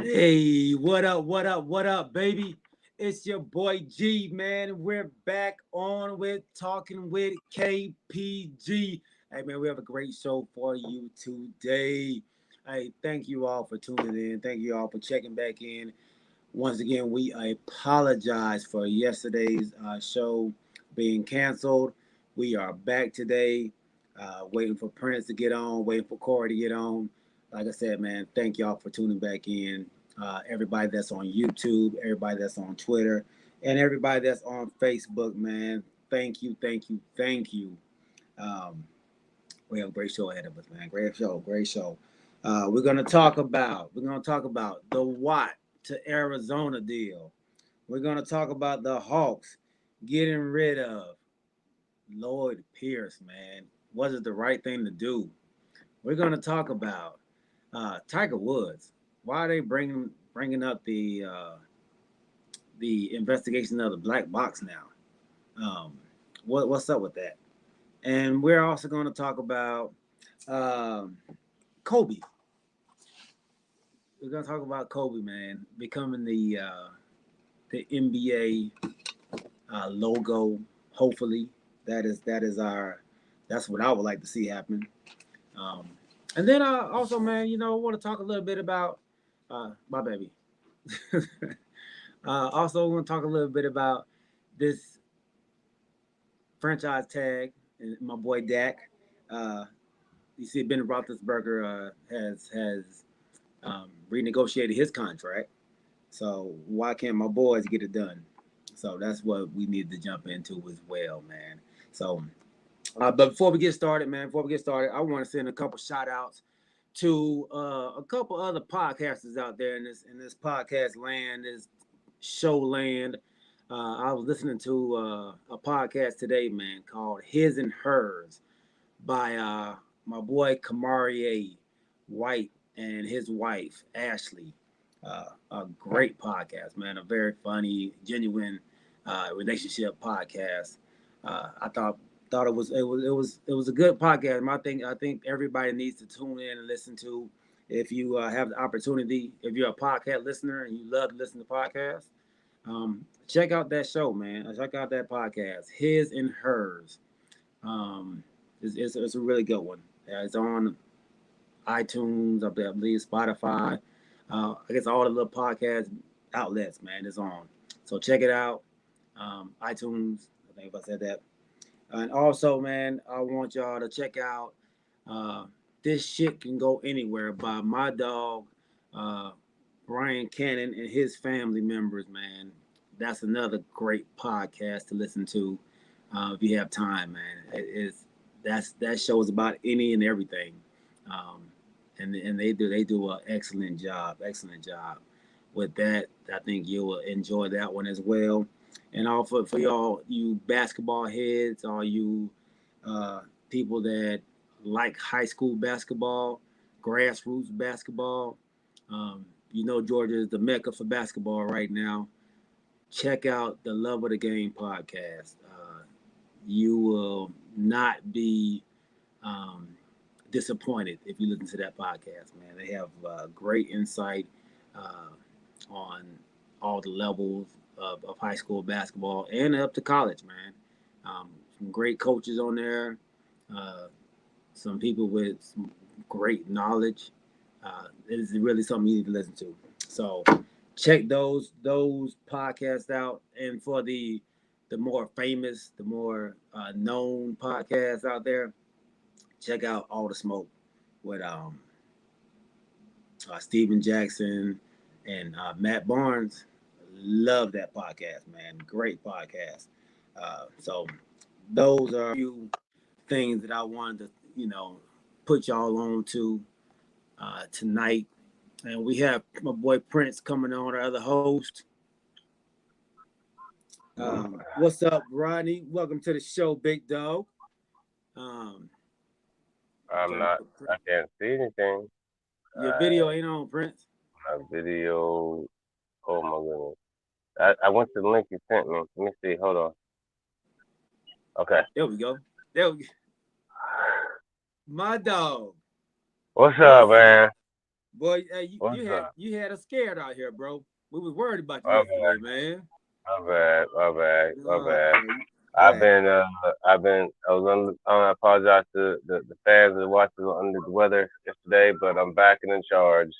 Hey, what up, what up, what up, baby? It's your boy G, man. We're back on with Talking with KPG. Hey, man, we have a great show for you today. Hey, thank you all for tuning in. Thank you all for checking back in. Once again, we apologize for yesterday's show being canceled. We are back today, waiting for Prince to get on, waiting for Corey to get on. Like I said, man, thank y'all for tuning back in. Everybody that's on YouTube, everybody that's on Twitter, and everybody that's on Facebook, man. Thank you, thank you, thank you. Um, we have a great show ahead of us, man. Great show, great show. We're gonna talk about the Watt to Arizona deal. We're gonna talk about the Hawks getting rid of Lloyd Pierce, man. Was it the right thing to do? We're gonna talk about Tiger Woods. Why are they bringing up the investigation of the black box now? What's up with that? And we're also going to talk about um, Kobe. We're going to talk about Kobe, man, becoming the NBA logo. Hopefully, that is our that's what I would like to see happen. Um, and then also, man, I want to talk a little bit about my baby. Also, I want to talk a little bit about this franchise tag and my boy Dak. Uh, you see, Ben Roethlisberger has renegotiated his contract. So why can't my boys get it done? So that's what we need to jump into as well, man. So, but before we get started, I want to send a couple shout outs to a couple other podcasters out there in this podcast land, this show land. I was listening to a podcast today, man, called His and Hers by my boy Kamari White and his wife Ashley. A great podcast, man. A very funny, genuine relationship podcast. I thought it was a good podcast. I think everybody needs to tune in and listen to. If you have the opportunity, if you're a podcast listener and you love to listen to podcasts, check out that show, man. Check out that podcast, His and Hers. Um, it's a really good one. It's on iTunes, I believe Spotify. I guess all the little podcast outlets, man, is on. So check it out. iTunes, I think if I said that. And also, man, I want y'all to check out uh, This Shit Can Go Anywhere by my dog, uh, Brian Cannon, and his family members, man. That's another great podcast to listen to if you have time, man. That show is about any and everything, um, and they do an excellent job with that. I think you will enjoy that one as well. And all for y'all, you basketball heads, all you people that like high school basketball, grassroots basketball. Georgia is the mecca for basketball right now. Check out the Love of the Game podcast. You will not be um, disappointed if you listen to that podcast, man. They have great insight uh, on all the levels of high school basketball and up to college, man. Some great coaches on there, uh, some people with some great knowledge. It is really something you need to listen to. So check those podcasts out. And for the more famous, the more known podcasts out there, check out All the Smoke with Steven Jackson and Matt Barnes. Love that podcast, man. Great podcast. So those are a few things that I wanted to, put y'all on to tonight. And we have my boy Prince coming on, our other host. What's up, Rodney? Welcome to the show, big dog. Um, I'm trying to not. put I can't see anything. your video ain't on, Prince. My video. Oh my goodness. I went to the link you sent me. Let me see. Hold on. Okay. There we go. There we go. My dog. What's up, What's man? Boy, What's up? you had us scared out here, bro. We was worried about you My yesterday, bad. man. My bad. My bad. My Nah, bad. bro. Yeah. I apologize to the fans that watched us under the weather yesterday, but I'm back and in charge.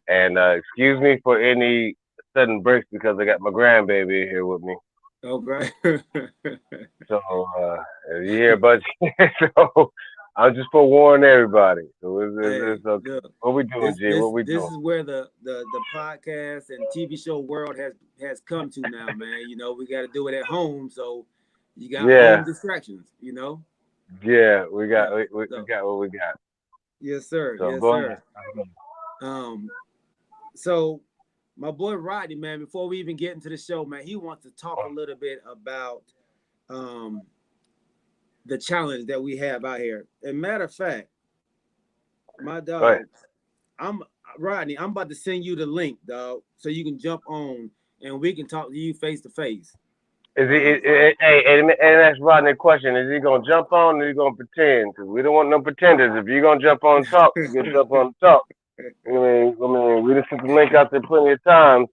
And excuse me for any sudden breaks because I got my grandbaby here with me. Okay. So if you hear a bunch, so I'm just forewarning everybody. So Hey, it's okay. look, What we doing, G? What we this doing? is where the podcast and TV show world has come to now, man. You know, we got to do it at home, so you got home Yeah, distractions. You know. yeah. Yeah. We So got what we got. yes, sir. So Yes, go ahead. sir. Um. So my boy Rodney, man. Before we even get into the show, man, he wants to talk a little bit about um the challenge that we have out here. And matter of fact, my Go ahead. dog, I'm Rodney. I'm about to send you the link, dog, so you can jump on and we can talk to you face to face. Is he? Hey, and that's Rodney question. Is he gonna jump on or is he gonna pretend? Because we don't want no pretenders. If you're gonna jump on and talk, you can jump on and talk. We just sent the link out there plenty of times.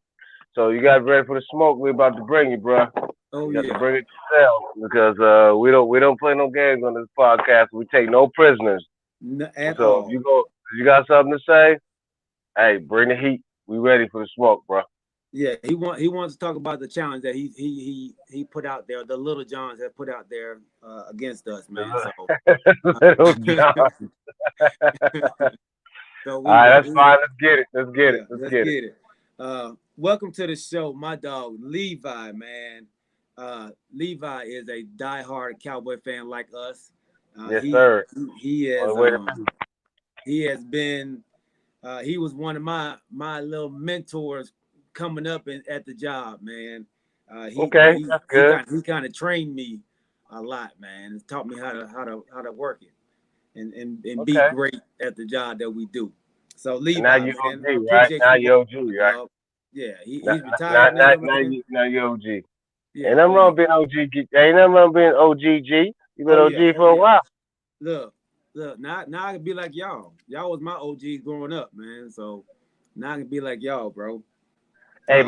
So you guys ready for the smoke? We about to bring you, bro. Oh You got to yeah, bring it yourself because we don't play no games on this podcast. We take no prisoners. at So all. if you got something to say, hey, bring the heat. We ready for the smoke, bro. Yeah, he wants to talk about the challenge that he put out there. The Little Johns have put out there against us, man. So Little John. so All right, that's fine. Let's get it. Let's get it. yeah, Let's let's get it. get it. Welcome to the show, my dog Levi, man. Levi is a diehard Cowboy fan like us. Uh, Yes, he sir. he On is the way to he has been he was one of my little mentors coming up at the job, man. okay, that's good. He kind of trained me a lot, man. And taught me how to work it and be Okay. great at the job that we do. So And now Levi, you man, I OG, right? appreciate Now you, you OG, right? dog. Yeah, Not, he's retired now, man. now you OG. Yeah, Ain't nothing oh wrong yeah, being OG. Ain't nothing wrong being OGG. You been oh yeah, OG oh for a yeah. while. Look, now I can be like y'all. Y'all was my OGs growing up, man. So now I can be like y'all, bro. Hey, Um,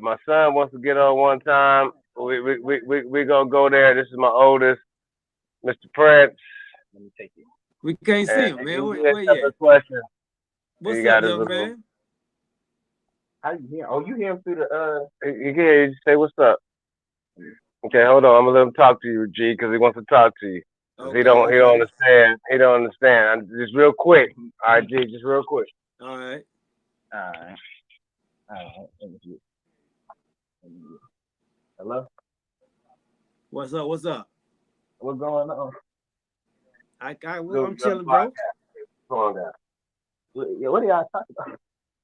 my son wants to get on one time. We gonna go there. This is my oldest, Mr. Prince. Let me take it. we can't see And him, man. he Where had a you couple at? of questions. He What's up, got his young little. man? How you hear? Oh, you hear him through the. You can hear you say what's up. Okay, hold on. I'm gonna let him talk to you, G, because he wants to talk to you. Cause Okay, he don't okay. understand. He don't understand. Just real quick. All right, G, just real quick. All right. All right. All right. Let me see. Hello. What's up? What's up? What's going on? Well, Little I'm young chilling, bro. podcast. Calm down. What are y'all talking about?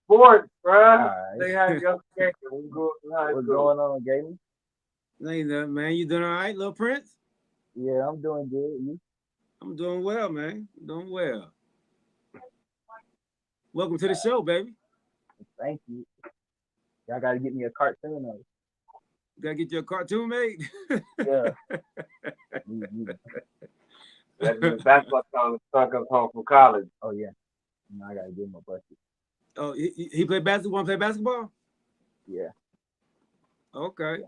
Sports, bro. Right. They had your schedule. We go to high school. What's going on, Gabe? Ain't nothing, man. You doing all right, little Prince? Yeah, I'm doing good. You? I'm doing well, man. Doing well. Welcome to the show, baby. Thank you. Y'all got to get me a cartoon of it. You gotta get your cartoon made. Yeah. That's what son comes home from college. Oh yeah. Now I gotta give him a bucket. Oh, he played basketball. Want to play basketball? Yeah. Okay. Yeah.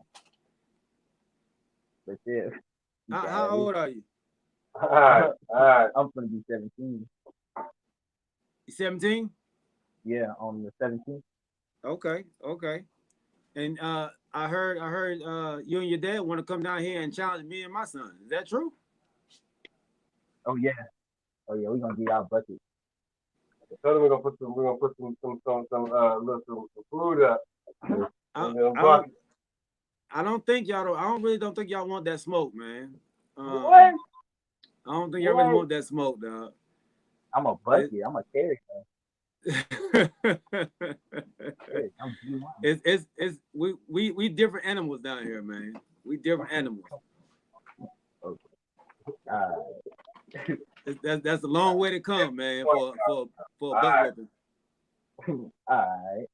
That's it. How old are you? All right. All right. I'm gonna be 17. You 17? Yeah, on the 17th. Okay. Okay. And I heard you and your dad want to come down here and challenge me and my son. Is that true? Oh yeah. Oh yeah. We're gonna get our bucket. So we're gonna put some food up. I don't think y'all don't. I don't really don't think y'all want that smoke, man. What? I don't think y'all really want that smoke, dog. I'm a bucket. I'm a carrot. It's we different animals down here, man. We different animals. Okay. That's a long way to come, man, for a butt whooping. All right.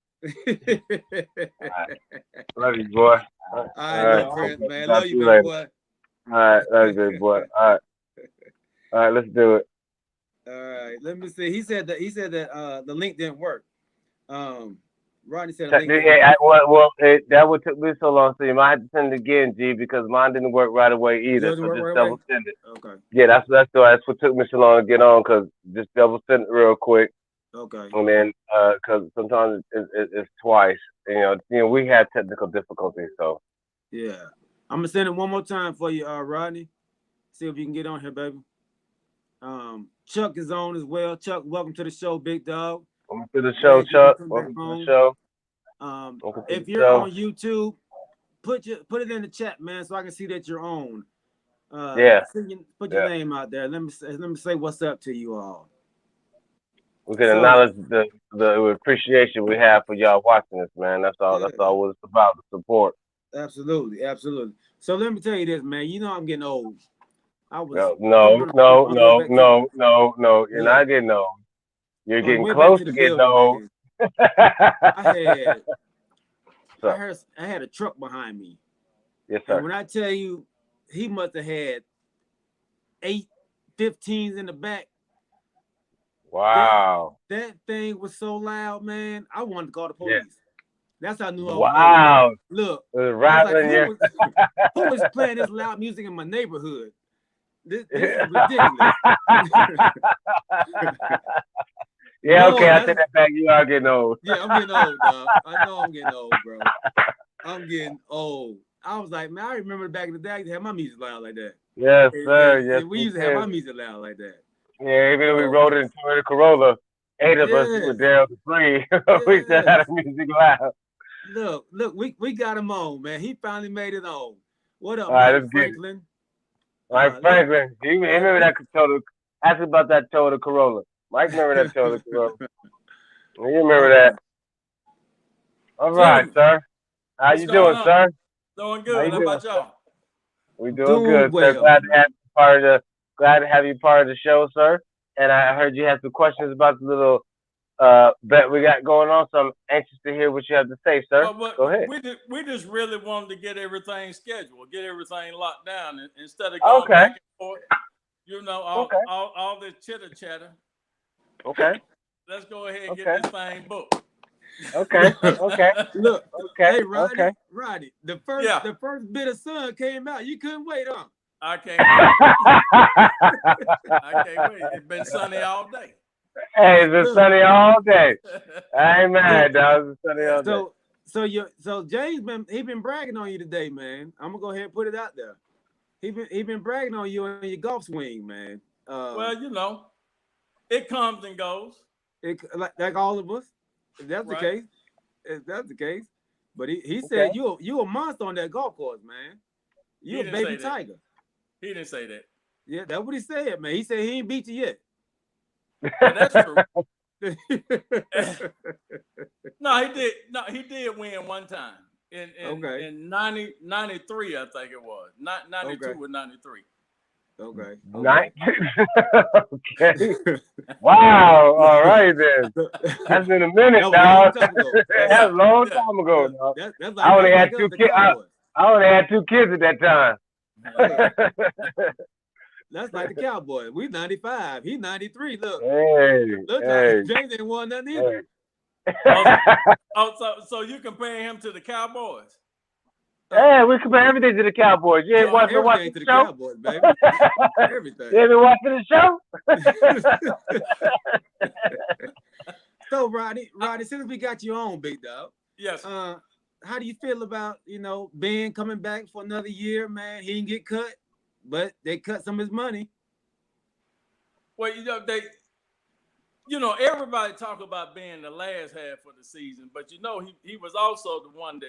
Love you, boy. All right, little Prince, man. Talk Love to you, you baby later. boy. All right, love you, baby boy. All right. All right, let's do it. All right, let me see. He said that the link didn't work. Um, Rodney said the link didn't Yeah, work. that would took me so long, so you might have to send it again, G, because mine didn't work right away It either. doesn't So work just right away. double send it. Okay. Yeah, that's what took me so long to get on, because just double send it real quick, Okay. and then because sometimes it's twice. We had technical difficulties, so Yeah. I'm gonna send it one more time for you, Rodney. See if you can get on here, baby. Chuck is on as well. Chuck, welcome to the show, big dog. welcome to the show, Glad you can Chuck. come back Welcome to the on. show. Welcome to the If you're show. on YouTube, put it in the chat, man, so I can see that you're on. Yeah, Put your yeah. name out there. Let me say what's up to you all. We can So acknowledge the appreciation we have for y'all watching us, man. That's all. yeah, That's all what it's about. The support. absolutely, absolutely. So let me tell you this, man. You know I'm getting old. No, I'm no, gonna no, I'm going no, back to no, no, no. You're look not getting old. You're on the getting way back close to the to getting building, old. man. I had So, I had a truck behind me, yes, and sir. when I tell you, he must have had 8 15s in the back. That Wow. that thing was so loud, man. I wanted to call the Yeah. police. That's how I knew I was old, Wow. man. Look, It was I was like, rattling you. who was playing this loud music in my neighborhood? This is ridiculous. Yeah, okay, No, I take that back. You are getting old. yeah, I'm getting old, dog. I know I'm getting old, bro. I'm getting old. I was like, man, I remember back in the day, I used to have my music loud like that. Yes, sir. Yes, And we we used to have did. our music loud like that. Yeah, even if we So, rode it in Toyota Corolla, 8 of us yes, with Daryl the Free. We still had yes. the music loud. Look, we got him on, man. He finally made it on. What up, All right, Mike let's get it. Franklin? Mike Look, Franklin, you yeah, remember that Toyota? Ask about that Toyota Corolla. Mike remember that Toyota Corolla. You remember okay. that? All right, Gentlemen, sir. How what's you going doing, on? sir? Doing How you good. How doing, about sir? y'all? We doing Doing good, sir. well. Glad to have you part of the show, sir. And I heard you had some questions about the little bet we got going on, so I'm anxious to hear what you have to say, sir. Go ahead. We just really wanted to get everything scheduled, get everything locked down, and instead of going Okay. back and forth, Okay. all this chitter chatter. Okay. Let's go ahead and get Okay. this thing booked. Okay. Okay. Look, Okay. hey Okay. Rodney, Yeah, the first bit of sun came out. You couldn't wait, huh? I can't wait. I can't wait. It's been sunny all day. Hey, it's been Look, sunny all day. I ain't so mad, dog. It's been sunny all day. so James been bragging on you today, man. I'm gonna go ahead and put it out there. He been bragging on you and your golf swing, man. Well, it comes and goes, Like all of us, if that's the right? case, if that's the case. But he Okay. said you a monster on that golf course, man. You He a didn't baby say that. tiger. He didn't say that. Yeah, that's what he said, man. He said he ain't beat you yet. Well, that's true. No, he did. No, he did win one time Okay. in 93, I think it was. Not 92 Okay. or 93. Okay. Okay. Wow. All right then. That's been a minute, That was a long dog. time ago. That's a long Yeah. time ago, dog. That's I only had like us, two the kids. Cowboys. I only had 2 kids at that time. That's like the Cowboys. We 95. He 93. Look, Hey. James ain't won nothing either. So you comparing him to the Cowboys? Hey, we compare everything to the Cowboys. You ain't been watching Everything to the the show? Cowboys, baby. Everything. You ain't been watching the show? So, Rodney, since we got you on, big dog. Yes. How do you feel about Ben coming back for another year, man? He didn't get cut, but they cut some of his money. Well, everybody talk about being the last half of the season, but he was also the one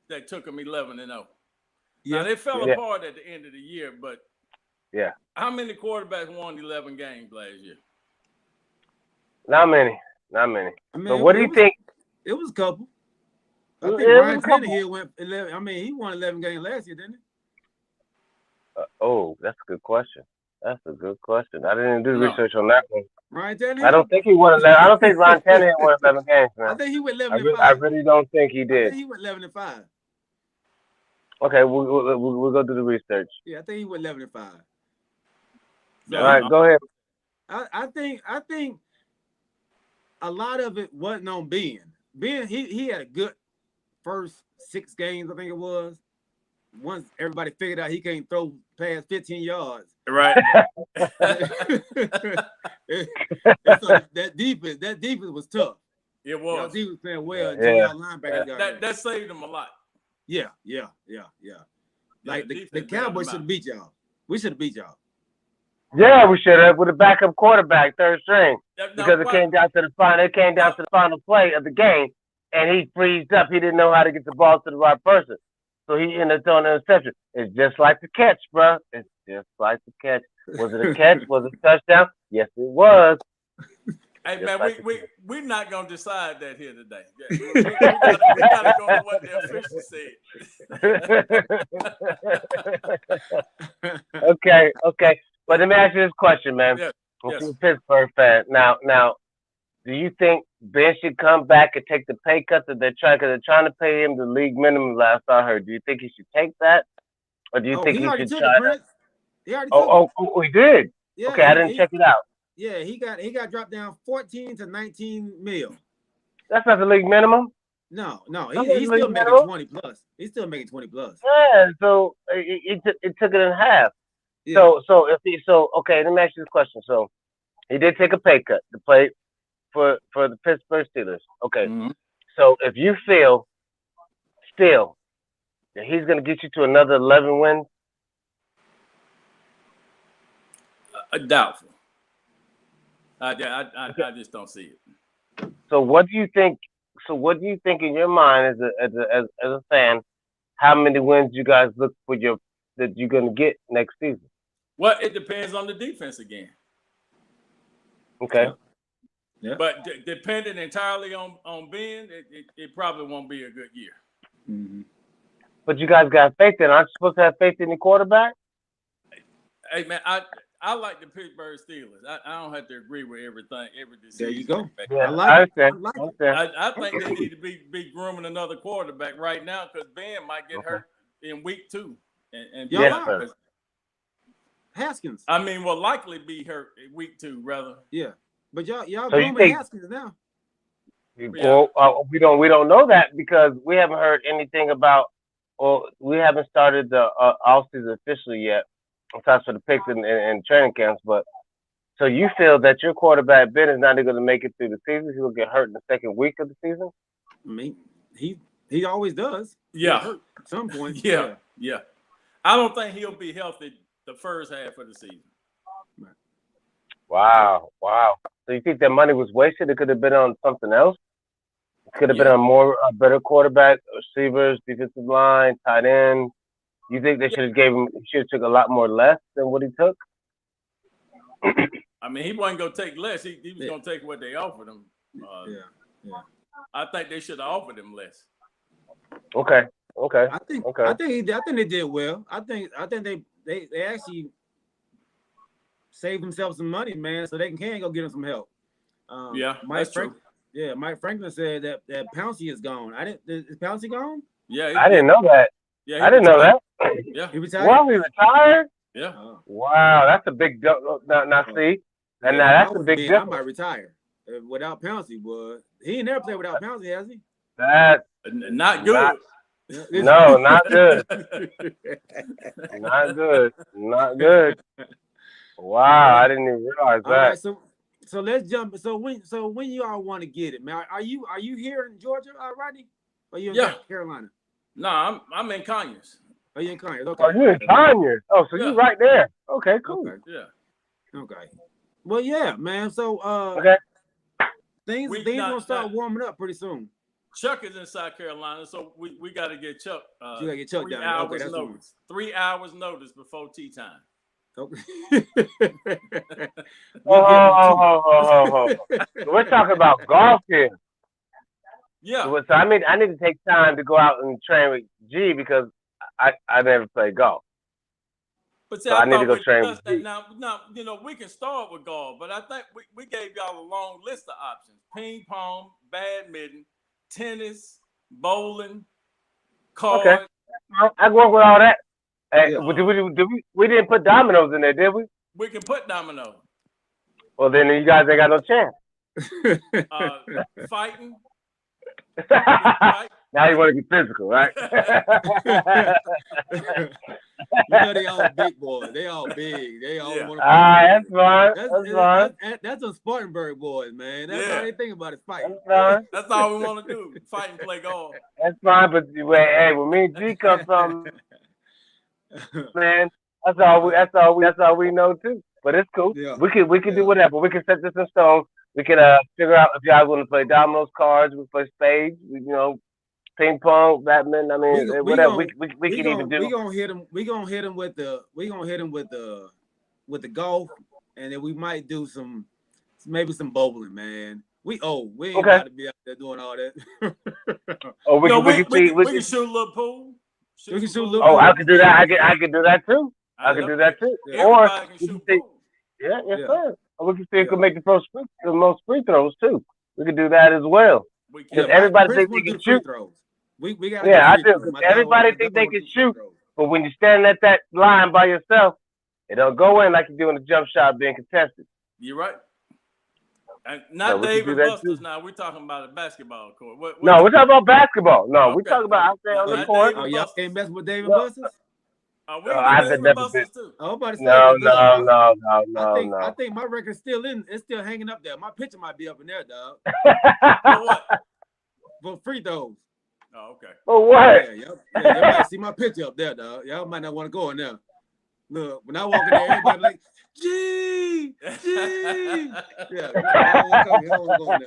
that took him 11-0. Yeah. Now they fell apart at the end of the year, but yeah. How many quarterbacks won 11 games last year? Not many. I mean, So what do you think? It was a couple. I think It was Ryan a couple. Tannehill went 11. I mean, he won 11 games last year, didn't Oh, that's a good question. I didn't do the No. research on that one. he? Ryan Tannehill. I don't think he won 11. I don't think Ryan Tannehill won 11 games, man. I think he went 11-5. I really don't think he I did. think he went 11-5. Okay, we'll go do the research. Yeah, I think he went 11-5. So All right, go ahead. I think a lot of it wasn't on Ben. Ben, he had a good first 6 games, I think it was. Once everybody figured out he can't throw past 15 yards. Right. And so that defense was tough. It Y'all was. defense playing well until y'all linebackers got hurt. That saved them a lot. Yeah. Like the Cowboys should have beat y'all. We should have beat y'all. Yeah, we should have with a backup quarterback, third string, because it came down to the final. It came down to the final play of the game, and he freezed up. He didn't know how to get the ball to the right person, so he ended up throwing an interception. It's just like the catch, bro. It's just like the catch. Was it a catch? Was it a touchdown? Yes, it was. Hey Just man, like we're not gonna decide that here today. We gotta go with what the official said. Okay. But let me ask you this question, man. Yes. You're a Pittsburgh fan. Now, do you think Ben should come back and take the pay cut that they're trying to pay him the league minimum last I heard? Do you think he should take that? Or do you think he should try it, He already took it. He did? Yeah, okay, I didn't check it out. Yeah, he got dropped down 14 to 19 mil. That's not the league minimum? No. He's still making 20 plus. He's still making 20 plus. Yeah, so it took it in half. Yeah. So okay, let me ask you this question. So he did take a pay cut to play for the Pittsburgh Steelers. Okay. Mm-hmm. So if you feel still that he's gonna get you to another 11 wins, doubtful. I just don't see it. So what do you think? So what do you think in your mind as a fan? How many wins you guys look for that you're gonna get next season? Well, it depends on the defense again. Okay. Yeah. But depending entirely on Ben, it probably won't be a good year. Mm-hmm. But you guys got faith in. Aren't you supposed to have faith in the quarterback? Hey man, I like the Pittsburgh Steelers. I don't have to agree with every decision. There you go. Yeah, I think they need to be grooming another quarterback right now because Ben might get hurt in week 2. And Haskins. I mean, will likely be hurt in week 2, rather. Yeah, but y'all grooming Haskins now. Well, we don't know that because we haven't heard anything about, or we haven't started the offseason officially yet. Besides for the picks and training camps, but so you feel that your quarterback Ben is not going to make it through the season? He will get hurt in the second week of the season. I mean, he always does. Yeah, hurt at some point. Yeah. I don't think he'll be healthy the first half of the season. Wow. So you think that money was wasted? It could have been on something else. It could have been on a better quarterback, receivers, defensive line, tight end. You think they should have took a lot more less than what he took? I mean, he wasn't going to take less. He was going to take what they offered him. I think they should have offered him less. Okay. I think they did well. I think they actually saved themselves some money, man, so they can go get him some help. Mike Franklin said that Pouncey is gone. Is Pouncey gone? Yeah, I didn't know that. Yeah, I didn't know that. Yeah, he retired. Well, he retired. Yeah. Wow, that's a big. Now see, and that's a big difference. I might retire without Pouncey, but he ain't never played without Pouncey, has he? That's not good. No, not good. Not good. Wow, I didn't even realize that. All right, so let's jump. So when you all want to get it, man? Are you here in Georgia, Rodney? Or you in North Carolina? No, I'm in Conyers. Oh, you in Conyers? Okay. Oh, you in Conyers? Oh, so you right there? Okay, cool. Okay. Yeah. Okay. Well, yeah, man. So things gonna start warming up pretty soon. Chuck is in South Carolina, so we got to get Chuck. You got to get Chuck 3 down. hours Okay, notice. 3 hours notice before tea time. Okay. We're talking about golf here. Yeah. So I need to take time to go out and train with G because I never played golf. But see, so I need to go train with G. Now, we can start with golf, but I think we gave y'all a long list of options: ping pong, badminton, tennis, bowling, cards. Okay. I can work with all that. Hey, we didn't put dominoes in there, did we? We can put domino. Well, then you guys ain't got no chance. Fighting. Now you want to get physical, right? You know they all big boys. They all big. They all want to fight. That's fine. That's fine. That's a Spartanburg boys, man. That's all they think about is fighting. That's fine. That's all we want to do. Fight and play golf. That's fine, but hey, when me and G come from, man, that's all we know too. But it's cool. Yeah. We can do whatever. We can set this in stone. We can figure out if y'all want to play dominoes, cards, we play spades, ping pong, badminton. I mean, whatever. We can even do. We gonna hit them. We gonna hit them with the golf, and then we might do maybe some bowling, man. We ain't about to be out there doing all that. We can shoot a little pool. We can shoot a little pool. I can do that. I can do that too. I can do that too. Or can shoot pool. Yes, sir. Or we can see who can make the most free throws too. We can do that as well. Because everybody thinks they can shoot. We got. Yeah, I do. Everybody think they can shoot, but when you're standing at that line by yourself, it don't go in like you're doing a jump shot being contested. You're right. And not Dave and Buster's now. We're talking about a basketball court. No, we're talking about basketball. No, we're talking about out there on the court. Oh, y'all can't mess with Dave and Buster's? I've never been. No. No. I think my record's still it's still hanging up there. My picture might be up in there, dog. For what? For free throws. Oh, okay. For what? Yeah, you might see my picture up there, dog. Y'all might not want to go in there. Look, when I walk in there, everybody like, G. Yeah, I don't want to go in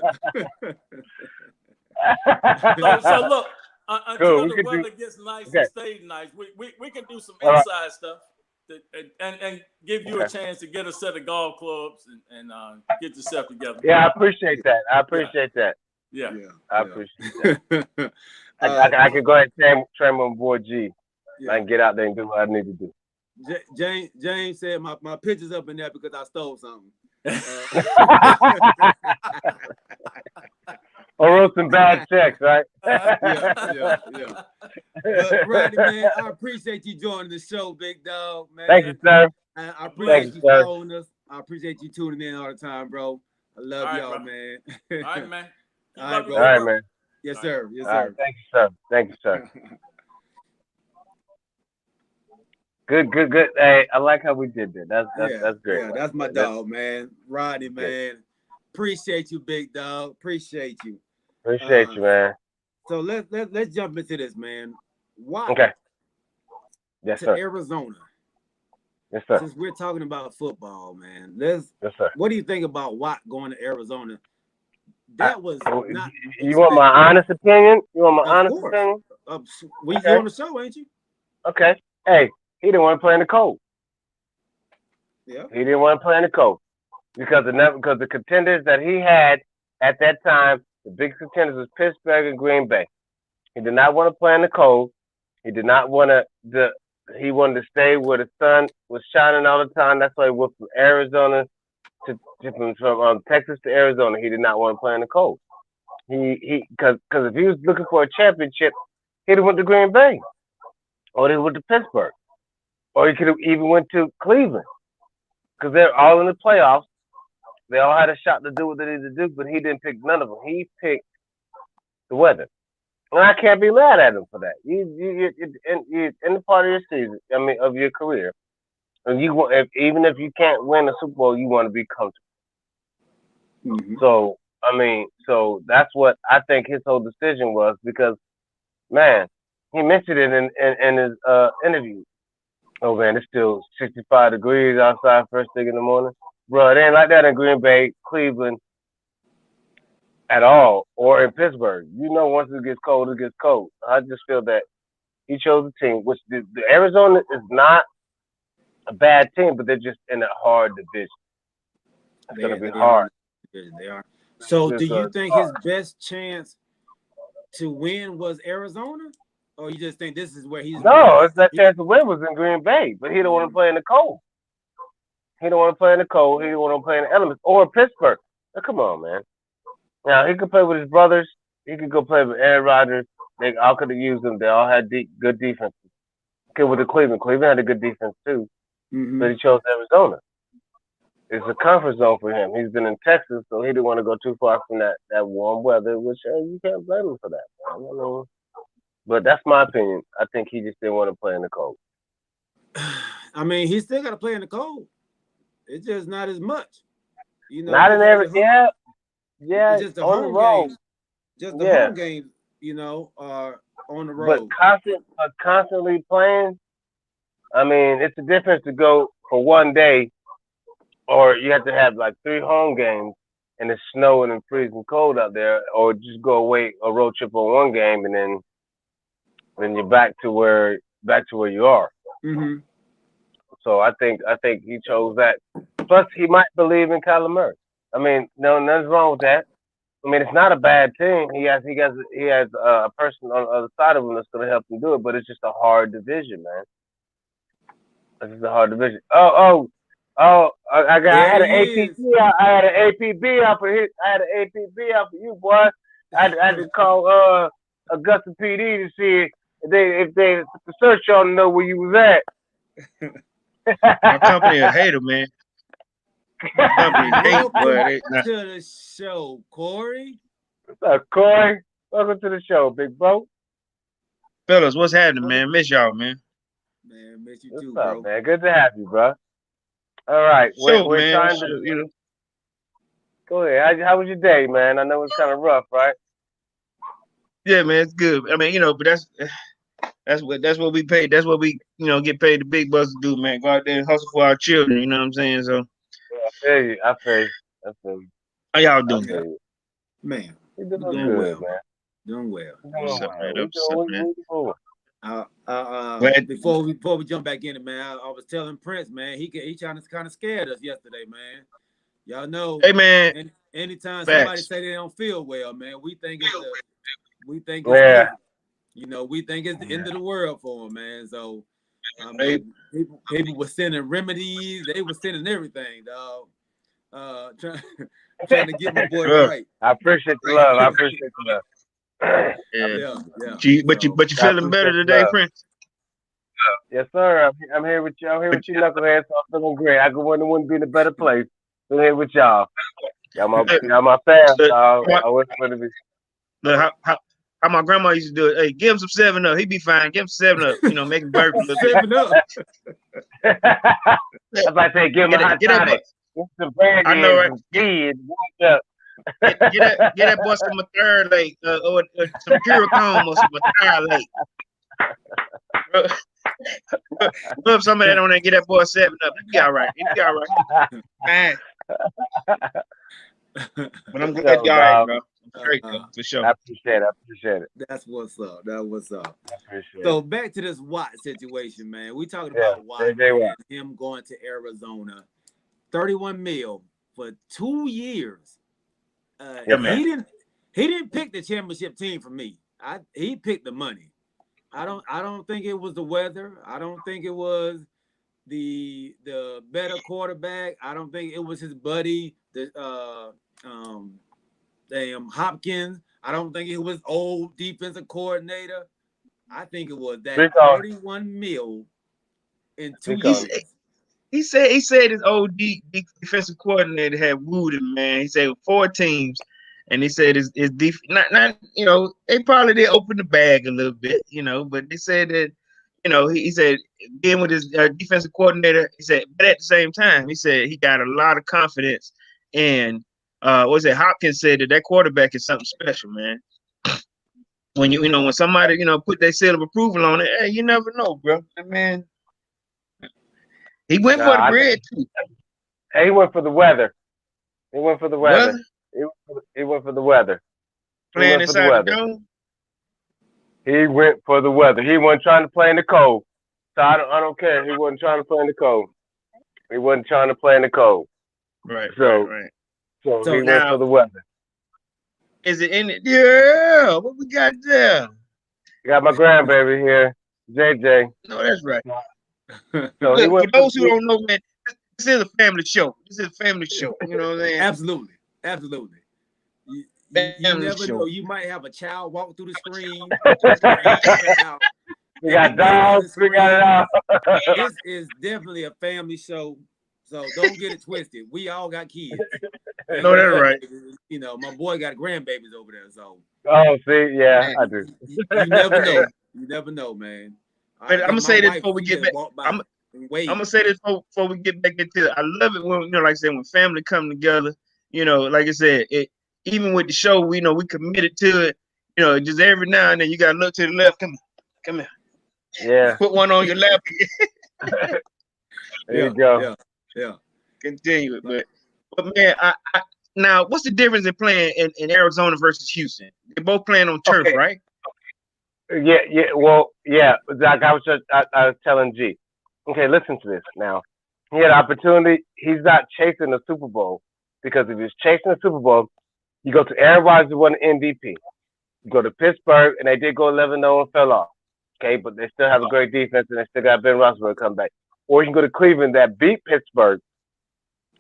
there. So look. Until the weather gets nice and stays nice, we can do some inside stuff and give you a chance to get a set of golf clubs and get yourself together. Yeah, I appreciate that. I appreciate that. Yeah. I appreciate that. I can go ahead and train my boy G. I can get out there and do what I need to do. James said my picture's up in there because I stole something. Or wrote some bad checks, right? Yeah. But, Rodney, man, I appreciate you joining the show, big dog, man. Thank you, sir. I appreciate you following us. I appreciate you tuning in all the time, bro. I love y'all, man. All right, man. All right, bro. All right, man. Yes, sir. Yes, sir. Right. Thank you, sir. Good. Hey, I like how we did that. That's great. Yeah, that's my dog, man. Rodney, man. Appreciate you, big dog. Appreciate you. Appreciate you, man. So let's jump into this, man. Why? Okay. Yes, sir. Arizona. Yes, sir. Since we're talking about football, man, yes, sir. What do you think about Watt going to Arizona? That was not. You want my honest opinion? You want my honest opinion? You on the show, ain't you? Okay. Hey, he didn't want to play in the cold. Yeah. He didn't want to play in the cold because the contenders that he had at that time, the big contenders was Pittsburgh and Green Bay. He did not want to play in the cold. He did not want to. He wanted to stay where the sun was shining all the time. That's why he went from Arizona from Texas to Arizona. He did not want to play in the cold. Because if he was looking for a championship, he'd have went to Green Bay, or he went to Pittsburgh, or he could have even went to Cleveland, because they're all in the playoffs. They all had a shot to do what they needed to do, but he didn't pick none of them. He picked the weather. And I can't be mad at him for that. You're in the part of your season, of your career, and even if you can't win a Super Bowl, you want to be comfortable. Mm-hmm. So that's what I think his whole decision was, because, man, he mentioned it in his interview. Oh man, it's still 65 degrees outside first thing in the morning, bro. It ain't like that in Green Bay, Cleveland, at all, or in Pittsburgh. Once it gets cold, it gets cold. I just feel that he chose a team, which the Arizona is not a bad team, but they're just in a hard division. It's going to be hard. They are. So do you think his best chance to win was Arizona? Or you just think this is where he's... No, it's that chance to win was in Green Bay, but he don't want to play in the cold. He don't want to play in the cold. He don't want to play in the elements. Or Pittsburgh. Now, come on, man. Now, he could play with his brothers. He could go play with Aaron Rodgers. They all could have used them. They all had good defenses. Okay, with the Cleveland. Cleveland had a good defense, too. Mm-hmm. But he chose Arizona. it's a comfort zone for him. He's been in Texas, so he didn't want to go too far from that warm weather, which you can't blame him for that. I mean, but that's my opinion. I think he just didn't want to play in the cold. I mean, he still got to play in the cold. It's just not as much. You know, Not in every yeah. It's just the on the home road. games. Just the home games, you know, are on the road. But constantly playing. I mean, it's a difference to go for one day, or you have to have like 3 home games, and it's snowing and freezing cold out there, or just go away a road trip on one game, and then you're back to where you are. Mm-hmm. So I think he chose that. Plus, he might believe in Kyler Murray. I mean, no, nothing's wrong with that. I mean, it's not a bad team. He has a person on the other side of him that's going to help him do it. But it's just a hard division, man. It's just a hard division. I had an APB. I had an APB out for you, boy. I had to call Augusta PD to see if they the search y'all to know where you was at. My company a hater, man. Welcome to the show, Corey. What's up, Corey? Welcome to the show, big bro. Fellas, what's happening, man? Miss y'all, man. Man, miss you too, bro. Man, good to have you, bro. All right, we're trying to. You know. Go ahead. How was your day, man? I know it's kind of rough, right? Yeah, man, it's good. I mean, you know, but that's what we pay. That's what we, get paid the big bucks to do, man. Go out there and hustle for our children. You know what I'm saying? So. Yeah, I feel you. How y'all doing? Man, we're doing good, well, man. Doing well. What's up, man? Before we jump back in it, man, I was telling Prince, man, he trying to kind of scared us yesterday, man. Y'all know, hey man. Anytime somebody say they don't feel well, man, we think it's you know, we think it's the end of the world for them, man. So people were sending remedies, they were sending everything, dog. Trying to get my boy right. I appreciate the love. Yeah. But you feeling better today, Prince? Yes, sir. I'm here with you. I'm here with you, knuckleheads. So I'm feeling great. I wouldn't be in a better place. I'm here with y'all. Y'all my fans, dog. I wish to be. Look, how my grandma used to do it. Hey, give him some 7-Up. He'd be fine. Give him 7-Up. Make him burp a little bit. 7-Up. That's like I say, give him a hot toddy. Some bread I know, right? Get that boy some Mathir Lake or some Puricone or some Mathir Lake. Rub some of that on there and get that boy 7-Up. He'll be all right. Man. But I'm glad y'all right, bro. Great, for sure. I appreciate it. That's what's up. So back to this Watt situation, man. We talking about Watt and him going to Arizona. 31 mil for 2 years. He didn't pick the championship team for me. He picked the money. I don't think it was the weather. I don't think it was the better quarterback. I don't think it was his buddy, Hopkins. I don't think it was old defensive coordinator. I think it was that 31 mil in 2 years. He said his old defensive coordinator had wooed him, man. He said 4 teams, and he said his not they probably did open the bag a little bit, but they said that he said being with his defensive coordinator, he said, but at the same time, he said he got a lot of confidence, and Hopkins said that quarterback is something special, man. When when somebody put their seal of approval on it, hey, you never know, bro. Man. He went for the bread too. He went for the weather. He went for the weather. He went for the weather. Playing inside the dome. He went for the weather. He wasn't trying to play in the cold. So I don't care. He wasn't trying to play in the cold. Right. So he went for the weather. Is it in it? Yeah. What we got there? Got my grandbaby here, JJ. No, that's right. So look, for those who don't know, man, this is a family show. You know what I'm saying? Absolutely. You never know. You might have a child walk through the screen. We got dogs. We got it all. This is definitely a family show. So don't get it twisted. We all got kids. And No, that's right. you know, my boy got grandbabies over there. So Oh, see, yeah, Man, I do. you never know. hey, You never know, man. I but I'm think gonna my say this wife, before we she get just back. walked by I'm and I'm gonna waved. say this before we get back into it. I love it when, like I said, when family come together. Like I said, even with the show, we know we committed to it. Just every now and then you gotta look to the left. Come here. Yeah, Put one on your lap. there you Yeah, go. yeah, yeah. Continue it, but man, now what's the difference in playing in Arizona versus Houston? They're both playing on turf, Okay. right? Yeah. Well, yeah. Like I was telling G. Okay, listen to this now. He had an opportunity. He's not chasing the Super Bowl because if he's chasing the Super Bowl, you go to Aaron Rodgers who won the MVP. You go to Pittsburgh and they did go 11-0 and fell off. Okay, but they still have a great defense and they still got Ben Roethlisberger come back. Or you can go to Cleveland that beat Pittsburgh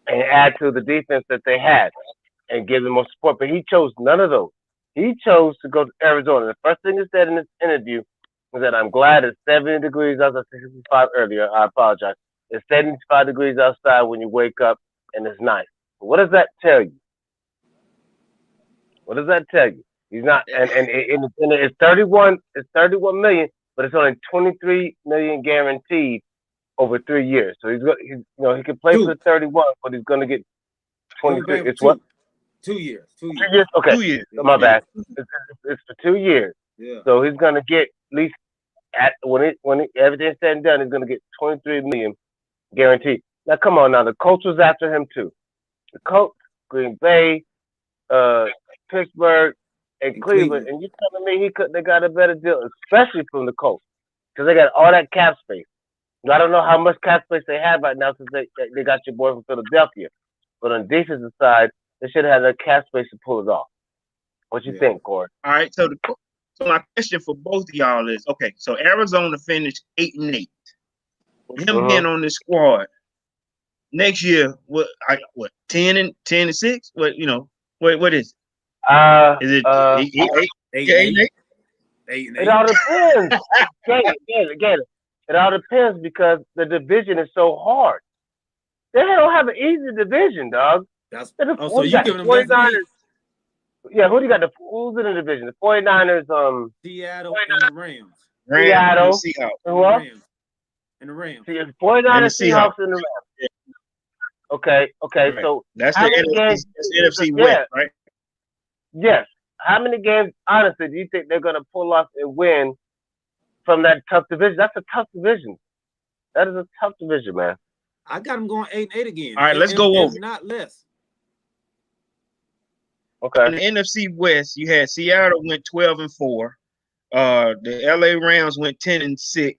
and add to the defense that they had and give them more support. But he chose none of those. He chose to go to Arizona. The first thing he said in this interview was that I'm glad it's 70 degrees outside, 65 earlier. I apologize. It's 75 degrees outside when you wake up and it's nice. What does that tell you? What does that tell you? He's not, and it's 31. It's 31 million, but it's only 23 million guaranteed over 3 years. So he can play for Two. the 31, but he's going to get Only 23. playing for It's what? 2 years. 2 2 years. years? Okay. 2 years. My bad. It's for 2 years. Yeah. So he's gonna get at least when everything's said and done, he's gonna get 23 million guaranteed. Now come on, now the Colts was after him too. The Colts, Green Bay, uh, Pittsburgh, and In Cleveland, Cleveland. and you telling me he couldn't have got a better deal, especially from the Colts, because they got all that cap space. Now, I don't know how much cap space they have right now since they got your boy from Philadelphia, but on the defensive side, they should have the cap space to pull it off. What you Yeah. think, Corey? All right. So my question for both of y'all is: okay, so Arizona finished 8-8. With him being on this squad next year, what 10-6? What is it? Is it Eight and 8-8? 8 and It 8. all depends. Get it. It all depends because the division is so hard. They don't have an easy division, dog. That's So so you giving them less than 8. Yeah, who do you got? Who's in the division? The 49ers, Seattle and the Rams. Seattle. Seahawks. And Who the else? Rams. And the Rams. See, And the 49ers, Seahawks. Seahawks, and the Rams. Okay. Right. So That's how the many games? NFC West, right? Yes. How many games, honestly, do you think they're going to pull off and win from that tough division? That's a tough division. That is a tough division, man. I got them going 8 and 8 again. All right, let's go over. Not less. Okay. In the NFC West, you had Seattle went 12-4. The LA Rams went 10-6.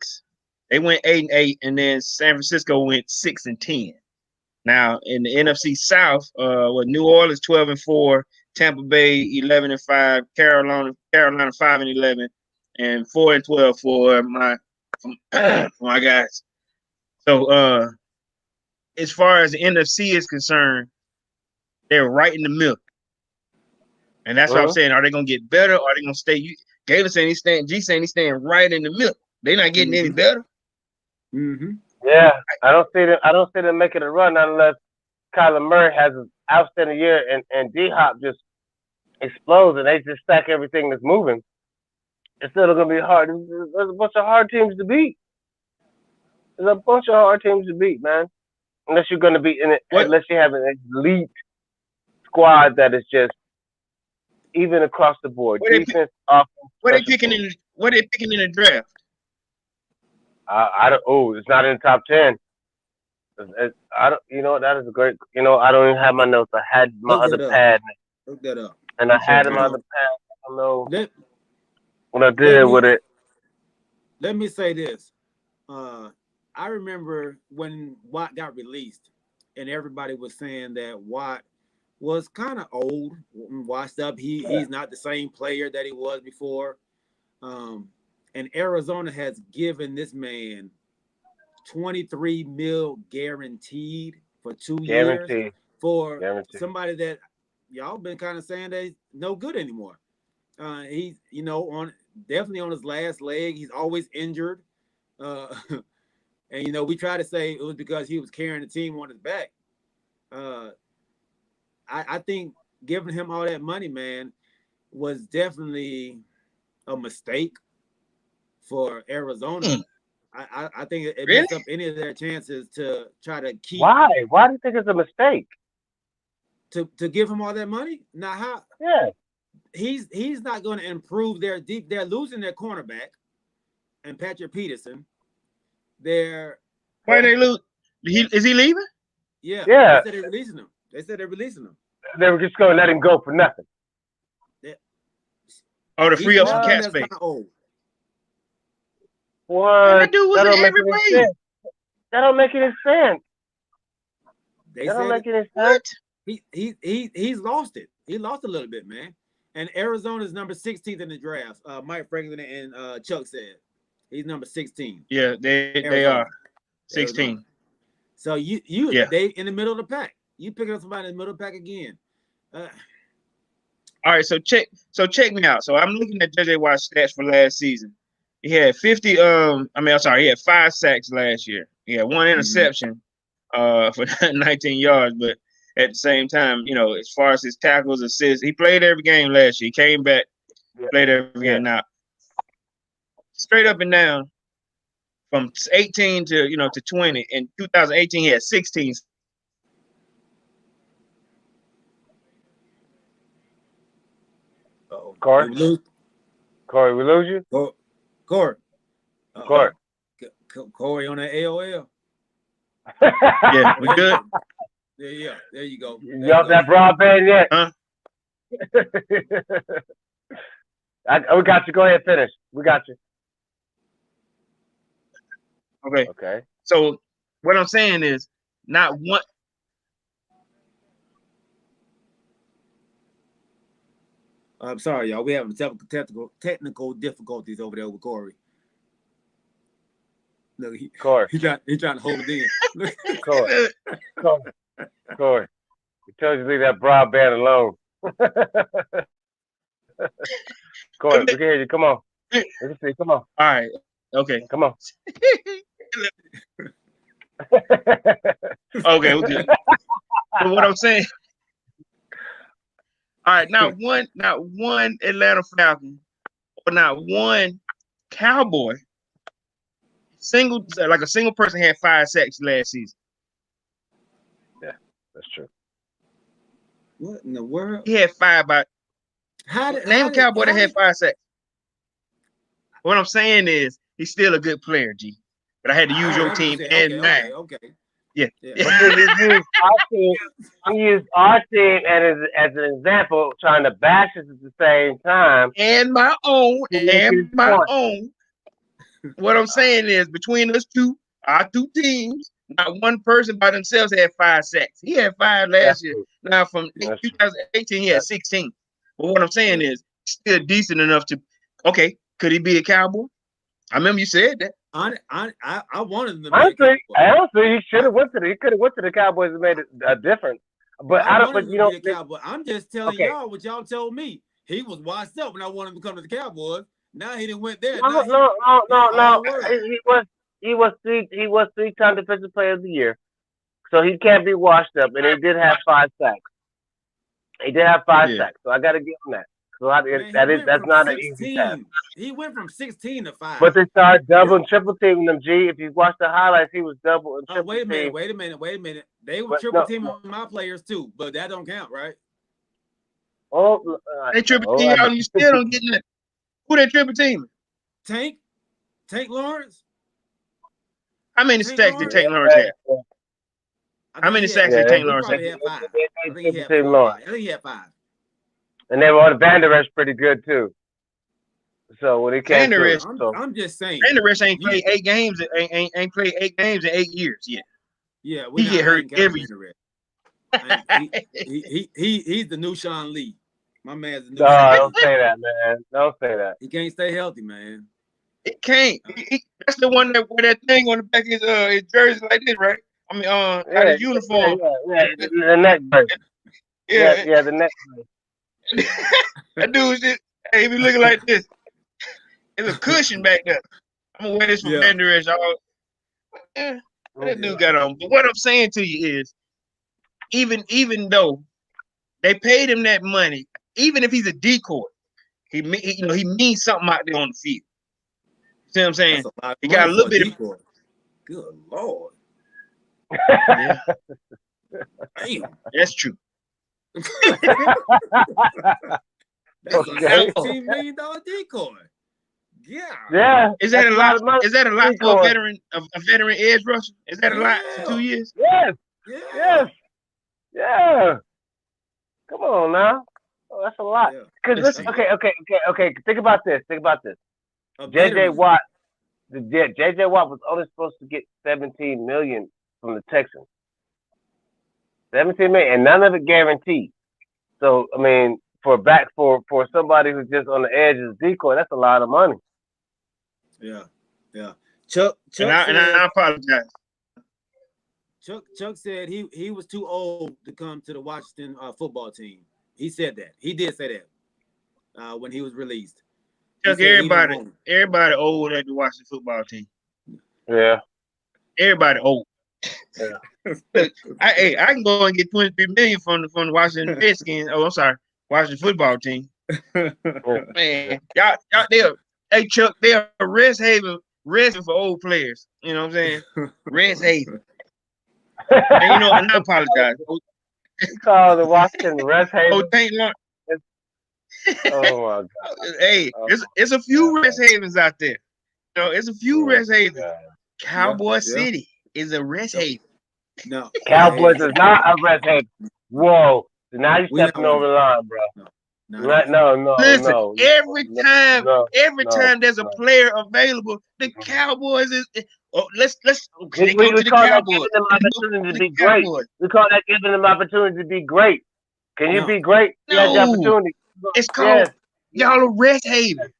They went 8-8, and then San Francisco went 6-10. Now in the NFC South, New Orleans 12-4, Tampa Bay 11-5, Carolina 5-11, and 4-12 for my guys. So as far as the NFC is concerned, they're right in the middle. And that's what I'm saying. Are they gonna get better? Or are they gonna stay? Galen saying he's staying. G saying he's staying right in the middle. They're not getting any better. Mm-hmm. Yeah, I don't see them making a run unless Kyler Murray has an outstanding year and D Hop just explodes and they just stack everything that's moving. It's still gonna be hard. There's a bunch of hard teams to beat. There's a bunch of hard teams to beat, man. Unless you're gonna be in it, unless you have an elite squad that is just even across the board. Defense, offense. What they picking in the draft? I don't. Oh, it's not in the top 10. I don't. You know, that is a great. You know, I don't even have my notes. I had my other pad. Look that up. And I had my other pad. I don't know what I did let me, with it. Let me say this. I remember when Watt got released, and everybody was saying that Watt was kind of old, washed up. He's not the same player that he was before. And Arizona has given this man 23 mil guaranteed for 2 years for somebody that y'all been kind of saying that he's no good anymore. He's definitely on his last leg. He's always injured. And we tried to say it was because he was carrying the team on his back. I think giving him all that money, man, was definitely a mistake for Arizona. I think it Really? messed up any of their chances to try to keep. Why? Why do you think it's a mistake? To give him all that money? Now how? Yeah. He's not going to improve their deep. They're losing their cornerback and Patrick Peterson. Why they lose? Is he leaving? Yeah. Yeah. They said they're releasing him. They were just going to let him go for nothing. Oh, to free up some cap space. What? That dude was That in don't make every any play. sense. That don't make any sense. They That don't said make any What? sense. he's lost it. He lost a little bit, man. And Arizona's number 16th in the draft. Mike Franklin and Chuck said he's number 16. Yeah, they are 16. Arizona. So they in the middle of the pack. You picking up somebody in the middle of the pack again. All right, so check me out. So I'm looking at JJ Watt's stats for last season. He had 50. He had 5 sacks last year. He had 1 interception, for 19 yards. But at the same time, as far as his tackles, assists, he played every game last year. He came back, played every game. Now, straight up and down, from 18 to 20. In 2018, he had 16. Corey, we lose you? Corey. Corey on that AOL. Yeah, we good. Yeah, there you go. You off that broadband yet? Huh? We got you. Go ahead, finish. We got you. Okay. So what I'm saying is, not one. I'm sorry, y'all. We having technical difficulties over there with Corey. Look, Corey. He's trying to hold it in. Corey. He tells you to leave that broadband alone. Corey, we can hear you. Come on. We can see. Come on. All right. Okay. Come on. Okay, we're good. But what I'm saying. All right, not one Atlanta Falcon or not one Cowboy a single person had 5 sacks last season. Yeah, that's true. What in the world? He had 5 by name a Cowboy that had 5 sacks. What I'm saying is he's still a good player, G. But I had to use your team and mine. Okay. Yeah. You use our team as an example, trying to bash us at the same time. And my own. What I'm saying is, between us two, our 2 teams, not one person by themselves had 5 sacks. He had 5 last year. Now from 2018, he had 16. But what I'm saying is, still decent enough to. Okay, could he be a Cowboy? I remember you said that. I wanted him to be honestly, he should have went to the Cowboys and made a difference. But I don't. But you know, I'm just telling y'all what y'all told me. He was washed up when I wanted him to come to the Cowboys. Now he didn't went there. No. He was 3-time Defensive Player of the Year, so he can't be washed up. And he did have 5 sacks. Sacks, so I got to give him that. So that's not an easy task. He went from 16 to 5. But they started double and triple teaming him. G, if you watch the highlights, he was double and triple teaming. Wait a minute. They were triple teaming my players too, but that don't count, right? Oh, they triple team out, and you still don't get nothing. Who they triple teaming? Tank Lawrence. How many sacks did Tank Lawrence have? How many sacks did Tank Lawrence have? I think he had 5. And they were on the Van Der Esch pretty good too. So when he came, I'm just saying, Van Der Esch ain't played 8 games. Ain't played 8 games in 8 years yet. Yeah, he get hurt every. He's the new Sean Lee. My man's the new. Don't say that, man. Don't say that. He can't stay healthy, man. It can't. That's the one that wear that thing on the back of his jersey like this, right? I mean, his uniform. Yeah, the neck brace. Yeah, the neck brace. That dude's just, he be looking like this. There's a cushion back there. I'm gonna wear this for Van Der Esch. Yeah, that dude got on. But what I'm saying to you is, even though they paid him that money, even if he's a decoy, he means something out there on the field. See what I'm saying? That's a lot of He got a money little for a bit of. decoy. Good Lord. Yeah, Damn. that's true. That's Okay. a $17 million decoy. Yeah. Yeah. Is that that's a lot? of money. Is that a lot for Decoy. a veteran edge rusher? Is that a lot for 2 years? Yes. Yeah. Yes. Yeah. Come on now. Oh, that's a lot. Yeah. Because Let's see. okay. Think about this. A JJ veteran. Watt. JJ Watt was only supposed to get $17 million from the Texans. $17 million, and none of it guaranteed. So I mean, for somebody who's just on the edge as a decoy, that's a lot of money. Yeah. Yeah. Chuck And I apologize. Chuck said he was too old to come to the Washington football team. He said that. He did say that when he was released. Chuck, everybody old at the Washington football team. Yeah. Everybody old. Yeah. Look, I can go and get $23 million from the Washington Redskins. Oh, I'm sorry, Washington football team. Man, y'all, hey Chuck, they're a rest haven for old players. You know what I'm saying? Rest haven. And and I apologize. You call the Washington rest haven. Oh, thank Lord. Oh my God. Hey, it's a few rest havens out there. It's a few rest havens. God. Cowboy City is a rest haven. No. Cowboys is not a rest haven. Whoa. So now you're stepping over the line, bro. No. Listen, every time there's a player available, the Cowboys is. Oh, let's we go to the call that Cowboys. giving them opportunity to be great. We call that giving them opportunity to be great. Can you be great? You had the opportunity. It's called y'all a rest haven.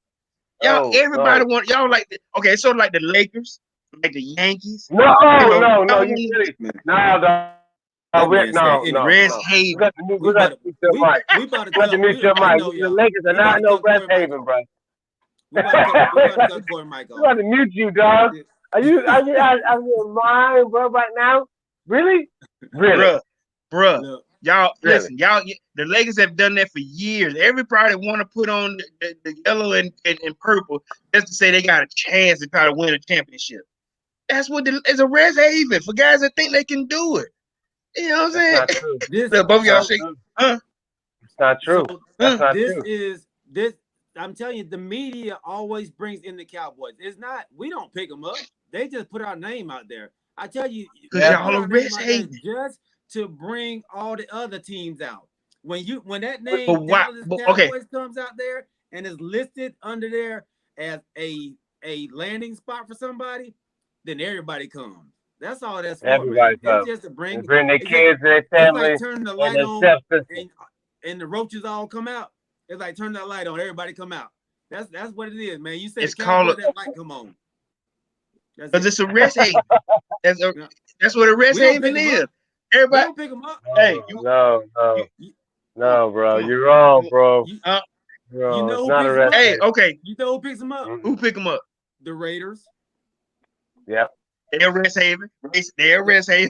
Y'all, everybody want y'all like okay, it's sort of like the Lakers, like the Yankees. No, you really no. Rest haven. We got to mute your mic. We got to mute your mic. The Lakers are not no rest haven, bro. We about to cut Corey mic off. We got to mute you, dog. Are you out of your mind, bro? Right now, really? Bruh. Y'all listen, the Lakers have done that for years. Everybody want to put on the yellow and purple just to say they got a chance to try to win a championship. That's what it's a rest haven for guys that think they can do it. You know what I'm saying? That's not true. Look, both of y'all say, huh? It's not true. That's not true. I'm telling you, the media always brings in the Cowboys. It's not, we don't pick them up. They just put our name out there. I tell you, because y'all a rest haven. Just to bring all the other teams out. When that name Dallas Cowboys comes out there and is listed under there as a landing spot for somebody, then everybody comes. That's all that's for. Everybody comes. It's just to bring their kids, their family, it's like turning the light on and the roaches all come out. It's like turn that light on, everybody come out. That's what it is, man. You say it's called that light come on. Because it's a rest haven. That's what a rest haven is. Everybody don't pick them up. Hey, no, bro. You're wrong, bro. You know who picks them up? Hey, okay. You know who picks them up? Who pick them up? The Raiders. Yep. They're rest haven. They're rest haven.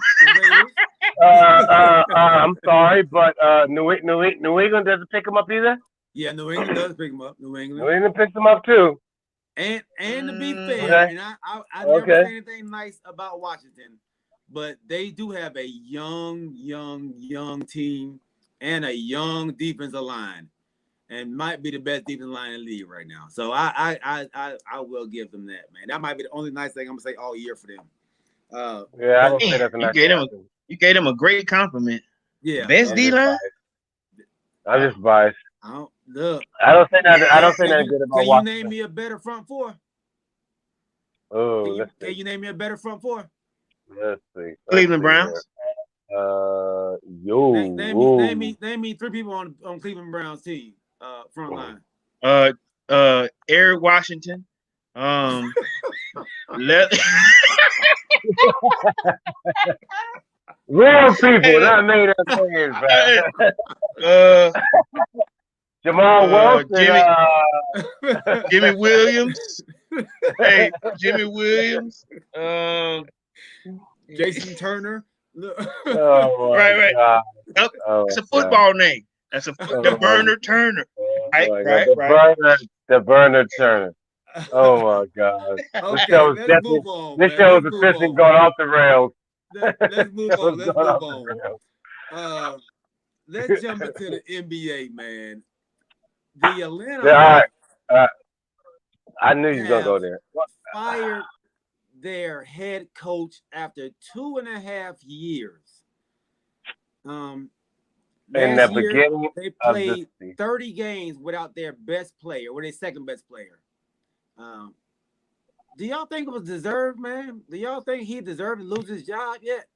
I'm sorry, but New England doesn't pick them up either. Yeah, New England does pick them up. New England picks them up too. And to be fair, and I never say anything nice about Washington, but they do have a young team and a young defensive line, and might be the best defensive line in the league right now. So I will give them that, man. That might be the only nice thing I'm gonna say all year for them. I don't say that's a nice thing. You gave them a great compliment. Yeah, best D line. I'm just biased. I don't say nothing. I don't say nothing good about Washington. Can you name me a better front four? Oh, can you name me a better front four? Let's see. Cleveland Browns. Name me 3 people on Cleveland Browns team. Front line. Eric Washington. Real people, not made up players, bro. Jamal Wilson, Jimmy Williams. Hey, Jimmy Williams. Jason Turner. Oh my Right. God. Yep. Oh It's a my God. football name. That's the Oh Burner Turner. oh Right. my God. The burner Turner. Oh my God. This Okay, show is let's definitely move on, this man. show is Let's move officially on. going off the rails. Let's move on. Show's Let's going move off the on. rails. Let's jump into the NBA, man. The Atlanta Yeah, all right. Hawks Uh, I knew you was gonna have go there. fired their head coach after 2.5 years. Um, In the Last year beginning they of this played season. 30 games without their best player or their second best player. Um, do y'all think it was deserved, man? Do y'all think he deserved to lose his job yet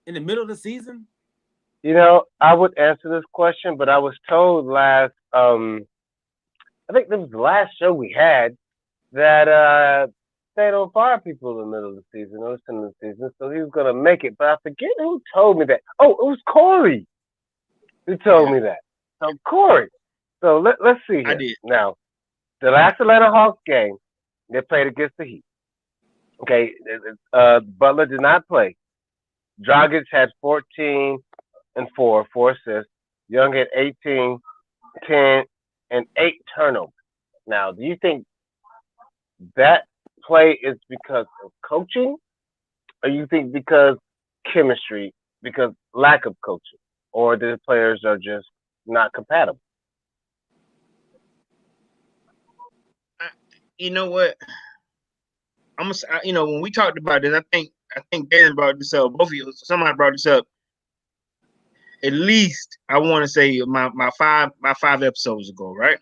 in the middle of the season? You know, I would answer this question, but I was told last I think this was the last show we had that they don't fire people in the middle of the season or the end of the season, so he was gonna make it. But I forget who told me that. Oh, it was Corey who told Yeah, me that. So Corey. So let's see I here. did. Now, the last Atlanta Hawks game, they played against the Heat. Okay, Butler did not play. Dragic had 14 and 4 assists. Young had 18, 10, and 8 turnovers. Now, do you think that play is because of coaching, or you think because chemistry, because lack of coaching, or the players are just not compatible? You know what? When we talked about this, I think Darren brought this up. Both of you, somebody brought this up. At least I want to say my five episodes ago, right?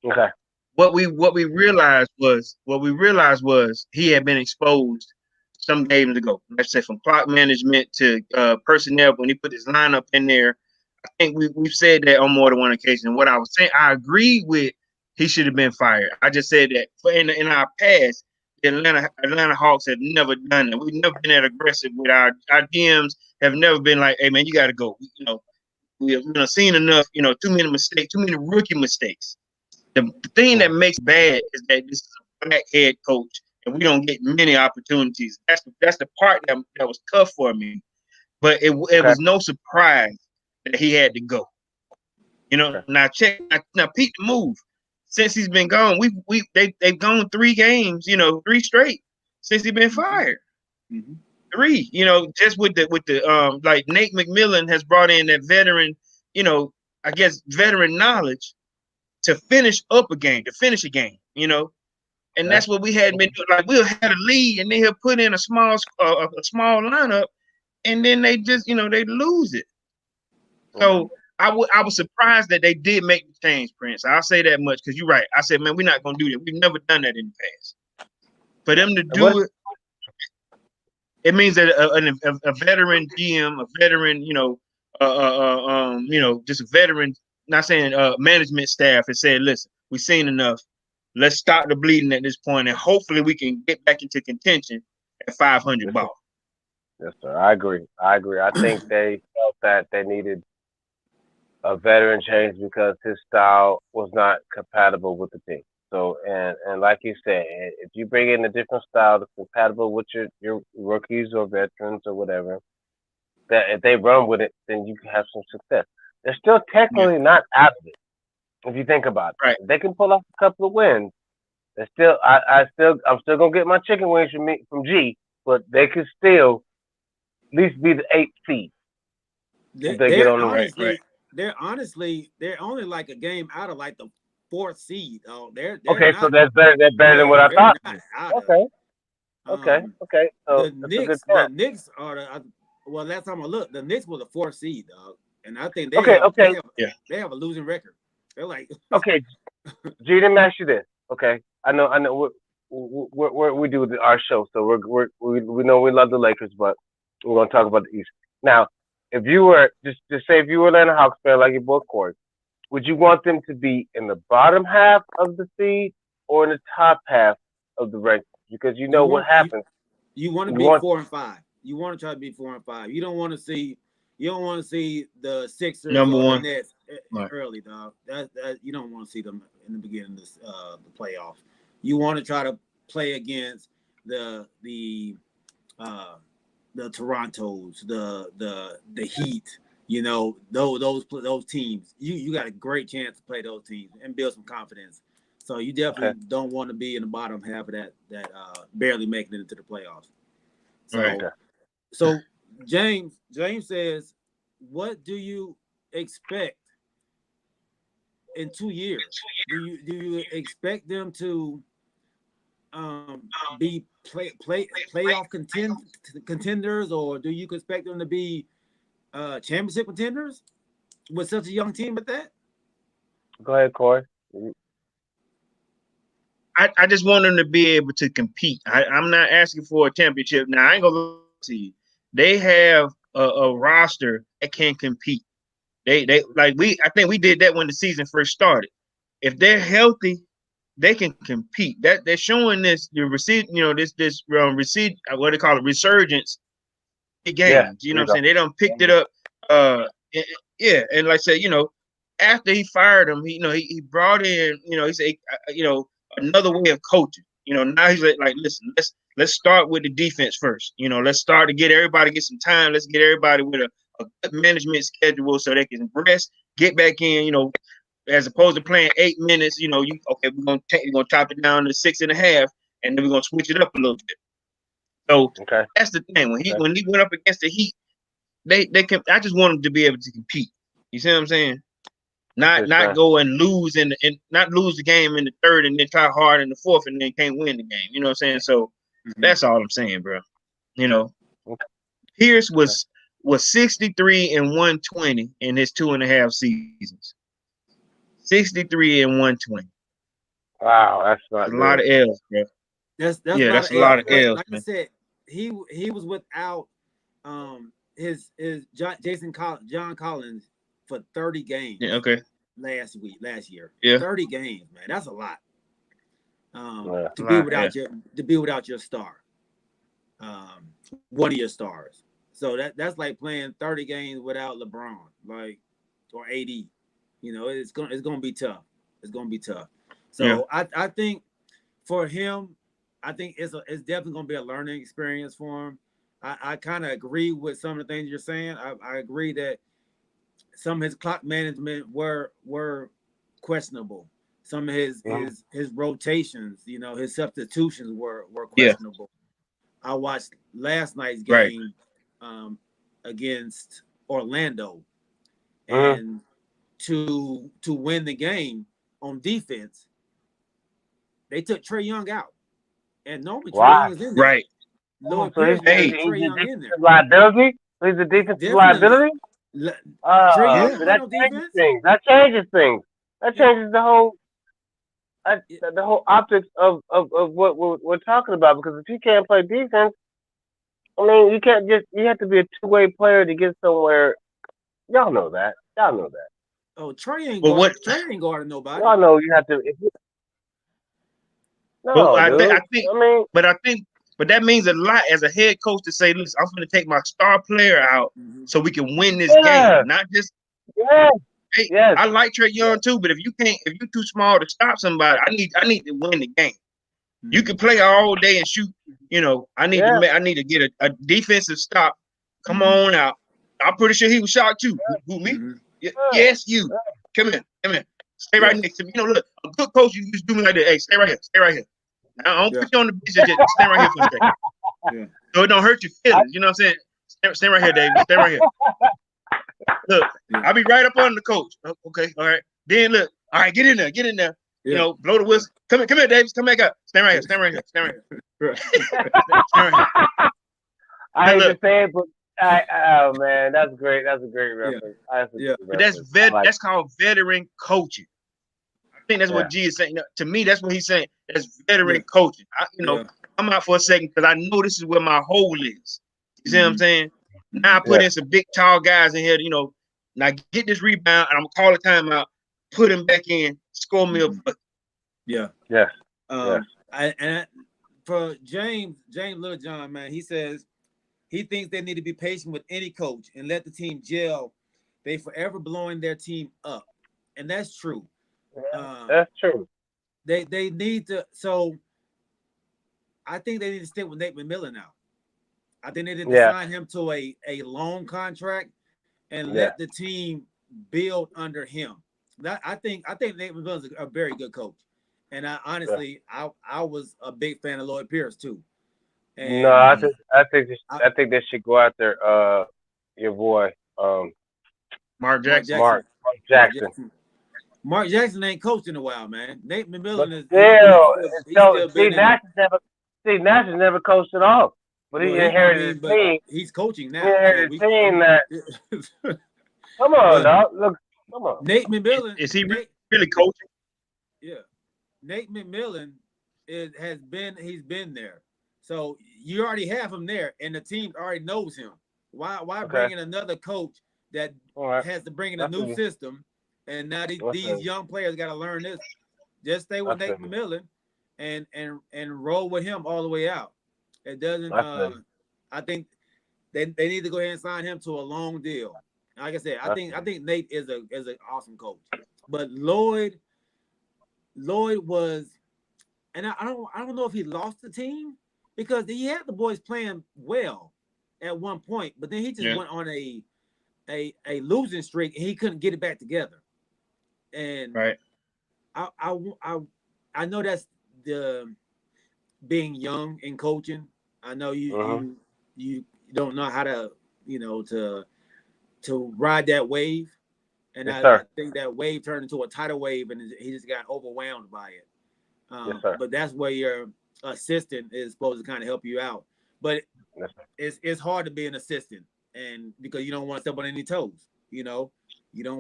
Okay. What we realized was he had been exposed some games ago. Let's say from clock management to personnel when he put his lineup in there. I think we've said that on more than one occasion. What I was saying, I agree with he should have been fired. I just said that in our past, the Atlanta Hawks have never done it. We've never been that aggressive with our DMs. Have never been like, hey man, you got to go. We've seen enough. Too many mistakes, too many rookie mistakes. The thing that makes bad is that this is a black head coach, and we don't get many opportunities. That's the part that was tough for me. But it Okay. was no surprise that he had to go. Okay. Now Pete the move. Since he's been gone, they've gone 3 games, 3 straight since he's been fired. Mm-hmm. 3, just with the like Nate McMillan has brought in that veteran, I guess veteran knowledge to finish a game, and Okay. that's what we had been doing. Like we'll had a lead, and then he'll put in a small lineup, and then they just they lose it. Okay. So I was surprised that they did make the change, Prince. I'll say that much because you're right. I said, man, we're not gonna do that. We've never done that in the past. For them to And what? do it, it means that a veteran GM, a veteran, just a veteran. Not saying management staff has said, listen, we've seen enough. Let's stop the bleeding at this point, and hopefully we can get back into contention at 500 Yes, sir. ball. Yes, sir. I agree. I agree. I think they felt that they needed a veteran change because his style was not compatible with the team. So, and like you said, if you bring in a different style that's compatible with your rookies or veterans or whatever, that if they run with it, then you can have some success. They're still Yeah, technically not out of it if you think about right. it. They can pull off a couple of wins. They're still, I'm still gonna get my chicken wings from G, but they could still at least be the 8th seed if they get They're on the win. Right. they're only like a game out of like the fourth seed. Oh, they're Okay, so not. that's better. That's better than Yeah, what I they're thought. not out of Okay, it. okay, Um, okay. So the that's a good Knicks, time. are well. Last time I looked, the Knicks were the fourth seed, dog, and I think Okay, okay, Yeah. they have a losing record. They're like, okay. G, let me ask you this. Okay, I know. We do our show, so we know we love the Lakers, but we're gonna talk about the East now. If you were just say if you were an Atlanta Hawks fan like your boy Corey, would you want them to be in the bottom half of the seed or in the top half of the rankings? Because you you know what want happens. you want to You be want 4 and 5. You want to try to be 4 and 5. You don't want to see the Sixers Number or the one. Nets Right. early, dog. That you don't want to see them in the beginning of the playoffs. You want to try to play against the the uh, the Torontos, the Heat. You know, those teams. You got a great chance to play those teams and build some confidence. So you definitely don't want to be in the bottom half of that barely making it into the playoffs. So Right. so James says, what do you expect in 2 years? Do you expect them to be playoff contenders, or do you expect them to be championship contenders with such a young team at that? Go ahead, Corey. I just want them to be able to compete. I'm not asking for a championship. Now I ain't gonna lie to you. They have a roster that can compete. They like I think we did that when the season first started. If they're healthy, they can compete. That they're showing this the receipt, this receipt, what they call it, resurgence Yeah, games. You know there what you I'm go. saying? They don't picked it up. Yeah, and like I said, after he fired him, he brought in, he said, another way of coaching. Now he's like, listen, let's start with the defense first. Let's start to get some time. Let's get everybody with a good management schedule so they can rest, get back in. As opposed to playing 8 minutes. We're gonna top it down to 6.5, and then we're gonna switch it up a little bit. So Okay. that's the thing. When he went up against the Heat, they can. I just want them to be able to compete. You see what I'm saying? Not go and lose and not lose the game in the third and then try hard in the fourth and then can't win the game. You know what I'm saying? So that's all I'm saying, bro. Okay. Pierce was 63 and 120 in his 2.5 seasons. 63 and 120. Wow, that's not That's a lot good. of L's, bro. That's a Yeah, lot that's of a lot of L's. But L's, like I man. said, he was without his John Collins for 30 games Yeah, okay. last year. Yeah. 30 games, man. That's a lot. Yeah. To be without your star. One of your stars. So that's like playing 30 games without LeBron, like, or AD. It's gonna be tough. It's gonna be tough. So I think for him, I think it's definitely gonna be a learning experience for him. I kind of agree with some of the things you're saying. I agree that some of his clock management were questionable. Some of his rotations, his substitutions were Yeah. questionable. I watched last night's Right. game against Orlando, Mm-hmm. and to win the game on defense, they took Trae Young out, and normally Trae Wow. Young is in there. Right. Lloyd So Pierce would he's put Hey. Trae a Young in there. defensive liability. He's a defensive Definitely, liability. Trae Young Yeah. can So play that on changes defense. things. That changes things. That Yeah. changes the whole optics of what we're talking about. Because if you can't play defense, I mean, you can't you have to be a two-way player to get somewhere. Y'all know that. Y'all know that. Oh, Trae ain't But what? guarding nobody. Y'all know you have to. But No, I think. dude. I think. I mean, But I think. But that means a lot as a head coach to say, "Listen, I'm going to take my star player out Mm-hmm. so we can win this yeah, game." Not just. yes, Hey, yes, I like Trae yes, Young too, but if you're too small to stop somebody, I need to win the game. You can play all day and shoot. I need yeah. I need to get a defensive stop. Come Mm-hmm. on out. I'm pretty sure he was shocked too. Who me? Mm-hmm. Yes, you. Come here. Stay right Yeah. next to me. Look, a good coach, you just do me like that. Hey, stay right here. Stay right here. I don't Yeah. put you on the bench. Just stay right here for a second. Yeah. So it don't hurt your feelings. You know what I'm saying? Stay right here, David. Stay right here. Look, Yeah. I'll be right up on the coach. Okay, all right. Then look, all right, get in there. Get in there. Yeah. Blow the whistle. Come here, Davis. Come back up. Stand right here. Stand right here. Stand right here. Right. Stand right here. I Now hate to look, say it, but oh man, that's great. That's a great Yeah. reference. That's a Yeah. good but reference. I like that's called veteran coaching. I think that's yeah. what G is saying. To me, that's what he's saying. That's Yeah. veteran coaching. Yeah. I'm out for a second because I know this is where my hole is. You see what I'm Mhm. saying? Now I put Yeah. in some big, tall guys in here. Now get this rebound and I'm gonna call the timeout. Put him back in. Score me a Mhm. bucket. Yeah. Yes. Yes. For James Little John, man, he says he thinks they need to be patient with any coach and let the team gel. They forever blowing their team up, and that's true. Yeah, Um, that's true. they need to. So I think they need to stick with Nate McMillan now. I think they need to Yeah, sign him to a long contract and yeah. let the team build under him. That I think Nate McMillan's a very good coach. And I Yeah. honestly I was a big fan of Lloyd Pierce too. No, And I, I think they should go after your boy Mark Mark Jackson. Jackson. Mark Mark Jackson. Jackson. Mark Jackson ain't coached in a while, man. Nate But McMillan is still, he's so still been in it. See Nash has never coached at all. But he Well, inherited a but team. he's coaching He now, so inherited a we. team that come on, but dog. Look, come on. Nate McMillan, Is he Nate, really coaching? yeah, Nate McMillan he's been there, so you already have him there, and the team already knows him. Why Okay. bring in another coach that All right. has to bring in a I new feel you. system, and now I these feel you. young players got to learn this. Just stay I with feel Nate you. McMillan, and roll with him all the way out. It doesn't. I feel you. I think they need to go ahead and sign him to a long deal. Like I said, I feel I you. think Nate is an awesome coach, but Lloyd was, and I don't know if he lost the team because he had the boys playing well at one point, but then he just Yeah. went on a losing streak and he couldn't get it back together. And Right. I I I, I know that's the being young and coaching. I know Mhm. you don't know how to to ride that wave, and Yes, I sir. think that wave turned into a tidal wave, and he just got overwhelmed by it. Yes, sir. But that's where your assistant is supposed to kind of help you out. But Yes, sir. it's hard to be an assistant, and because you don't want to step on any toes, you don't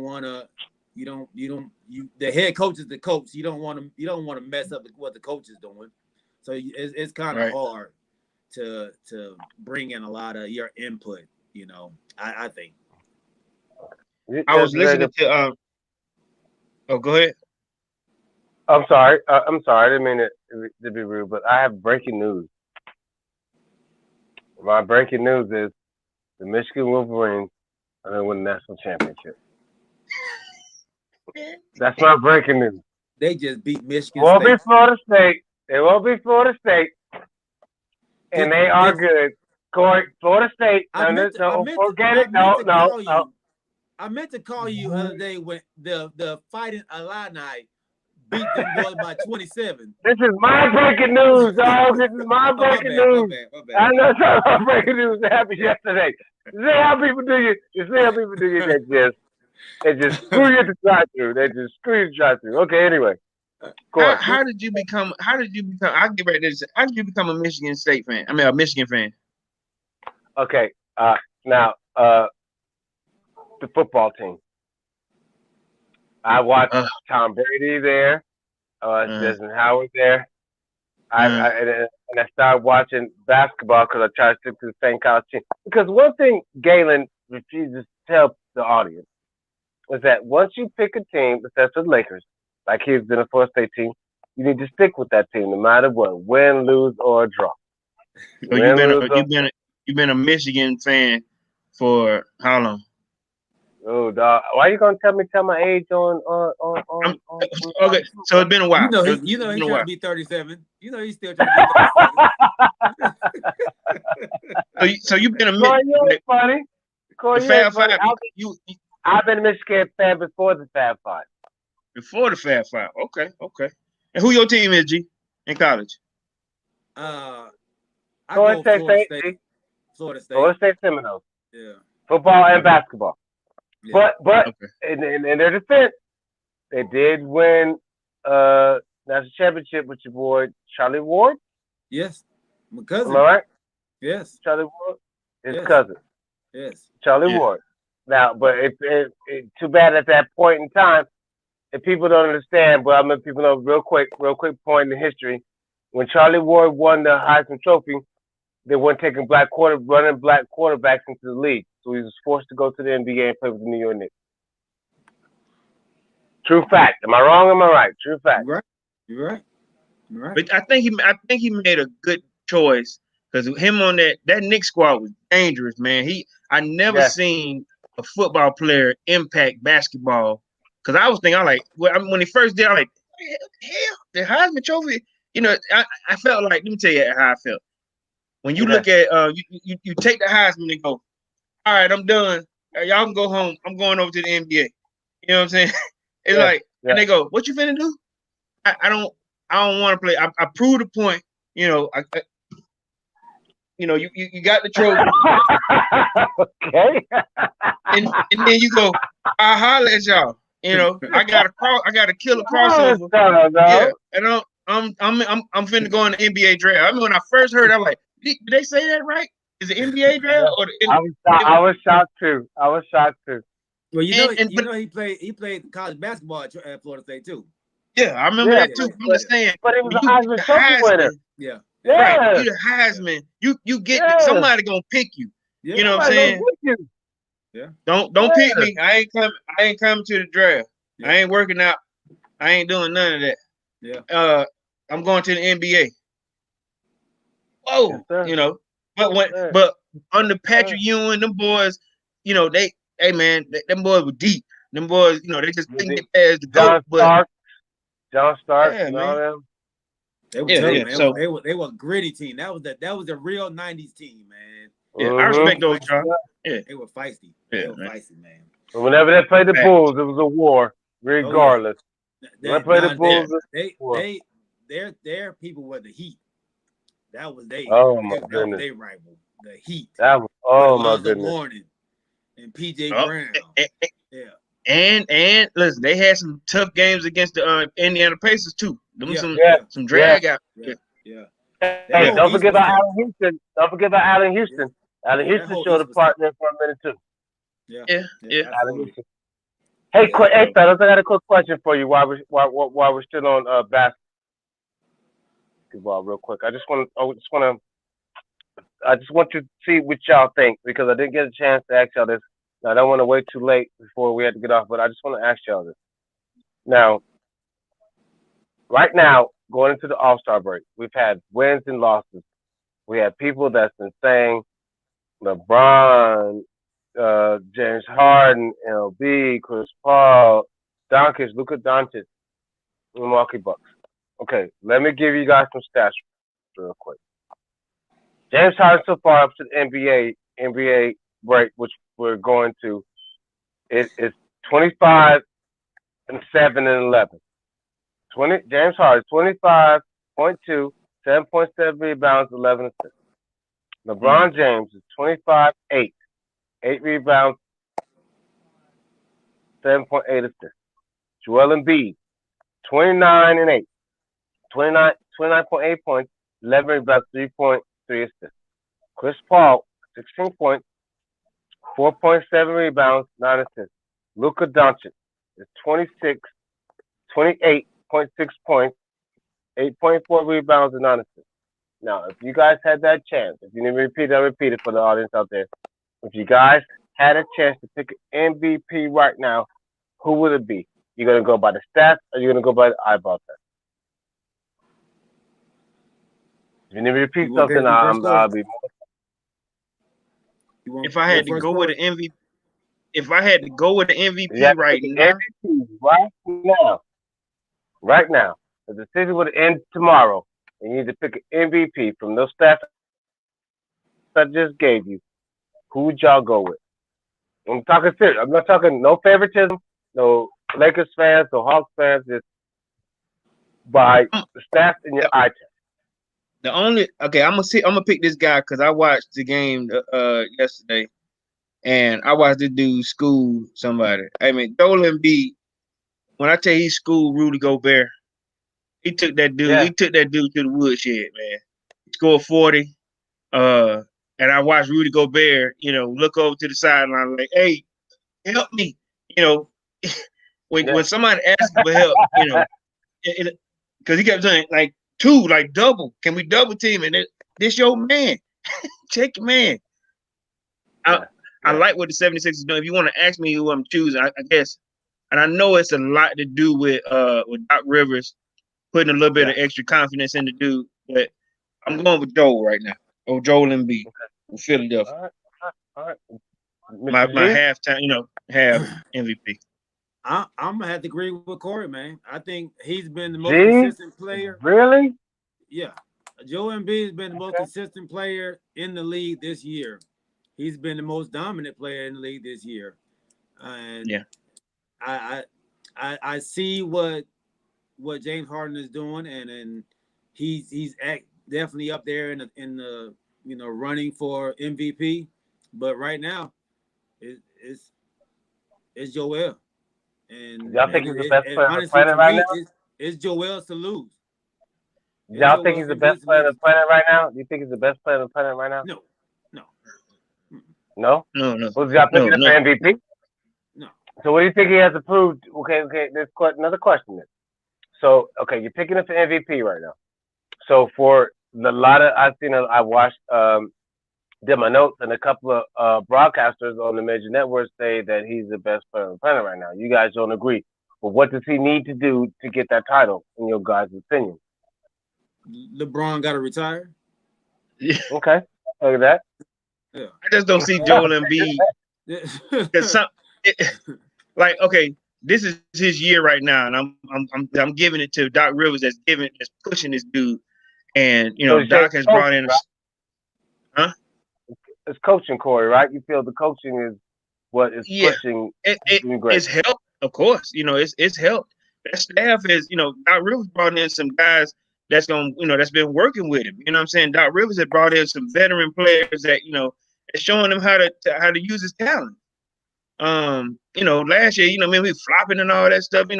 want to. You the head coach is the coach. You don't want to mess up what the coach is doing. So it's kind of Right. hard to bring in a lot of your input. I think. I was That's a very listening good. to oh, go ahead. I'm sorry. I'm sorry. I didn't mean to be rude, but I have breaking news. My breaking news is the Michigan Wolverines are going to win the national championship. That's my breaking news. They just beat It Michigan won't be State. Florida State. It won't be Florida State, and Did they are did good. Corey, Florida State. I meant to I No, meant to forget I it. meant No, to no, call no. you. I meant to call you the other day when the Fighting Illini beat them boys by 27. This is my breaking news, dog. This is my Oh, my breaking bad, my news. bad, my I bad. know it's not my breaking news that happened yesterday. You see how people do you? You see how people do you? They just screw you at the drive through. They just screw you at the drive through. Okay, anyway. Corey. How did you become? I'll get right there. How did you become a Michigan State fan? I mean, a Michigan fan. Okay. Now, the football team. I watched Uh, Tom Brady there. I watched uh, Desmond Howard there. uh, And I started watching basketball because I tried to stick to the same college team. Because one thing Galen refuses to tell the audience is that once you pick a team, that's the Lakers, like he's been a Florida State team, you need to stick with that team no matter what, win, lose, or draw. so Win, lose, or you've been a Michigan fan for how long? oh dog. Why you gonna tell my age I'm, on okay, so it's been a while. It's He's been a trying while. to be 37. He's still trying to be 37. So you've been a Corey, you like, ain't funny. the Corey, you ain't Fab funny. Five. You I've been a Michigan fan before the Fab Five. before the Fab Five. Okay, okay. And who your team is, G, in college? I Florida go State, Florida State. Florida State. Florida State Seminoles, Yeah. football and basketball. Yeah. But Okay. in their defense, they did win national championship with your boy Charlie Ward. Yes. My Am cousin. I right? Yes. Charlie Ward, his Yes. cousin, Yes. Charlie Yeah. Ward. Now, but it too bad at that point in time. If people don't understand, but I'm letting people know real quick point in history. When Charlie Ward won the Heisman Trophy, they weren't taking running black quarterbacks into the league, so he was forced to go to the NBA and play with the New York Knicks. True fact. Am I wrong? Am I right? True fact. You're right. You're right. You're right. But I think he made a good choice because him on that Knicks squad was dangerous, man. I never Yes. seen a football player impact basketball. Because I was thinking, when he first did, I'm like, hell, the Heisman Trophy. I felt like, let me tell you how I felt. When you Okay. look at you take the Heisman and go, all right, I'm done. Y'all can go home. I'm going over to the NBA. You know what I'm saying? It's Yeah, like, yeah. and they go, what you finna do? I don't want to play. I proved the point. You got the trophy, Okay. and then you go, I holler at y'all. I got a killer Oh, crossover. no, Yeah, no. and I'm finna go in the NBA draft. I mean, when I first heard, I'm like, did they say that right? Is it NBA draft or the I was shocked too. I was shocked too. Well, but he played college basketball at Florida State too. yeah, I remember Yeah, that too. I'm but just saying, but it was when a you get the Heisman Trophy winner. Heisman, Yeah, right? When Yeah, you the Heisman, you get yeah. somebody gonna pick you. yeah, You know what I'm Somebody gonna saying? pick you. yeah, Don't pick Yeah, me. I ain't coming to the draft. yeah, I ain't working out. I ain't doing none of that. yeah. I'm going to the NBA. yes, Whoa, sir. but Sir. but under Sir. Patrick Ewing, them boys, hey man, them boys were deep. Them boys, they just couldn't get past the goat. John But John Stark, yeah, and all man, them. They were yeah, tough, yeah. man. So They were a gritty team. That was the real '90s team, man. yeah, I They Mm-hmm. were respect those, feisty. y'all. Yeah, They were feisty. They yeah, were man. feisty, man. Whenever they played the Fact. Bulls, it was a war, Oh yeah. regardless. When they That played the now Yeah, Bulls, it was they a war. their people were the Heat. That was Oh my that was goodness, their rival, the Heat, that was. with Oh my Alonzo goodness. Mourning and PJ oh, Brown. Yeah, and listen, they had some tough games against the Indiana Pacers too. Them yeah, Yeah, yeah, some yeah. drag out. yeah, Yeah, yeah. That Hey, yeah, whole don't East forget was about tough. Allen Houston. Don't forget about Allen Yeah, Houston. Allen yeah. That Houston whole showed a East was part tough. there for a minute too. Yeah, yeah, yeah, yeah. Allen absolutely. Houston. Hey, Yeah. hey, fellas, I got a quick question for you while we're still on basketball, real quick. I just want to see what y'all think because I didn't get a chance to ask y'all this. I don't want to wait too late before we have to get off, but I just want to ask y'all this. Now, right now, going into the All Star break, we've had wins and losses. We have people that's been saying LeBron, James Harden, LB, Chris Paul, Luka Doncic, Milwaukee Bucks. Okay, let me give you guys some stats real quick. James Harden so far up to the NBA break, which we're going to, it is 25 and 7 and 11. James Harden 25.2, 7.7 rebounds, 11 assists. Mm. LeBron James is 25, 8 rebounds, 7.8 assists. Joel Embiid 29 and 8, 29.8 points, 11 rebounds, 3.3 assists. Chris Paul 16 points, 4.7 rebounds, 9 assists. Luka Doncic is 28.6 points, 8.4 rebounds, and 9 assists. Now, if you guys had that chance, if you need me to repeat it, I'll repeat it for the audience out there. If you guys had a chance to pick an MVP right now, who would it be? You're going to go by the stats or you're going to go by the eyeball test? If you need me to repeat You want something, you first, Corey? I'll be. If I you had want to first, go with Corey? an MVP, if I had to go with an You MVP have to right pick an now, MVP right now. Right now. The season would end tomorrow. And you need to pick an MVP from those stats I just gave you. Who would y'all go with? I'm talking serious. I'm not talking no favoritism, no Lakers fans, no Hawks fans, just by I'm, the stats in your the, eye test. I'm gonna pick this guy because I watched the game yesterday, and I watched this dude school somebody. I mean, Joel Embiid. When I tell you he schooled Rudy Gobert, Yeah. he took that dude to the woodshed, man. He scored 40. And I watched Rudy Gobert, look over to the sideline like, hey, help me. You know, Yeah. when somebody asks for help, because he kept saying like double. Can we double team? And this your man. Check your man. I Yeah. I Yeah. like what the 76ers is doing. If you want to ask me who I'm choosing, I guess, and I know it's a lot to do with Doc Rivers putting a little bit Yeah. of extra confidence in the dude, but I'm going with Joel right now. Oh, Joel Embiid from Philadelphia. All right. All right. My Mr. G? halftime, half MVP. I'm gonna have to agree with Corey, man. I think he's been the most G? consistent player. Really? Yeah, Joel Embiid has been the most consistent player in the league this year. He's been the most dominant player in the league this year, and Yeah. I see what James Harden is doing, and he's definitely up there in the running for MVP. But right now, it's Joel, and Y'all think he's the best player on the honestly planet for right me, now? it's Joel's to lose. It's Y'all think Joel he's the best Embiid's to player on the lose. planet right now? Do you think he's the best player on the planet right now? No, no, No. No, no, Who's y'all picking no, him for no. MVP? no. So what do you think he has to prove? Okay. There's another question then. So okay, you're picking him for MVP right now. So for the lot of I watched did my notes, and a couple of broadcasters on the major networks say that he's the best player on the planet right now. You guys don't agree. But what does he need to do to get that title, in your guys' opinion? LeBron got to retire. Okay, look at that. Yeah. I just don't see Joel Embiid because like okay, this is his year right now, and I'm giving it to Doc Rivers that's pushing this dude, and So Doc has brought in it's coaching, Corey, right? You feel the coaching is what is pushing doing great. It's helped, of course. It's helped. That staff is, Doc Rivers brought in some guys that's that's been working with him. You know what I'm saying? Doc Rivers had brought in some veteran players that, showing them how to use his talent. Last year, we flopping and all that stuff, he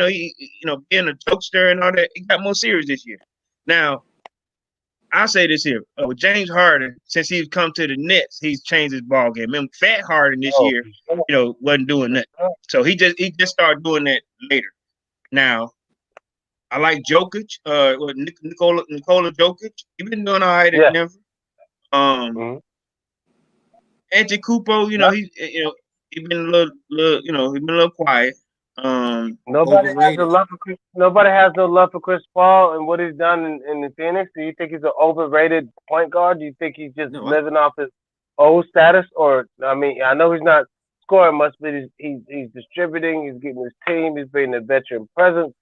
being a jokester and all that. He got more serious this year. Now, I'll say this here. With James Harden, since he's come to the Nets, he's changed his ball game. Remember, Fat Harden this year, wasn't doing that. So he just started doing that later. Now, I like Jokic, Nikola Jokic. He's been doing all right at Denver. Antetokounmpo, he's been a little, he's been a little quiet. Nobody has no love for Chris Paul and what he's done in the Phoenix. Do you think he's an overrated point guard? Do you think he's just living off his old status? Or I know he's not scoring much, but he's distributing. He's getting his team. He's being a veteran presence.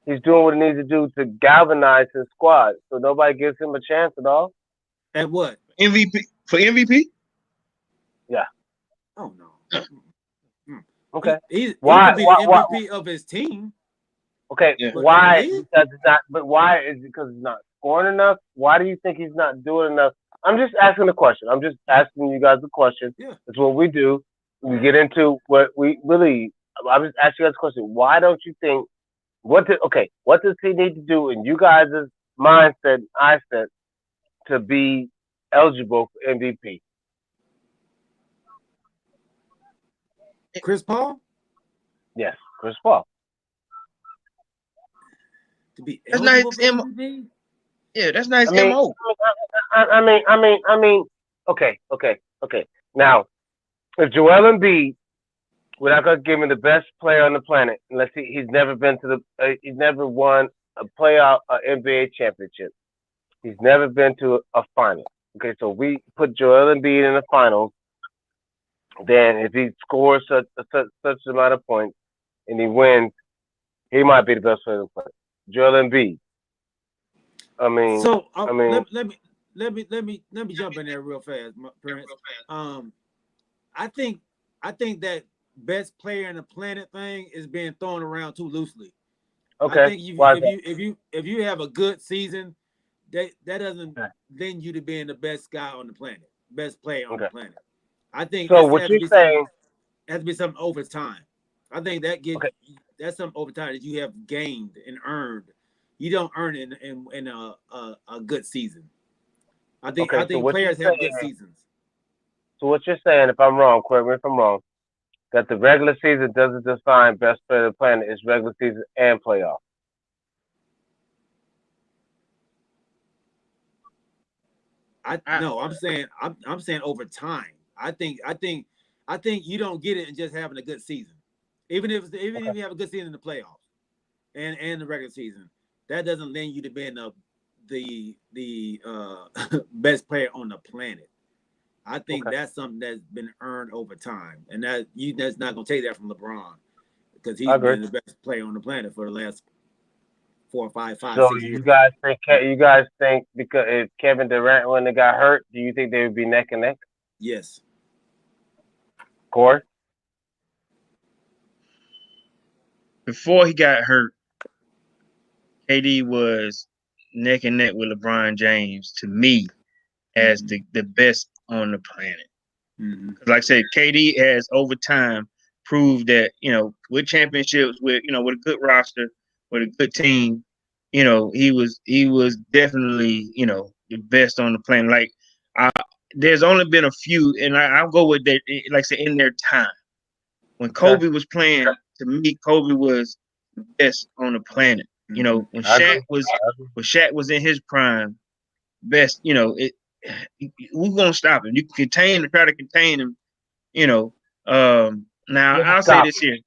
He's doing what he needs to do to galvanize his squad. So nobody gives him a chance at all. At what? MVP? Yeah. Oh no. Okay. He could be the MVP of his team. Okay. Yeah. Why? Because it's not. But why is it because he's not scoring enough? Why do you think he's not doing enough? I'm just asking a question. I'm just asking you guys a question. Yeah. It's what we do. We get into what we believe. I'm just asking you guys a question. Why don't you think? What does he need to do in you guys' mindset, eyesight, to be eligible for MVP? Chris Paul? Yes, Chris Paul. To be eligible for MVP? Yeah, that's nice. MO. Okay. Now, if Joel Embiid, we're not gonna give him the best player on the planet unless he's never been to he's never won a playoff, NBA championship. He's never been to a final. Okay, so we put Joel Embiid in the finals. Then, if he scores such amount of points and he wins, he might be the best player on the planet. Joel Embiid. Let me jump in there real fast, Prince. I think that best player on the planet thing is being thrown around too loosely. Okay. I think if you have a good season, that doesn't lend you to being the best guy on the planet, best player on the planet. I think so. What you're saying has to be something over time. I think that's something over time that you have gained and earned. You don't earn it in a good season. I think players have good seasons. So what you're saying, if I'm wrong, correct me if I'm wrong, that the regular season doesn't define best player on the planet. It's regular season and playoff. I'm saying over time. I think you don't get it in just having a good season. Even if you have a good season in the playoffs and the regular season, that doesn't lend you to being the best player on the planet. I think that's something that's been earned over time, and that's not gonna take that from LeBron because he's been the best player on the planet for the last So 6 you years. guys think because if Kevin Durant wouldn't have got hurt, do you think they would be neck and neck? Yes. Corey? Before he got hurt, KD was neck and neck with LeBron James to me as the best on the planet. Mm-hmm. Like I said, KD has over time proved that, with championships, with a good roster, with a good team, he was definitely, the best on the planet. Like there's only been a few, and I'll go with that, like I said, in their time. When Kobe was playing, to me, Kobe was the best on the planet. When Shaq was in his prime, best, we're gonna stop him. You can try to contain him, now I'll say this here.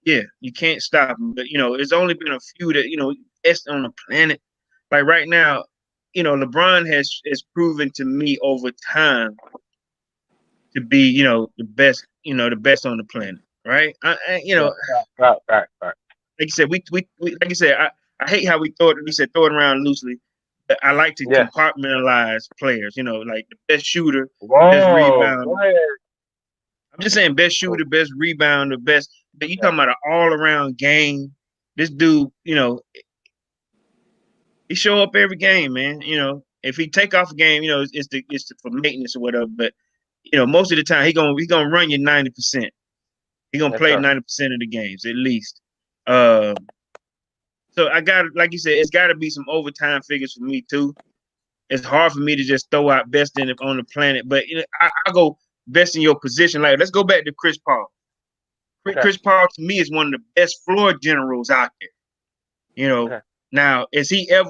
Yeah, you can't stop him. But it's only been a few that, best on the planet. Like right now, LeBron has proven to me over time to be, the best, the best on the planet. Right? Right. Like you said, we like you said, I hate how we throw it around loosely. But I like to compartmentalize players, like the best shooter, best rebounder. I'm just saying best shooter, best rebounder, best. But you talking about an all-around game. This dude, he show up every game, man. If he take off a game, it's for maintenance or whatever. But most of the time he gonna run you 90%. He gonna play 90% of the games at least. So I got, like you said, it's got to be some overtime figures for me too. It's hard for me to just throw out best on the planet, but I go best in your position. Like, let's go back to Chris Paul. Chris Paul to me is one of the best floor generals out there. Now is he an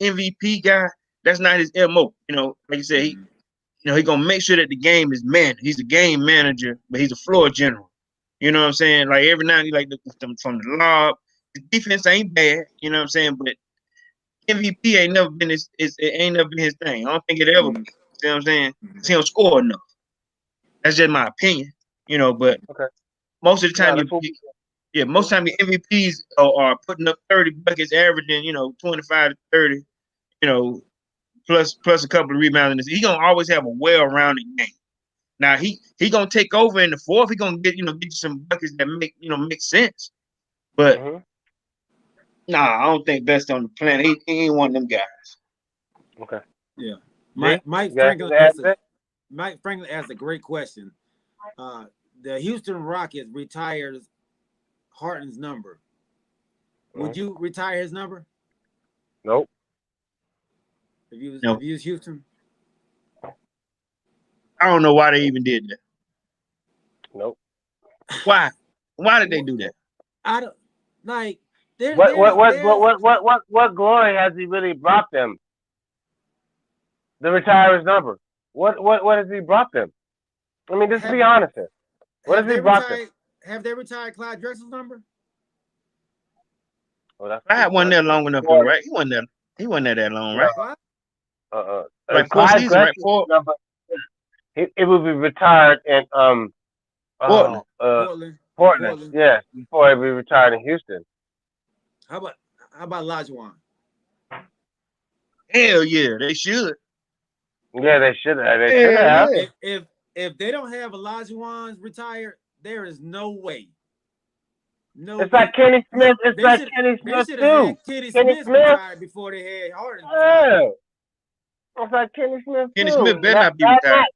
MVP guy? That's not his MO. Like you said, he gonna make sure that the game is managed. He's a game manager, but he's a floor general. You know what I'm saying? Like every now and then, from the lob, the defense ain't bad. You know what I'm saying? But MVP ain't never been his thing. I don't think it ever be. You know what I'm saying? He don't score enough. That's just my opinion. But most of the time, most of the time the MVPs are putting up 30 buckets, averaging 25 to 30. Plus a couple of rebounds. He gonna always have a well-rounded game. Now he gonna take over in the fourth. He gonna get you some buckets that make sense. But I don't think best on the planet. He ain't one of them guys. Okay. Yeah. Mike Franklin asked a great question. The Houston Rockets retires Harton's number. Would you retire his number? Nope. If you was Houston? I don't know why they even did that. Nope. Why? Why did they do that? I don't like. What glory has he really brought them? The retirer's number. What has he brought them? I mean, just be honest here. What has he brought them? Have they retired Clyde Drexler's number? Oh, Clyde wasn't there long enough, though, right? He wasn't there that long, right? Like Clyde Drexler's right? Number, it will be retired in Portland. Yeah, before it be retired in Houston. How about Olajuwon? Hell yeah, they should. Yeah, they should have. They should have. If they don't have Olajuwon retired, there is no way. No. It's like Kenny Smith. It's like Kenny Smith too. Kenny Smith retired before they had Harden. Yeah. It's like Kenny Smith too. Kenny Smith better not be retired.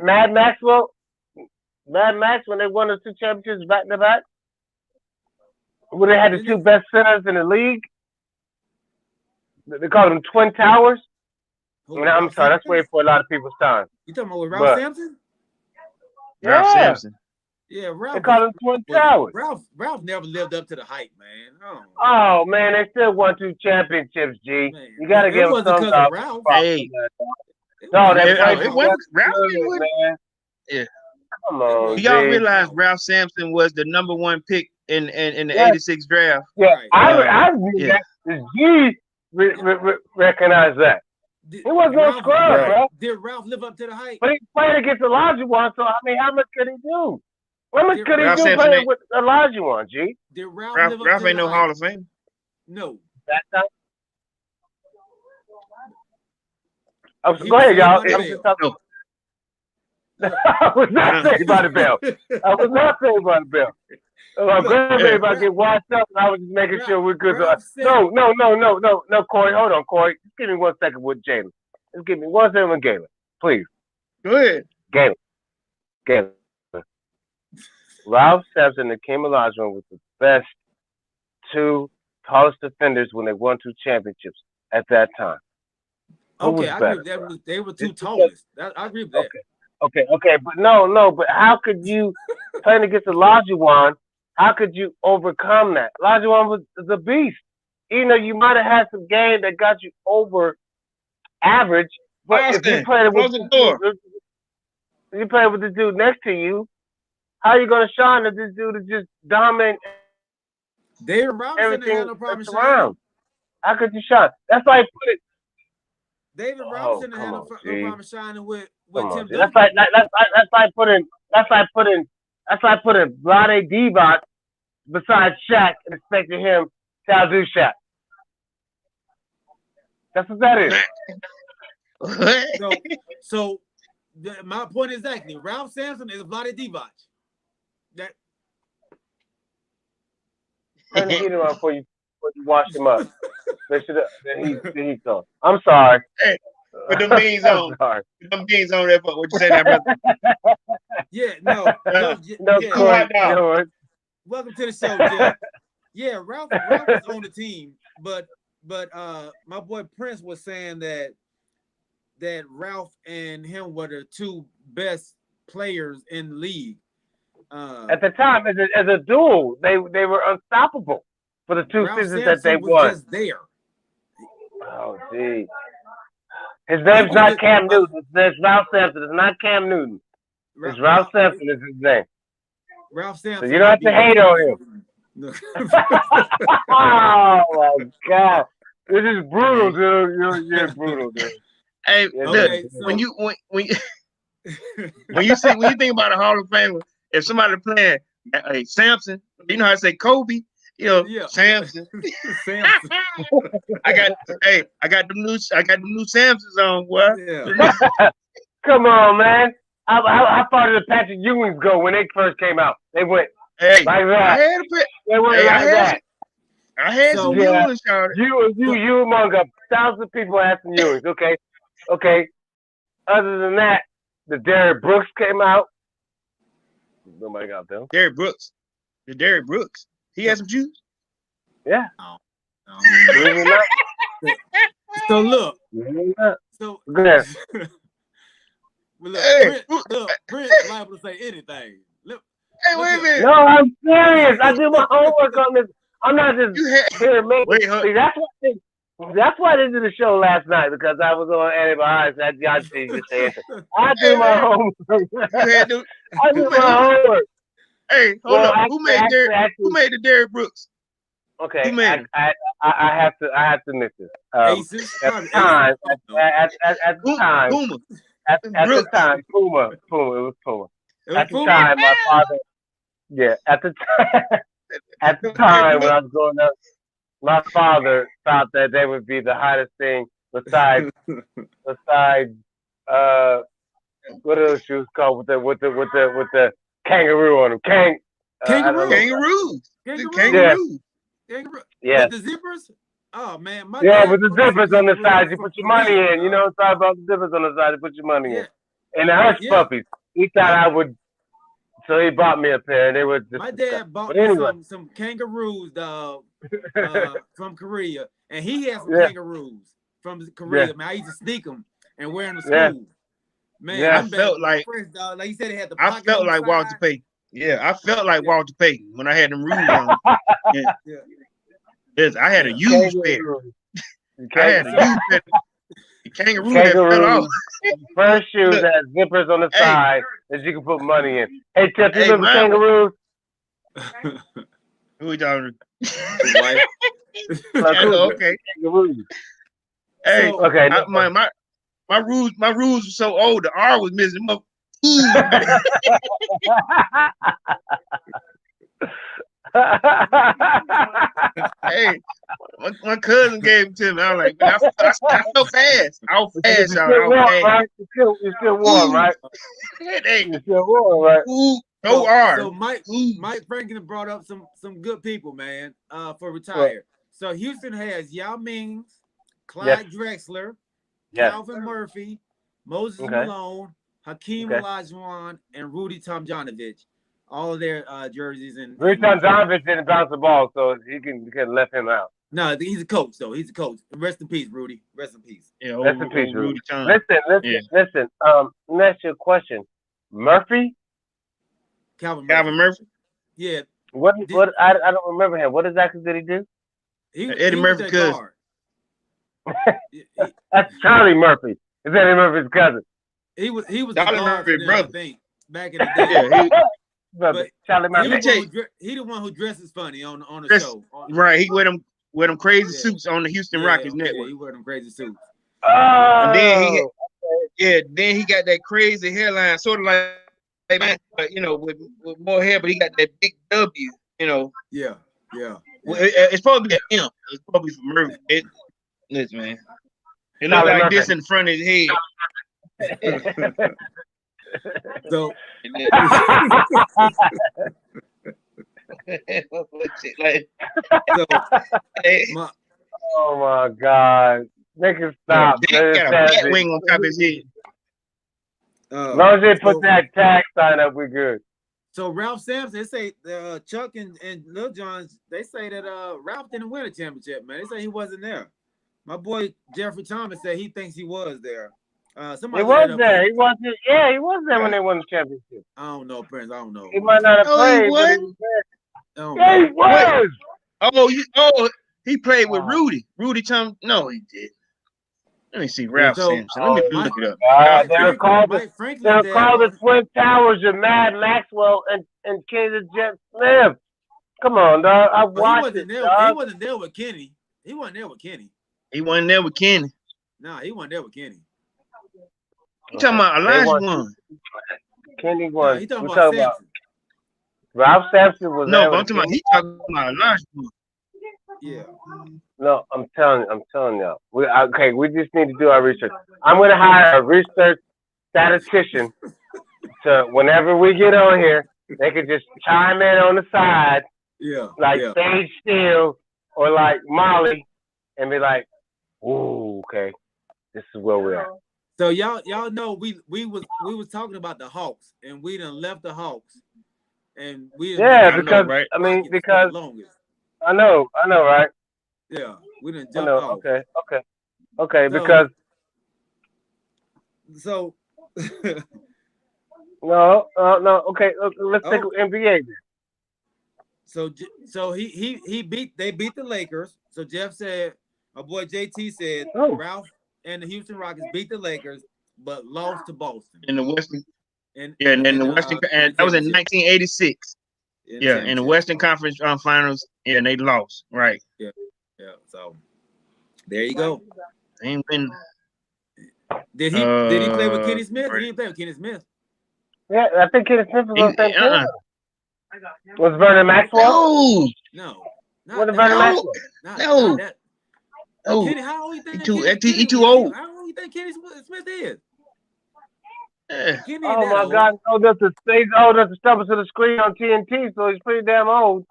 Mad Maxwell, when they won the 2 championships back to back, when they had the 2 best centers in the league, they called them Twin Towers. I'm sorry, that's way for a lot of people's time. You talking about Ralph Sampson? Yeah. Ralph Sampson. Yeah, Ralph. They call them Twin Towers. Ralph never lived up to the hype, man. Oh man, they still won 2 championships, G. Man, you gotta give them some because of Ralph. Hey. No, it wasn't Ralph. Man. Yeah. Come on. Y'all realize Ralph Sampson was the number 1 pick in the 86 draft? Yeah, I G recognize that. He wasn't no scrub, bro. Did Ralph live up to the hype? But he played against Olajuwon, so I mean, how much could he do? How much could he do playing with Olajuwon, G? Did Ralph ain't no Hall of Fame. No. That time? He Go was ahead, saved y'all. by the I'm bell. just talking. No. I was not saved by the bell. I was not saved by the bell. My Look, grandbaby about to Ralph, get washed up, and I was just making Ralph, sure we're good. Ralph said, No, Corey. Hold on, Corey. Just give me 1 second with Jalen. Just give me 1 second with Galen. Please. Go ahead. Galen. Ralph Sampson and Kim Olajuwon was the best two tallest defenders when they won 2 championships at that time. Who okay, was I agree better? with that. They were two It's because- tallest. I agree with that. Okay, but but how could you playing against Olajuwon? How could you overcome that? Olajuwon was the beast. You know, you might have had some game that got you over average, but if you Austin, played with close the door. you play with the dude next to you, how are you gonna shine if this dude is just dominant David Robinson didn't everything have no problem that's shining. around? How could you shine? That's like put it. David Oh, Robinson didn't have come no, on, no G. problem shining with Come on, Tim G. That's Duncan. like putting Vlade Divac besides Shaq and expecting him to outdo Shaq. That's what that is. So my point is exactly Ralph Sampson is Vlade Divac. That Turn the heater on before you wash him up. Make sure the heat's on. I'm sorry. Hey, put them beans I'm on. sorry. Put them beans on there. What you say there, brother? yeah, no, No, yeah. Corey, hot dog. no, Welcome to the show, Jeff. Yeah, Ralph was on the team, but my boy Prince was saying that Ralph and him were the two best players in the league. at the time, as a duel, they were unstoppable for the 2 Ralph seasons that Sampson they was won. just there. Oh, gee. His name's not Cam Newton. It's Ralph Sampson. It's not Cam Newton. It's Ralph Sampson is his name. Ralph Sampson. So you don't have to hate on him. No. Oh, my God. This is brutal, dude. You're brutal, dude. Hey, Yeah, look, Okay, so- when you think about a Hall of Famer, if somebody playing Samson, you know how to say Kobe, Yeah. Samson. Sampson. I got them new Samsons on, boy. Yeah. Come on, man. How far did the Patrick Ewings go when they first came out? They went Hey, like I that. had a bit. They went Hey, like that. I had So, some yeah. Ewings, Charlie. You among a thousand people had some Ewings. Okay. Other than that, the Derrick Brooks came out. Nobody got them. Derrick Brooks. The Derrick Brooks. He had some juice. Yeah. Believe it or not. So look. So Go ahead. well, look, Hey, Prince liable to say anything. Look, Hey, wait a minute. No, I'm serious. I do my homework on this. I'm not just You had here making. wait, huh? See, that's why they did the show last night, because I was on antibiotics. I just answer. I do my homework. You had to. I do my homework. Hey, hold Well, up. actually, Who made the Derrick Brooks? Okay, Who made it? I have to admit this. Aces. At the time, at the time, Puma. at the time, Puma. It was Puma. At the Puma? time, my father. Yeah, at the time when I was growing up, my father thought that they would be the hottest thing besides what are those shoes called with the kangaroo on them? Kangaroos. Kangaroo. Yeah. With the zippers? Oh man, my With dad the bought me zippers on the kangaroos side, you from put your money Korea, in. You know what I'm talking about? The zippers on the side, you put your money in. And the hush Yeah. puppies. He thought I would, so he bought me a pair, and they were just. My dad bought but me anyway. some kangaroos, dog, from Korea, and he had some Yeah. kangaroos from Korea. Yeah. Man, I used to sneak them and wear them to Yeah. school. Man, Yeah. I'm felt like- fresh, dog. Like you said, it had the I pocket felt on the like Walter side. Payton. Yeah, I felt like Yeah. Walter Payton when I had them rules on. Yeah. Yeah. Yes, I had a Yeah. used pair. I had a used pair. The kangaroo that fell off. First shoes Look. that had zippers on the Hey. side that you can put money in. Hey, Tip, you Hey, remember mine- kangaroos? Who we talking His wife. to? Okay. Kangaroos. Hey, So- Okay. my rules were so old. The R was missing. Hey, my cousin gave it to me. I was like, man, I felt fast. I was It's fast, y'all. still I was warm, fast. right? It's still warm, Ooh. right? Hey, It's still warm, right? ooh, no R. So Mike Ooh. Franklin brought up some good people, man, for What? retired. So Houston has Yao Mings, Yes. Clyde Drexler, Yes. Calvin Murphy, Moses Okay. Malone, Hakeem Okay. Olajuwon, and Rudy Tomjanovich. All of their jerseys and Rutan Donovan didn't bounce the ball, so you can left him out. no, he's a coach though. He's a coach. Rest in peace, Rudy. Rest in peace. Yeah, Rest in peace, old Rudy. Rudy Tom. Listen. Yeah. Let me ask you a question. Murphy? Calvin Murphy. Yeah. What? I don't remember him. What exactly did he do? Eddie He Murphy was cousin. guard. That's Charlie Murphy. Is Eddie Murphy's cousin? He was the Charlie guard Murphy for them, brother. I think, back in the day. Yeah, Brother, But Charlie he Murphy. the one who dresses funny on the Chris- show. right. He wear them crazy Yeah. suits on the Houston Yeah, Rockets yeah, network. he wear them crazy suits. And Oh, then he got that crazy hairline, sort of like man, but with more hair, but he got that big W. Yeah. Well, it's probably a him. It's probably for Murphy. Listen, man. It looked Charlie like Murphy. this in front of his head. So Like, so my oh my God! Make it stop. He got a bat wing on top of his head. As long as they put that tag sign up, we're good. So Ralph Sampson, they say Chuck and Lil Johns, they say that Ralph didn't win a championship, man. They say he wasn't there. My boy Jeffrey Thomas said he thinks he was there. Somebody He was there. He wasn't. Yeah, he was there when they won the championship. I don't know, Prince. I don't know. He might not have played, but he was there. I don't Yeah, know. he was. He played with Rudy. Rudy Tom. No, he did. Let me see Ralph So, Sampson. Let me look it up. Mike Franklin's They'll dad call the was- Twin Towers of Mad Maxwell and Kansas Jet Smith. Come on, dog. I watched it, He dog. wasn't there with Kenny. He wasn't there with Kenny. He wasn't there with Kenny. Nah, he wasn't there with Kenny. You talking about Elijah won? Kenny Nah, won. he talking We're about talking about Sampson. Ralph Sampson was No, there. but I'm with talking about Kenny. he talking about Elijah won. Yeah. No, I'm telling y'all. We just need to do our research. I'm gonna hire a research statistician to whenever we get on here, they could just chime in on the side, like Sage Steele or like Molly, and be like, "Ooh, okay, this is where we're at." So y'all know we was talking about the Hawks and we done left the Hawks and we because I mean because I know, right? Yeah, we done I jumped know. off. Okay, because so no. Okay, let's take NBA. So they beat the Lakers. So Jeff said, my boy JT said, Ralph and the Houston Rockets beat the Lakers, but lost to Boston in the Western. And the Western, and that was in 1986. In the Western Conference Finals, and they lost. Right. Yeah. So there you go. They ain't win. Did he play with Kenny Smith? He didn't play with Kenny Smith. Yeah, I think Kenny Smith was on the same team. Was Vernon Maxwell? No. Was Vernon Maxwell? No. Kenny, how old you think he too old. How old you think Kenny Smith is? Yeah. Oh my God! That's the stumble to the screen on TNT, so he's pretty damn old.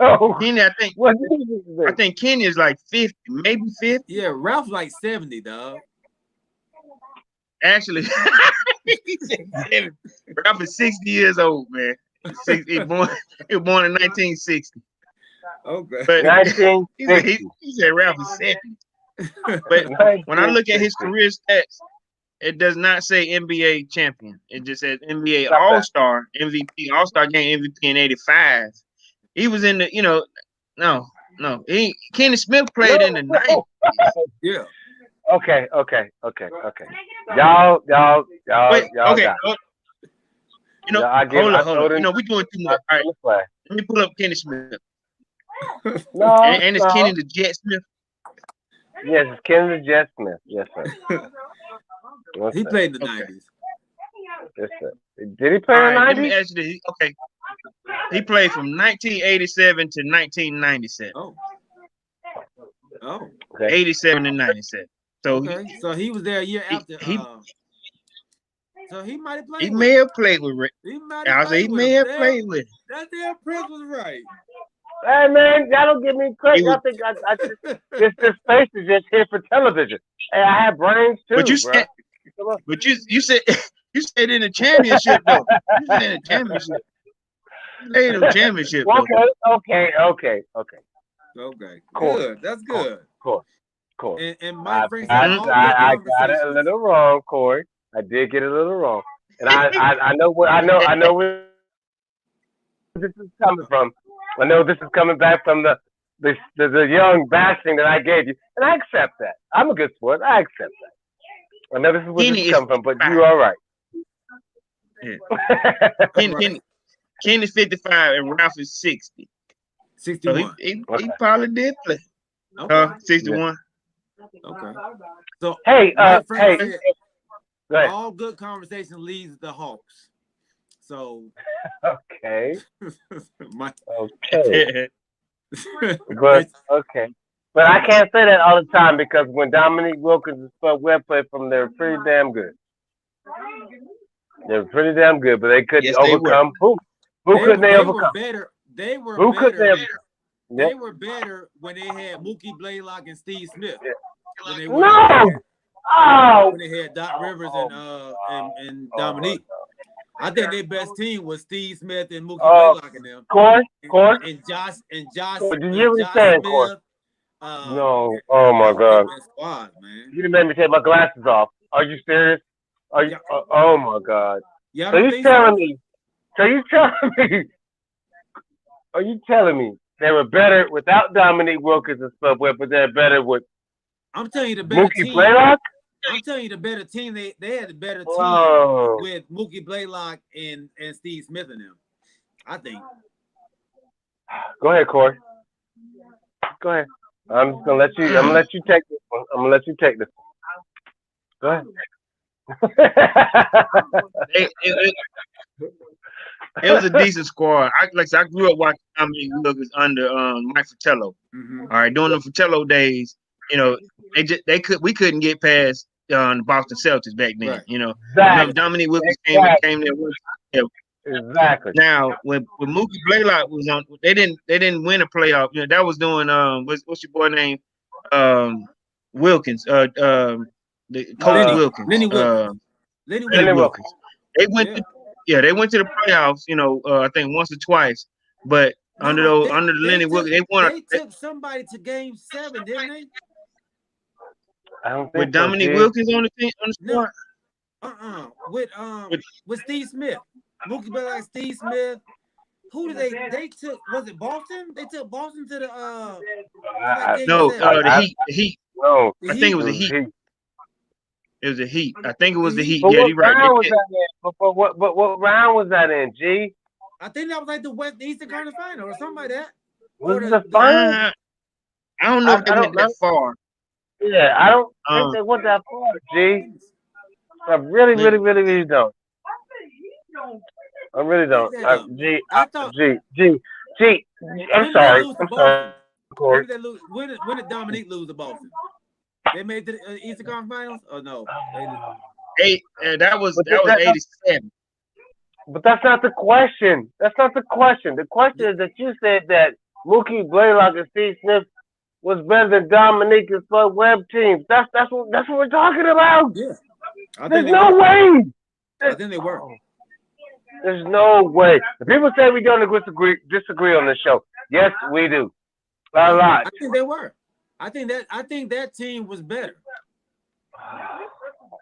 So Kenny, I think Kenny is like 50, maybe 50. Yeah, Ralph's like 70, dog. Actually, Ralph is 60 years old, man. He was born in 1960. Okay. But 1960. he said Ralph is 70. But when I look at his career stats, it does not say NBA champion. It just says NBA All-Star MVP, All-Star game MVP in '85. He was in the, no. Kenny Smith played in the 90s. Yeah. Okay. Y'all. Wait, okay. Hold on. We doing too much. All right. Let me pull up Kenny Smith. No. And it's Kenny the Jet Smith. Yes, it's Kenny the Jet Smith. Yes, sir. He played in the 90s. Yes, sir. Did he play in the 90s? Let me ask you this. Okay. He played from 1987 to 1997. Oh. 87 and 97. So okay. So he was there a year after. he So he might have he played with may him. have played with Rick. He might I have was like, he played with may him. have played with him. That damn Prince was right. Hey man, y'all don't give me credit. He Y'all was- think I this face is just here for television. Hey, I have brains too, But you bro. said, but you said you said in the championship though. You said in the championship. You played in the championship though. Okay. Okay. Cool. Good. That's good. Cool. And I, Mike Frank I, said all good I got it a conversations. little wrong, Corey. I did get it a little wrong, and I know where this is coming from. I know this is coming back from the young bashing that I gave you, and I accept that. I'm a good sport. I accept that. I know this is where this Kenny is is coming from, but you all right. Yeah. Kenny's 55 and Ralph is 60. So 61. he probably did play. Okay. 61. Okay. So Hey, Mike Frank hey, said go ahead. all good conversation leads the Hawks. So Okay. Mike, Okay. But okay. But I can't say that all the time because when Dominique Wilkins and Spud Webb played from, they were pretty damn good. They were pretty damn good, but they couldn't Yes, they overcome who? Who couldn't they they overcome? were better. They were Who could better. they? They Yep. were better when they had Mookie Blaylock and Steve Smith. Than they were No. Oh. when they had Doc Rivers and Dominique. I think their best team was Steve Smith and Mookie Blaylock and them. Corey. And Josh Did you hear what he's saying, Corey? Smith. No. Oh my God. Squad, man. You didn't make me take my glasses off. Are you serious? Are you? Oh my God. Y'all So don't you think telling me? So you telling me? Are you telling me they were better without Dominique Wilkins and Spud Webb, but they're better with I'm telling you the better Mookie team. Blaylock? I'm telling you the better team. They had the better team with Mookie Blaylock and Steve Smith in them. I think. Go ahead, Corey. Go ahead. I'm just gonna let you. I'm gonna let you take this one. I'm gonna let you take this one. Go ahead. It was a decent squad. I grew up watching Dominique Wilkins under Mike Fratello. Mm-hmm. All right, during the Fratello days, we couldn't get past the Boston Celtics back then. Right. You know, Exactly. Dominique Wilkins came there. Exactly. Now, when Mookie Blaylock was on, they didn't win a playoff. You know, that was doing what's your boy name? Wilkins. The Coach Wilkins. Lenny Wilkins. Lenny Wilkins. They went to the playoffs. You know, I think once or twice, but under the Lenny Wilkins, they won. They took somebody to Game 7, didn't they? I don't think With Dominique Wilkins on the team on the squad. No. With Steve Smith. Mookie Blaylock, Steve Smith. Who did they took? Was it Boston? They took Boston to the the Heat. No, I think it was the Heat. It was the Heat. I think it was the Heat. But yeah, what you're right. round was that in? But what round was that in? G. I think that was like the Eastern Conference Final or something like that. Was it the final? I don't know if they went that far. Yeah, I don't think they went that far. G. I really don't. I really don't. G. I'm sorry. When did Dominique lose to Boston? They made the Eastern Conference Finals or no? That was 87. But that's not the question. The question is that you said that Mookie Blaylock and Steve Smith was better than Dominique and Spud Webb teams. That's what we're talking about. Yeah. There's no way. I think they were. There's no way. The people say we don't disagree on the show. Yes, we do. A lot. I think they were. I think that team was better.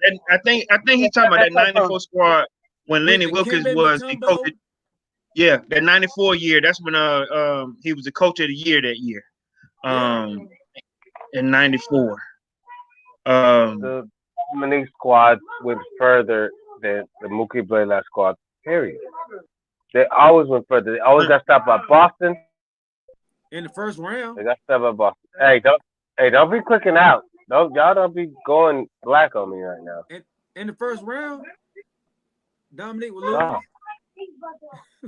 And I think he's talking about that 94 squad when Lenny Wilkins was the coach. Yeah, that 94 year. That's when he was the coach of the year that year. In 94. The Dominique squad went further than the Mookie Blaylock squad. Period. They always went further. They always got stopped by Boston. In the first round. They got stopped by Boston. Don't be clicking out. Y'all don't be going black on me right now. In the first round, Dominique was losing.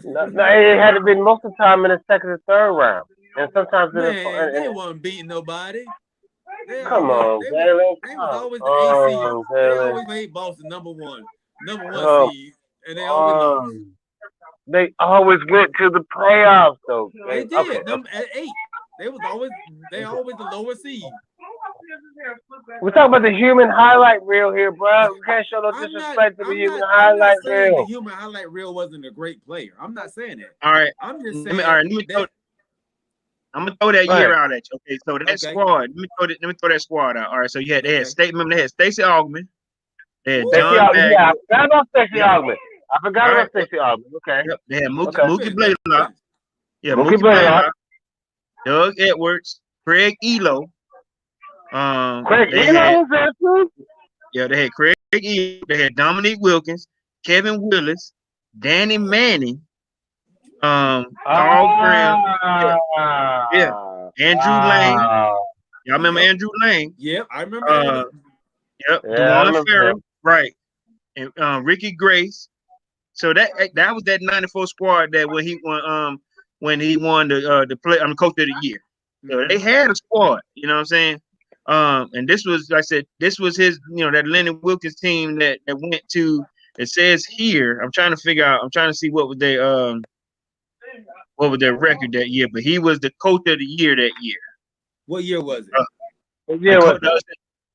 No, it had to be most of the time in the second or third round, and sometimes in Man, they the. wasn't beating nobody. They Come always on, Jalen. they was Come always the AC. on, They Jalen. always made Boston number one Come seed, and they always lost. on. They always went to the playoffs, though. They Okay. did at 8. They always the lower seed. We're talking about the human highlight reel here, bro. We can't show no disrespect to the human I'm not highlight saying the reel. human highlight reel wasn't a great player. I'm not saying that. All right. I'm just Let saying me, all right. Let me throw, I'm gonna throw that Go year ahead. out at you. Okay, so that Okay. squad. Let me throw that squad out. All right. So they had Okay. statement. They had Stacey Augman. They had Woo! Stacey John Augman. Bagley. Yeah, I forgot about Stacey Yep. Augman. I forgot All about right. Stacey Augman. Okay. Yep. They had Mookie, Okay. Mookie Blaylock. Yeah, Mookie Mookie Blaylock. Blaylock. Doug Edwards. Craig Elo. Craig They Elo had was there too. Yeah, they had Craig Elo. They had Dominique Wilkins, Kevin Willis, Danny Manning, Carl Graham. Yeah. Andrew Lane. Y'all remember Yep. Andrew Lane? Yep, I remember Andy. Yep. Yeah, I DeJuan remember Farrell. him. Right. And Ricky Grace. So that was that '94 squad that when he won the play coach of the year. So they had a squad, you know what I'm saying? And this was, like I said, this was his, that Lennon Wilkins team that went to. It says here, I'm trying to see what was their record that year, but he was the coach of the year that year. What year was it? What year was it?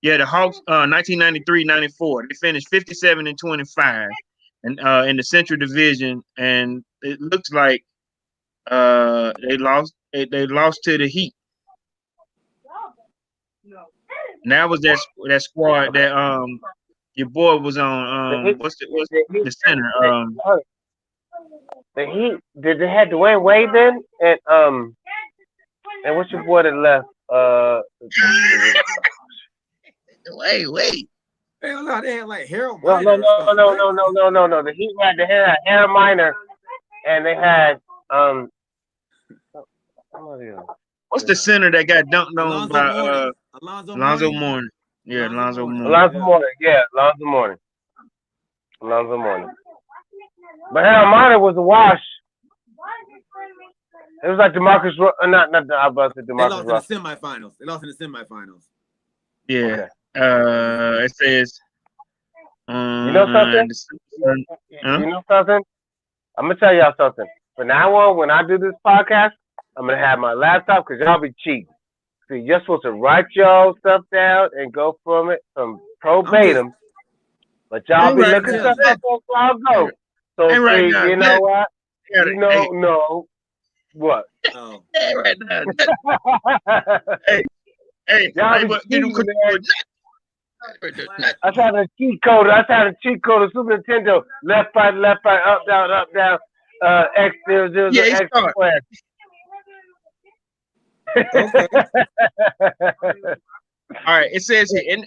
Yeah, the Hawks, 1993-94. They finished 57-25, and in the Central Division, and it looks like they lost. They lost to the Heat. And that was that squad that your boy was on. What's the center? The Heat. Did they have Dwayne Wade then? And what's your boy that left? Wait. Hell no, they had like Harold No. Miner or something. The Heat had Aaron Miner, and they had What's the center that got dunked on by Alonzo Mourning? Yeah, Alonzo Mourning. Alonzo Mourning. Yeah, Alonzo Mourning. But Aaron Miner was a wash. It was like DeMarcus. Not. I was about to say DeMarcus Russell. They lost in the semifinals. Yeah. Okay. It says. You know something? Huh? You know something? I'm gonna tell y'all something. From now on, when I do this podcast, I'm gonna have my laptop because y'all be cheating. See, you're supposed to write y'all stuff down and go from verbatim, but y'all be looking stuff up on I'll go. So see, you know what? No. What? Oh. Right now. Y'all be cheating, man. That's how the cheat code. Of Super Nintendo. Left, right, up, down. X 0, Yeah, X squared. Okay. All right, it says here in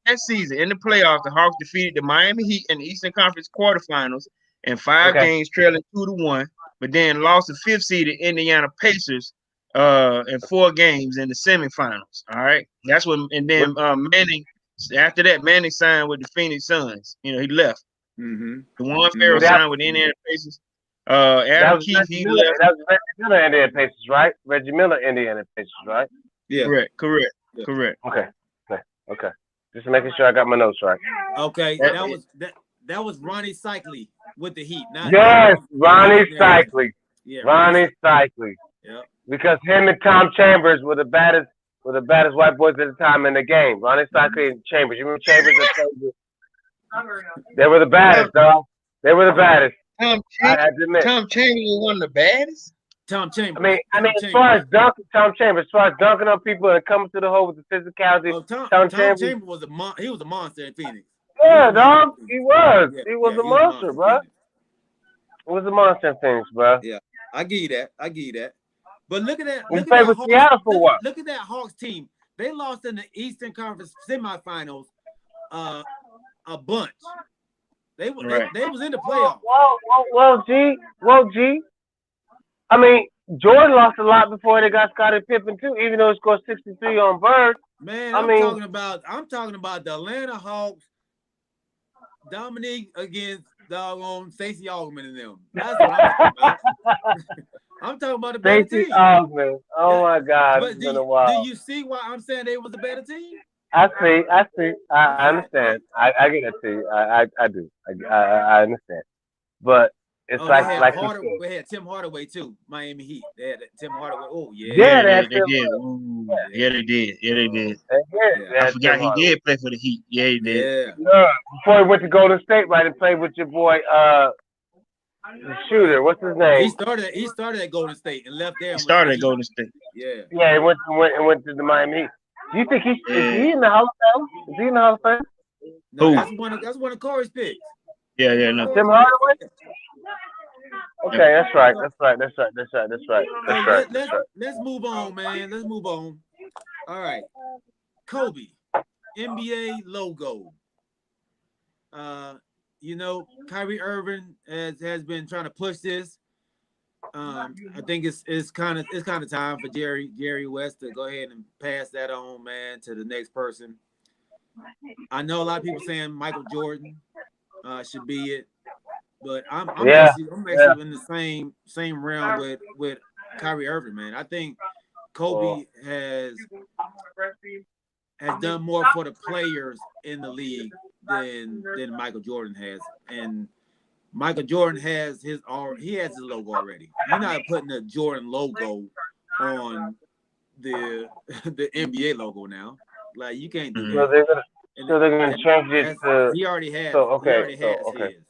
that season in the playoffs, the Hawks defeated the Miami Heat in the Eastern Conference quarterfinals in 5 games, trailing 2-1, but then lost the 5th seeded Indiana Pacers in 4 games in the semifinals. All right, that's when, and then Manning. After that, Manning signed with the Phoenix Suns. He left. DeJuan Farrell signed with the Indiana Pacers. Adam Keefe, he left. That was Reggie Miller, Indiana Pacers, right? Reggie Miller, Indiana Pacers, right? Yeah. Correct. Yeah. Correct. Okay. Just making sure I got my notes right. Okay. That was Ronnie Cycli with the Heat. Yes, Ronnie Cycli. Yeah. Ronnie Cycli. Yeah. Because him and Tom Chambers were the baddest white boys at the time in the game. Ronnie Cycli and Chambers. You remember Chambers and Chambers? They were the baddest, dog. They were the baddest. Tom Chambers was one of the baddest. Tom Chambers. I mean, as far as dunking, Tom Chambers, as far as dunking on people and coming to the hole with the physicality, Tom Chambers was he was a monster in Phoenix. Yeah, dog. He was. Yeah, he was a monster, bro. He was a monster in Phoenix, bro. Yeah, I give you that. But look at that. He played with Seattle for what? Look at that Hawks team. They lost in the Eastern Conference semifinals a bunch. They was in the playoffs. Well, G. I mean, Jordan lost a lot before they got Scottie Pippen too, even though he scored 63 on Bird. Man, I'm talking about the Atlanta Hawks. Dominique against doggone Stacey Augman and them. That's what I'm talking about. I'm talking about the better Stacey team. Augman. Oh Yeah. my God, But it's been a while. do you see why I'm saying they was a better team? I see. I Okay. understand. I get it to you. I do. I understand. But it's Oh, they had like you said. We had Tim Hardaway too. Miami Heat. They had Tim Hardaway. Oh Yeah, yeah, Yeah, that's they it. did. Ooh, yeah, yeah, they did. Yeah, they did. yeah, They I had Tim forgot he Hardaway. did play for the Heat. Yeah, he did. yeah. Before he went to Golden State, right, and played with your boy, the shooter. What's his He name? started. He started at Golden State and left there He and went to the started at Heat. Golden State. Yeah. Yeah, he went to the Miami Heat. Do you think is Yeah. he in the Hall of Fame? Is he in the Hall of Fame? No, Who? that's one of Corey's picks. Yeah, That's yeah, one of no. Tim Corey's Hardaway? picks. Okay, Yeah. that's right. So, That's right. That's right. That's right. That's right. so That's right. That's right. let's move on, man. Let's move on. All right, Kobe, NBA logo. You know, Kyrie Irving has been trying to push this. I think it's kind of time for Jerry West to go ahead and pass that on, man, to the next person. I know a lot of people saying Michael Jordan should be it, but I'm Yeah. actually Yeah. in the same realm with Kyrie Irving, man. I think Kobe Well, has done more for the players in the league than Michael Jordan has, and Michael Jordan has his logo already. You're not putting the Jordan logo on the the NBA logo now. Like you can't do Mhm. so that. they're gonna And so they're gonna change it that's to he already so has okay. his.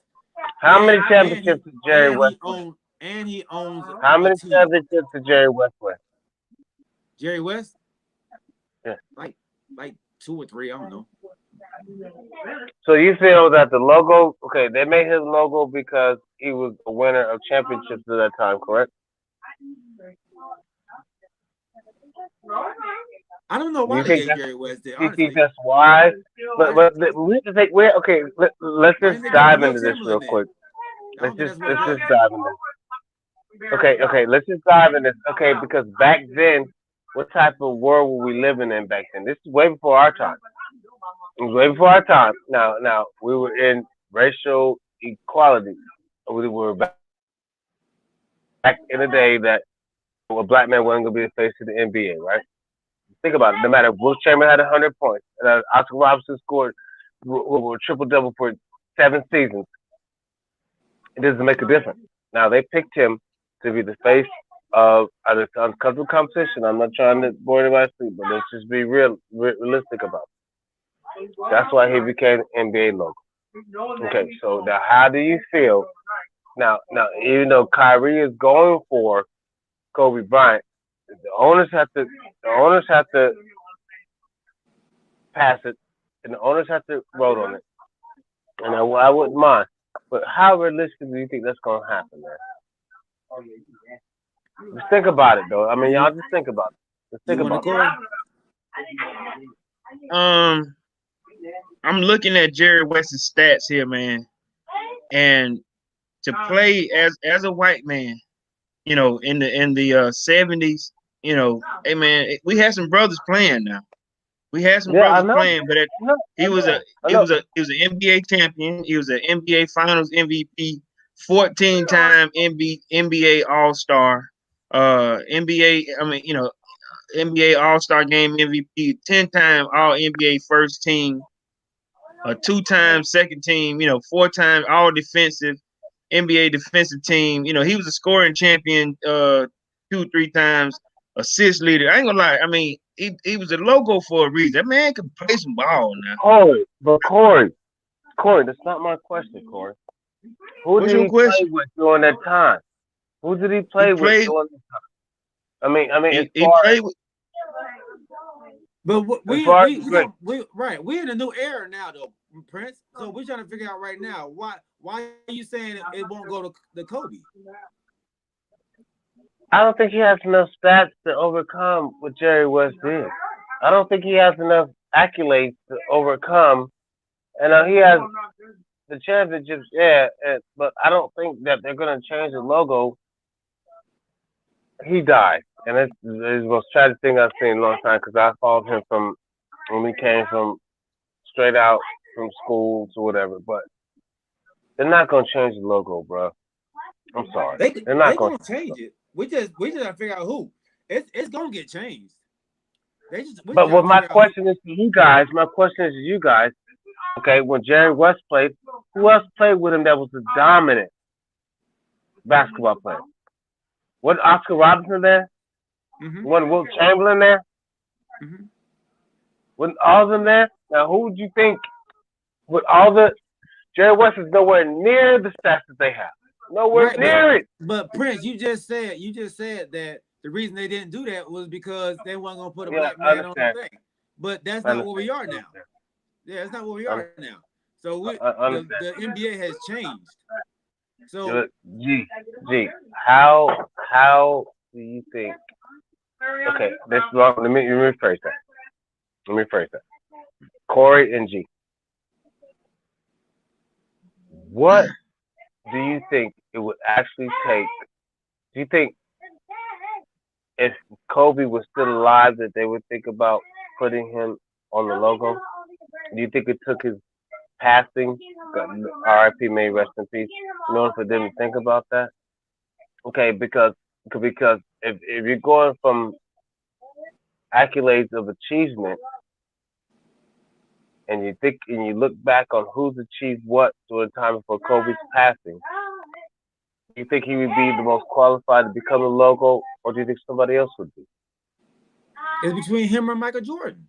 How many And championships did Jerry West win? he owns How a many team. championships did Jerry West win? Jerry West, Yeah. like 2 or 3, I don't know. So you feel that the logo, okay, they made his logo because he was a winner of championships at that time, correct? I don't know Do why you they think gave that's Jerry West there, do you think honestly. that's why? But I, we have to take okay. Let's why just didn't they give it to dive Will into this Chamberlain real then? quick. I don't think that's what it Let's just was. dive into this. Okay. Let's just dive in this. Okay, because back then, what type of world were we living in back then? This is way before our time. It was way before our time. Now we were in racial equality. We were back in the day that a black man wasn't gonna be the face of the NBA, right? Think about it. No matter if Will Chamberlain had 100 points and Oscar Robertson scored a triple double for 7 seasons, it doesn't make a difference. Now they picked him to be the face of because of competition. I'm not trying to bore anybody sleep, but let's just be realistic about it. That's why he became NBA logo. Okay, so now how do you feel? Now, even though Kyrie is going for Kobe Bryant, the owners have to pass it, and the owners have to vote on it. And I wouldn't mind. But how realistic do you think that's gonna happen, man? Just think about it, though. I mean, y'all You just think about it. Just you think want to about it. Corey? I'm looking at Jerry West's stats here, man, and to play as a white man, you know, in the 70s, you know, hey man, we had some brothers playing now. We had some Yeah, I brothers know. playing, but he was a I he know. was a he was an NBA champion. He was an NBA Finals MVP, 14-time NBA All Star, NBA. I mean, you know, NBA All Star Game MVP, 10-time All NBA First Team, a 2-time Second Team. You know, 4-time All Defensive NBA Defensive Team. You know, he was a scoring champion 2-3 times, assist leader. I ain't gonna lie. I mean, he was a logo for a reason. That man could play some ball now. Corey, that's not my question, Corey. Who What's did your he play question? with during that time? Who did he He play with played. during that time? I mean, He played with. But as far as right. We're in a new era now, though, Prince. So we're trying to figure out right now why are you saying it won't go to the Kobe? I don't think he has enough stats to overcome what Jerry West did. I don't think he has enough accolades to overcome. And he has the championships, yeah, but I don't think that they're going to change the logo. He died, and it's the most tragic thing I've seen in a long time because I followed him from when we came from straight out from school to whatever. But They're not gonna change the logo, bro. I'm sorry. They're They not gonna. gonna change it. We just gotta figure out who. It's gonna get changed. We just But gotta what my figure out who. question is to you guys, okay, when Jerry West played, who else played with him that was a dominant basketball player? Wasn't Oscar Robinson there? Mm-hmm, Wasn't Wilt Chamberlain there? mm-hmm. Wasn't all of them there? Now, who would you think with all the Jerry West is nowhere near the stats that they have. Nowhere Right, near it. but Prince, you just said that the reason they didn't do that was because they weren't gonna put a Yeah, black I man on the understand. thing. But that's I not where we understand. are now. Yeah, that's not where we I are now. So I understand. the NBA has changed. So Good. G, how do you think? Okay, this wrong. Let me rephrase that. Let me rephrase that. Corey and G, what do you think it would actually take? Do you think if Kobe was still alive that they would think about putting him on the logo? Do you think it took his passing, RIP, may rest in peace, in order for them to think about that? Okay, because if you're going from accolades of achievement and you look back on who's achieved what during the time before Kobe's passing, do you think he would be the most qualified to become a logo, or do you think somebody else would be? it's between him or Michael Jordan.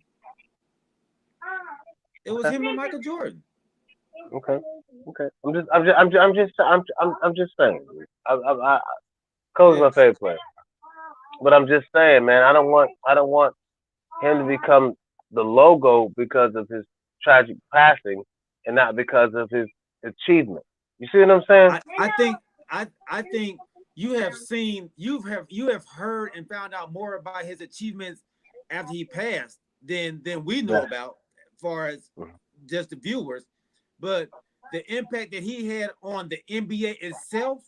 It was him or Michael Jordan. Okay, okay. I'm just saying. Kobe's my Yes. favorite player, but I'm just saying, man. I don't want him to become the logo because of his tragic passing and not because of his achievement. You see what I'm saying? I think you have heard and found out more about his achievements after he passed than we know Yeah. about, as far as just the viewers. But the impact that he had on the NBA itself,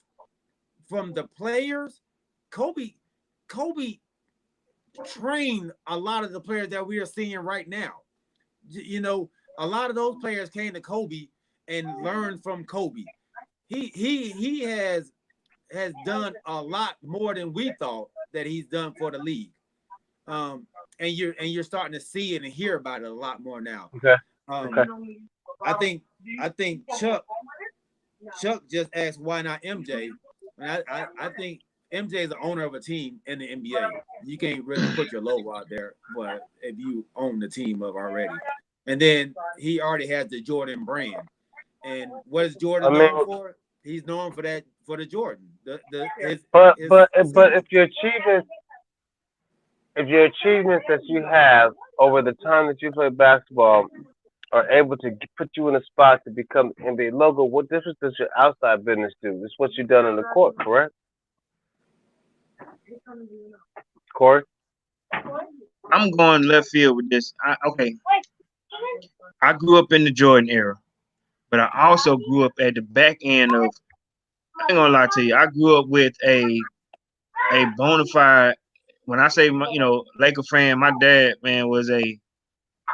from the players, Kobe, Kobe trained a lot of the players that we are seeing right now. You know, a lot of those players came to Kobe and learned from Kobe. He has done a lot more than we thought that he's done for the league. And you're starting to see it and hear about it a lot more now. Okay. Um, Okay. I think Chuck just asked why not MJ. And I think MJ is the owner of a team in the NBA. You can't really put your logo out there, but if you own the team of already, and then he already has the Jordan brand. And what is I Jordan mean, known for? He's known for that, for the Jordan, his but symbol. if your achievements that you have over the time that you play basketball are able to put you in a spot to become NBA logo, what difference does your outside business do? It's what you've done on the court, correct? Corey? I'm going left field with this. Okay, I grew up in the Jordan era, but I also grew up at the back end of. I ain't gonna lie to you. I grew up with a bona fide. When I say Laker fan, my dad, man, was a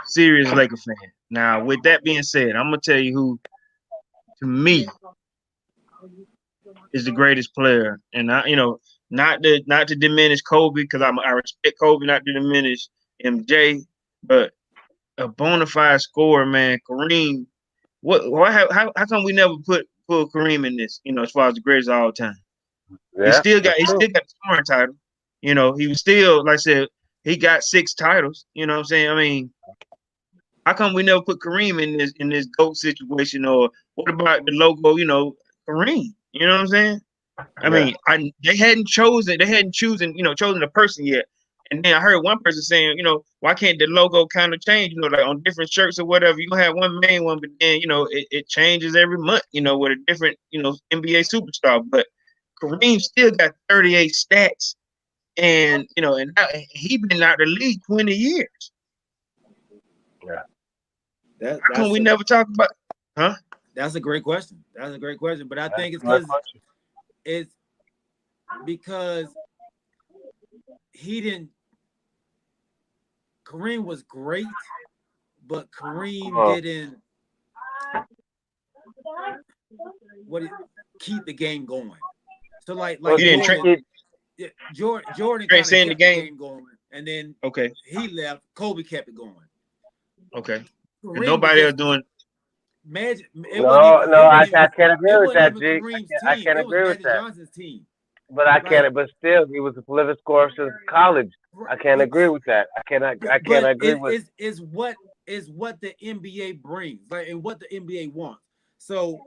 serious Laker fan. Now, with that being said, I'm gonna tell you who, to me, is the greatest player, and not to diminish Kobe, because I respect Kobe, not to diminish MJ, but a bona fide scorer, man, Kareem. How come we never put Kareem in this? As far as the greatest of all time, he Yeah, still got that's he true. still got the scoring title. He was still, like I said, he got 6 titles. You know what I'm saying? I mean, how come we never put Kareem in this GOAT situation? Or what about the logo? Kareem. You know what I'm saying? I Yeah, mean, they hadn't chosen a person yet. And then I heard one person saying, why can't the logo kind of change? Like on different shirts or whatever. You have one main one, but then it changes every month. With a different NBA superstar. But Kareem still got 38 stats, and he been out the league 20 years. yeah. That How come that's we a never talk about? Huh? that's a great question. That's a great question. But I That's think it's a good because question. it's because he didn't. Kareem was great, but Come Kareem on. didn't. keep the game going. So like Well, Jordan, Jordan kind of transcend the kept the game. game going, and then Okay. he left. Kobe kept it going. Okay. And Kareem was nobody else just doing. Magic. no, I can't agree It with wasn't that, even G. Kareem's I team. can't It was agree with Magic that. Johnson's team. But I Like, can't. But still, he was a prolific scorer since college. I can't but agree with that. I cannot agree with. is what the NBA brings, like, and what the NBA wants. So,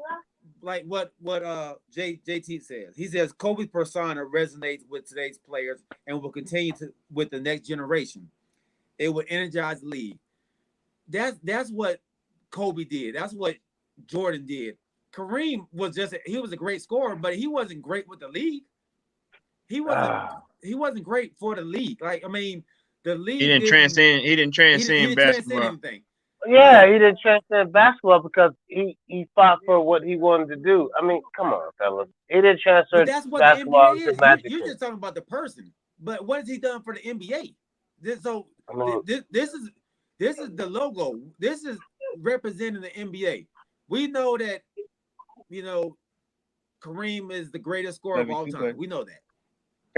like what JT says, he says Kobe's persona resonates with today's players and will continue to with the next generation. It will energize the league. That's what Kobe did. That's what Jordan did. Kareem was he was a great scorer, but he wasn't great with the league. He wasn't great for the league. Like, I mean, the league He didn't transcend. He didn't transcend basketball. anything. Yeah, he didn't transcend basketball because he fought for what he wanted to do. I mean, come on, fellas. He didn't transfer But that's what the basketball NBA to is. Magic. You're just talking about the person. But what has he done for the NBA? This is the logo. This is representing the NBA. We know that, Kareem is the greatest scorer of all time. We know that.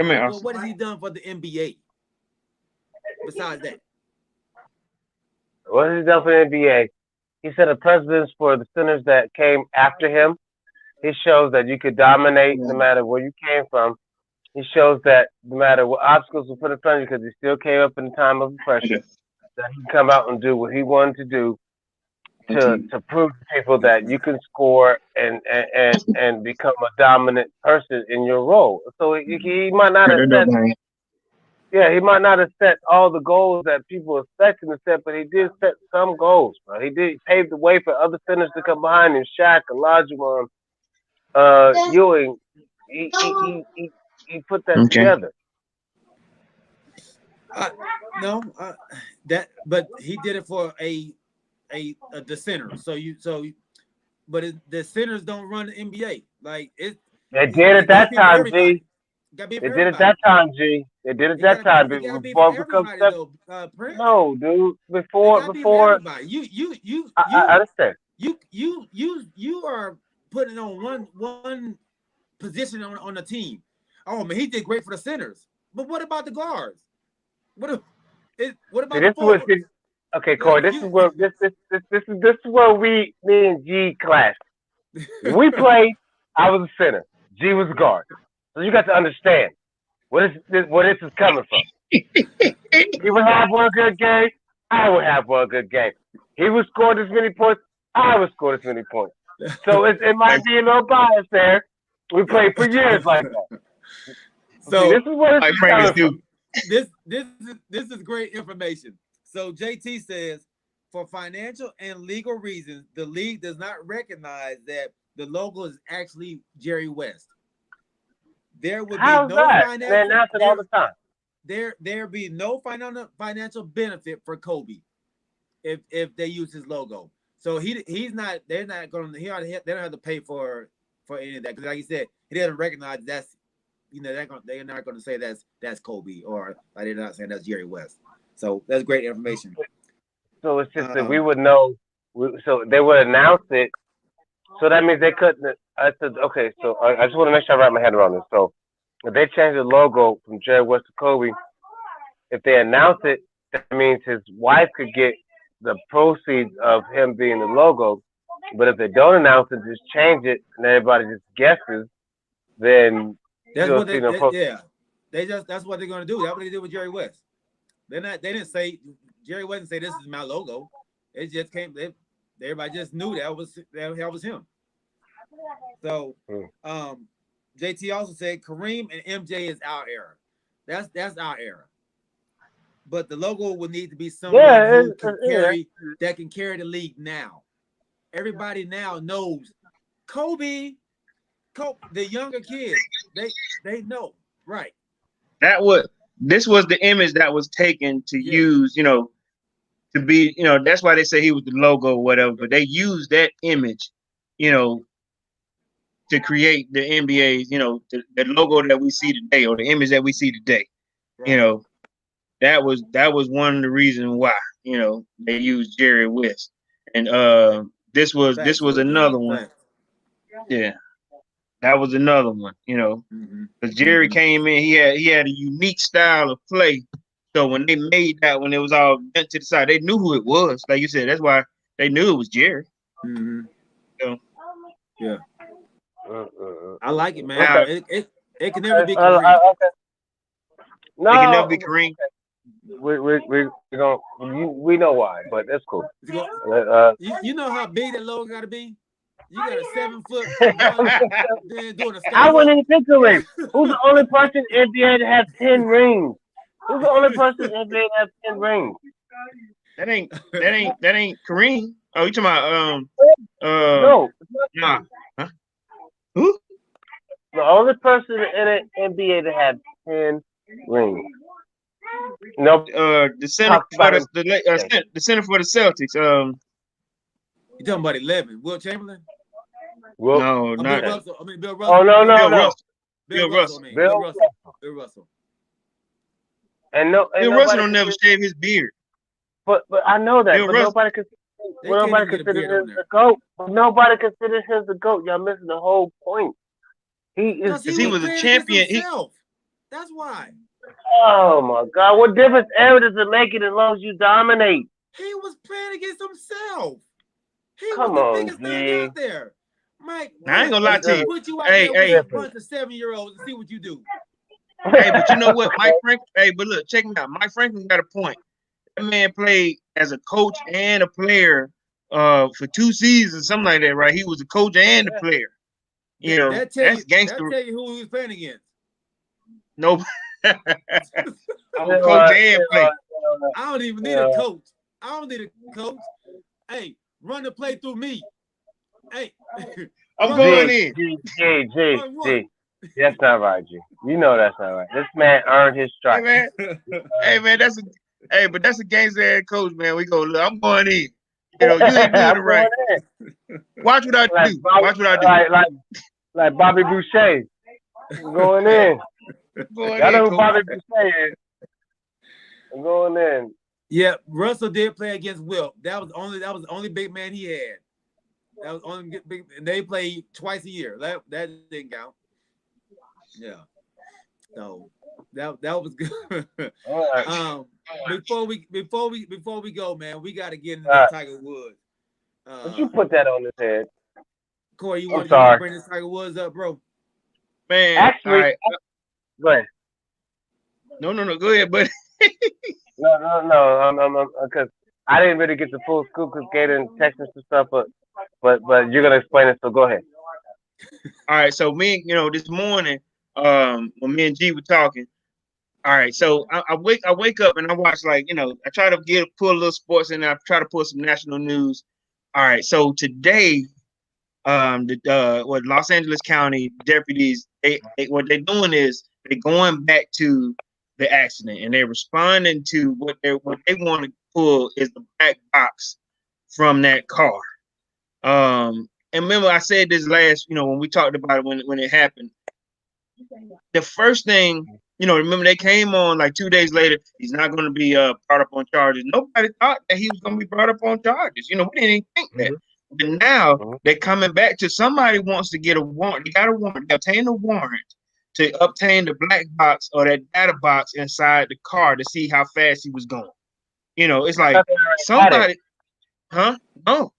Come here, But what has he done for the NBA besides that? What has he done for the NBA? He set a precedence for the centers that came after him. He shows that you could dominate no matter where you came from. He shows that no matter what obstacles were put in front of you, because he still came up in the time of pressure, that he can come out and do what he wanted to do to prove to people that you can score and become a dominant person in your role. So he might not have set, he might not have set all the goals that people expect him to set, but he did set some goals, bro. He did pave the way for other centers to come behind him, Shaq, Olajuwon, Ewing. He put that together. But he did it for the center. But the centers don't run the NBA. Like they did at that time, G. They did at that time, G. They did at that time. No, dude. Before. I understand. You are putting on one position on the team. Oh man, he did great for the centers. But what about the guards? What about the forwards? Okay, Corey. This is where me and G clash. When we played, I was a center. G was a guard. So you got to understand where this is coming from. He would have one good game. I would have one good game. He would score this many points. I would score this many points. So it might be a little bias there. We played for years like that. So this is where this is coming from. This is great information. So JT says, for financial and legal reasons, the league does not recognize that the logo is actually Jerry West. There would be no financial. They announce it all the time. There be no financial benefit for Kobe if they use his logo. So he's not. They're not going to. They don't have to pay for any of that, because like you said, he doesn't recognize that's. They're not going to say that's Kobe, or like they're not saying that's Jerry West. So that's great information. So it's just that we would know. So they would announce it. So that means they couldn't. I said, okay. So I just want to make sure I wrap my head around this. So if they change the logo from Jerry West to Kobe, if they announce it, that means his wife could get the proceeds of him being the logo. But if they don't announce it, just change it, and everybody just guesses, then that's what that's what they're going to do. That's what they did with Jerry West. They didn't say Jerry West didn't say this is my logo. It just came. Everybody just knew that was him. So, JT also said Kareem and MJ is our era. That's our era. But the logo will need to be someone who can carry the league now. Everybody now knows Kobe, the younger kids, they know, right? This was the image that was taken to use, to be, that's why they say he was the logo or whatever, but they used that image, to create the NBA's, the logo that we see today, or the image that we see today. Right. That was one of the reasons why, they used Jerry West. And this was another one. Yeah, that was another one. Because Jerry came in, he had a unique style of play. So when they made that, when it was all bent to the side, they knew who it was. Like you said, that's why they knew it was Jerry. So, Yeah, I like it, man. Okay. It can never be Okay. Kareem. Okay. they can never be No, Kareem. we know why, but that's cool. You know how big that logo got to be? You got a 7-foot LeBron then doing a I sky wouldn't hook. even think of it. Who's the only person in NBA to have 10 rings? Who's the only person in NBA to have 10 rings? that ain't Kareem. Oh, you talking about No, nah. Huh? Who? the only person in the NBA to have 10 rings. No, The center talk for about him. the center for the Celtics. You talking about 11? Will Chamberlain? Well, No, Bill not Russell. I mean Bill oh Russell. no, no, Bill no. Russell. Bill Russell. Russell. Bill Bill Russell. Bill Russell. and Bill Russell nobody don't never considers, shave his beard. but I know that, Bill but Russell. They can't nobody even get a considers beard on him the there. goat. Nobody considers him the goat. Y'all missing the whole point. He is. Because he Because he was was a playing against champion. himself. That's why. Oh my God! What difference ever does it make it as long as you dominate? He was playing against himself. He was Come the on, biggest thing G. out there. Mike, Now, I ain't gonna lie to you. put you out Hey, there with hey, a bunch of 7-year-olds and see what you do. hey, but you know what, Mike Franklin? Hey, but look, check me out. Mike Franklin got a point. That man played as a coach and a player for 2 seasons, something like that, right? He was a coach and a player. That That's tell gangster. you who he was playing against. No, I'm a You coach know and play. I don't even need a coach. I don't need a coach. Hey, run the play through me. Hey, I'm going in. G. That's not right, G. You know that's not right. This man earned his Hey stripes. man, but that's a gangster head coach, man. We go look. I'm going in. You ain't doing it I'm right. going in. Watch what I do. Watch what I do. Like Bobby Boucher. I'm going in. Going Y'all know in, who coach. Bobby Boucher is. I'm going in. yeah, Russell did play against Wilt. That was the only big man he had. That was only big. And they played twice a year. That didn't count. Yeah. So that was good. All right. Before we go, man, we got to get into All this right. Tiger Woods. But you put that on his head. Corey, you I'm want to sorry. bring this Tiger Woods up, bro? Man, all Actually, right. go ahead. No. Go ahead, buddy. No. Because I didn't really get the full scoop because Gator texted some stuff, but you're gonna explain it. So go ahead. All right. So me, this morning, when me and G were talking. All right. So I wake up and I watch I try to pull a little sports and I try to pull some national news. All right. So today, what Los Angeles County deputies, what they're doing is they're going back to the accident and they're responding to what they want to pull is the black box from that car. And remember I said this last, when we talked about it when it happened. The first thing, remember they came on like 2 days later. He's not going to be brought up on charges. Nobody thought that he was going to be brought up on charges. We didn't even think that. But now they're coming back to somebody wants to get a warrant. They got a warrant. They obtain a warrant to obtain the black box or that data box inside the car to see how fast he was going. It's like somebody, huh? No.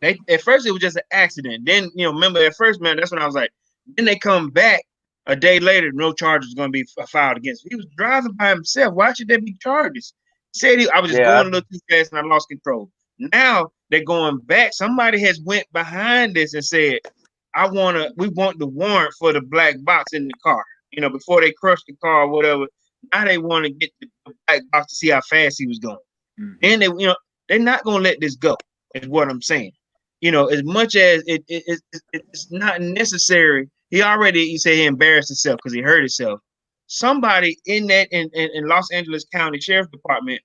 At first it was just an accident. Then remember at first, man, that's when I was like. Then they come back a day later. No charges going to be filed against him. He was driving by himself. Why should there be charges? He said I was just going a little too fast and I lost control. Now they're going back. Somebody has went behind this and said, we want the warrant for the black box in the car. Before they crush the car or whatever. Now they want to get the black box to see how fast he was going. Mm-hmm. Then they're not going to let this go. Is what I'm saying. As much as it's not necessary. He said he embarrassed himself because he hurt himself. Somebody in Los Angeles County Sheriff's Department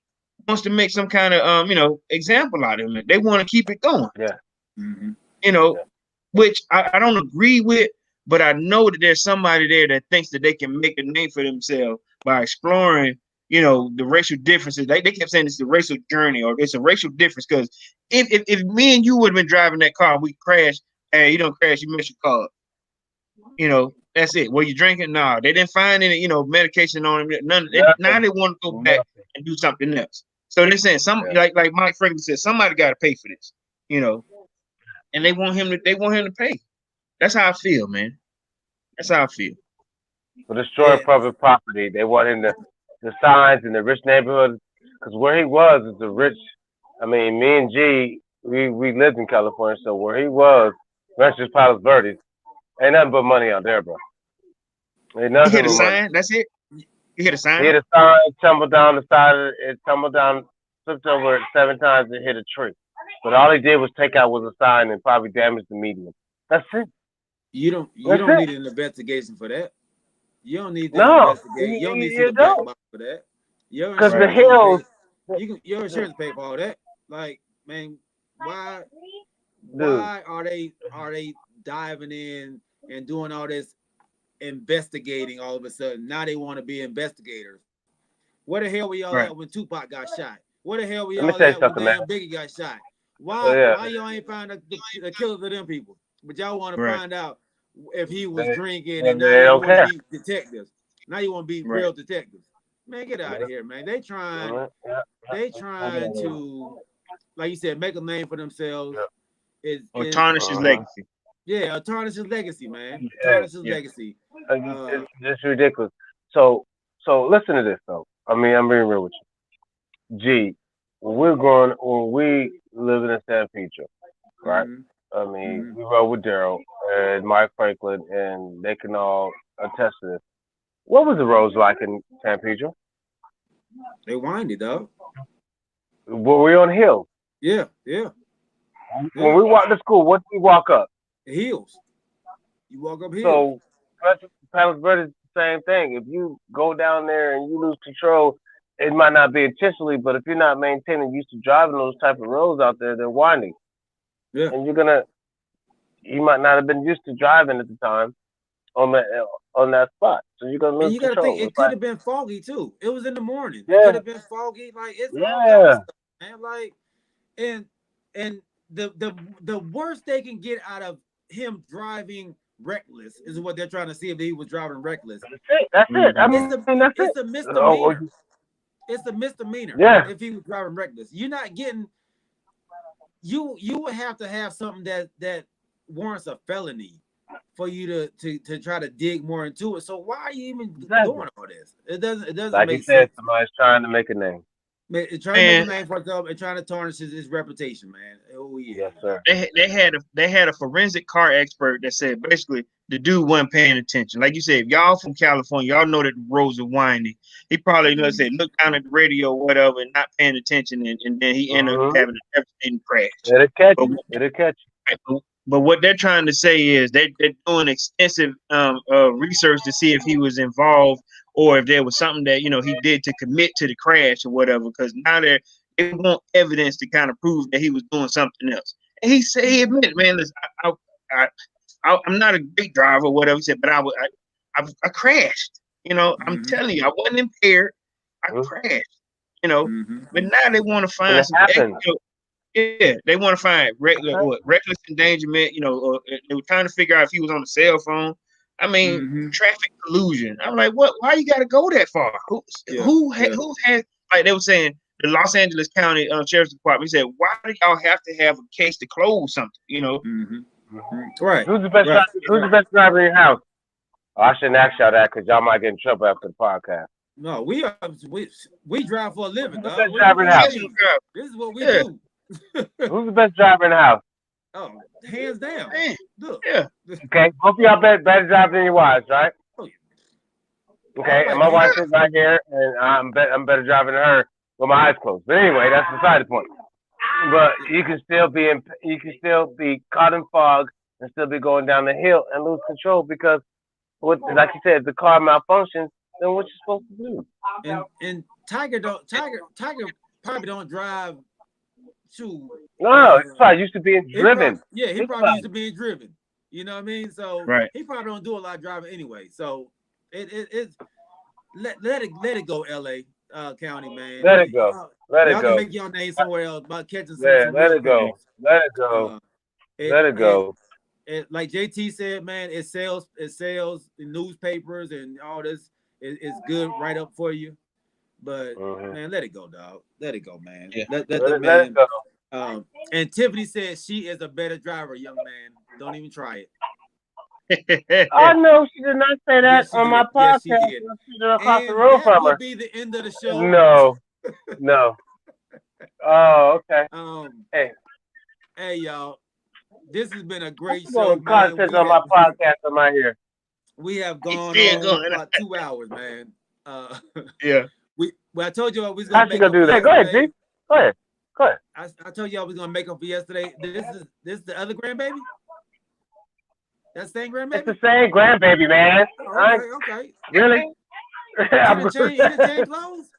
wants to make some kind of example out of him. They want to keep it going. Yeah. Mm-hmm. Which I don't agree with, but I know that there's somebody there that thinks that they can make a name for themselves by exploring the racial differences. They kept saying it's the racial journey or it's a racial difference because if me and you would have been driving that car, we crashed, and you don't crash, you miss your car. That's it. Were you drinking? Nah, they didn't find any, medication on him. None. Now they want to go back and do something else. So they're saying like Mike Franklin said, somebody got to pay for this, and they want him to pay. That's how I feel, man. That's how I feel. For destroying public property, they want him the signs in the rich neighborhoods, because where he was is a rich. I mean, me and G, we lived in California, so where he was, Ranchos Palos Verdes, ain't nothing but money out there, bro. Ain't nothing He hit a but money. sign. That's it. He hit a sign. He hit a sign, tumbled down the side of it, tumbled down, flipped over it 7 times and hit a tree. But all he did was take out was a sign and probably damage the medium. That's it. You don't need an investigation for that. You don't need to investigate. You don't need to see the black box for that. Because the hills, your insurance pay for all that. Like, man, why are they diving in and doing all this investigating all of a sudden? Now they want to be investigators. Where the hell were y'all at when Tupac got shot? Where the hell were y'all at when damn Biggie got shot? Why y'all ain't find the killers of them people? But y'all want to find out if he was drinking, and now you want to be detectives. Now you want to be real detectives. Man, get out of here, man. They trying to, like you said, make a name for themselves. Or tarnish his legacy. Yeah, or tarnish his legacy, man. Tarnish his legacy. It's just ridiculous. So listen to this though. I mean, I'm being real with you. G, when we living in San Pedro, right? Mm-hmm. I mean, we rode with Daryl and Mike Franklin, and they can all attest to this. What was the roads like in San Pedro? They windy, though. Were we on hills? Yeah. When we walked to school, what did we walk up? The hills. You walk up hills. So, Palos Verdes is the same thing. If you go down there and you lose control, it might not be intentionally, but if you're not maintaining, used to driving those type of roads out there, they're winding. Yeah. And you might not have been used to driving at the time on that spot. So you're gonna lose and you gotta control. think it could have been foggy too. It was in the morning. Yeah. It could have been foggy. Like it's all kind of stuff, man. Like and the worst they can get out of him driving reckless is what they're trying to see if he was driving reckless. That's it. I mean, it's a misdemeanor. It's a misdemeanor. Yeah. If he was driving reckless, you're not getting. You would have to have something that warrants a felony for you to try to dig more into it. So why are you even doing all this? It doesn't like make you said, sense. somebody's trying to make a name. Trying to make a name for himself and trying to tarnish his reputation, man. Oh yeah. Yes, sir. They had a forensic car expert that said basically the dude wasn't paying attention. Like you said, if y'all from California, y'all know that the roads are windy. He probably said look down at the radio or whatever and not paying attention, and then he ended up having a devastating crash. It'll catch you. But what they're trying to say is they're doing extensive research to see if he was involved or if there was something that he did to commit to the crash or whatever. Because now they want evidence to kind of prove that he was doing something else. And he admitted, man, listen, I'm not a great driver or whatever. He said, but I crashed. I'm telling you, I wasn't impaired. I crashed. But now they want to find some. They want to find reckless endangerment. Or they were trying to figure out if he was on a cell phone. I mean, traffic collusion. I'm like, what? Why you got to go that far? Who has like they were saying the Los Angeles County Sheriff's Department? He said, why do y'all have to have a case to close something? Right. Who's the best? Who's the best driver in your house? Oh, I shouldn't ask y'all that because y'all might get in trouble after the podcast. No, we drive for a living. Who's the best driver in the house? This is what we do. Who's the best driver in the house? Oh, hands down. Man. Look. Yeah. Okay. Both of y'all better drive than your wives, right? Okay. And my wife is right here, and I'm better driving than her with my eyes closed. But anyway, that's beside the point. But you can still be caught in fog and still be going down the hill and lose control because, like you said, if the car malfunctions, then what you supposed to do? And Tiger probably don't drive. No, it's probably used to being driven. He probably used to being driven. You know what I mean? So he probably don't do a lot of driving anyway. So it's let it go, LA. County, man. Let it go. Let it Y'all can go. make your name somewhere else about catching Yeah, some let real it go. criminals. Let it go. It, Let it it, go. like JT said, man, it sells the newspapers and all this. It's good right up for you. But man, let it go, dog. Let it go, man. Yeah. Let Let the it man. go. And Tiffany said she is a better driver, young man. Don't even try it. Oh no, she did not say that Yes, she on my did. Yes, she podcast. did. She's across the And room that from will her. be the end of the show. No. Oh, okay. Hey, y'all. This has been a great I'm show, going man. content on my podcast. Am I here? We have gone Still on going. about 2 hours, man. Yeah. I told you I was How gonna she make gonna up for do that? Go ahead, yesterday. G. Go ahead. I told you I was gonna make up for yesterday. This is the other grandbaby. That same grandbaby. It's the same grandbaby, man. Oh, okay. Really? He didn't change clothes.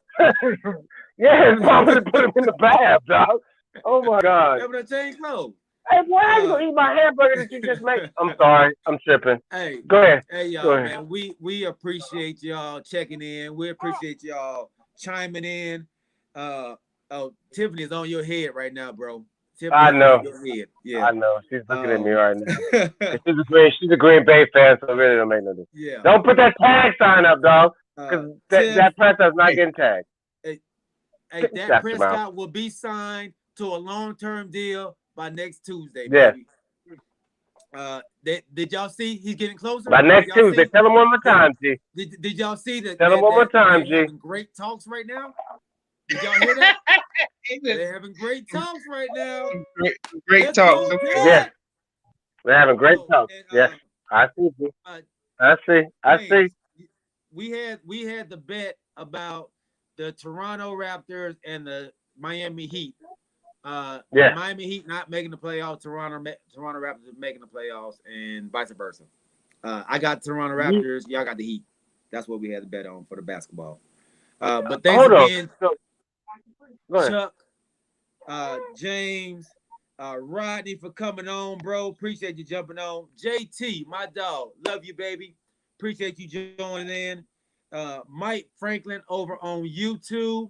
Yeah, his mama to put him in the bath, dog. Oh my God. Yeah, but I changed clothes. Hey, boy, how you gonna eat my hamburger that you just made? I'm sorry, I'm tripping. Hey, go ahead. Y'all, man. We appreciate y'all checking in. We appreciate y'all chiming in. Tiffany is on your head right now, bro. Tiffany I know. on your head. Yeah. I know. She's looking at me right now. She's a Green Bay fan, so it really don't make no difference. Yeah. Don't put that tag sign up, dog, because that Prescott's not getting tagged. Hey, Dak Prescott will be signed to a long-term deal by next Tuesday, baby. Did y'all see he's getting closer? By next Tuesday. Tell him one more time, G. Did y'all see that? Tell him one more time, G. They're having great talks right now. Did y'all hear that? They're having great talks right now. Great talks. Yeah. They're having great talks. Yeah. I see, G. I see. We had the bet about the Toronto Raptors and the Miami Heat. Miami Heat not making the playoffs, Toronto Raptors making the playoffs, and vice versa. I got Toronto Raptors, y'all got the Heat. That's what we had to bet on for the basketball. But thanks again, Chuck, James, Rodney for coming on, bro. Appreciate you jumping on. JT, my dog, love you, baby. Appreciate you joining in. Mike Franklin over on YouTube.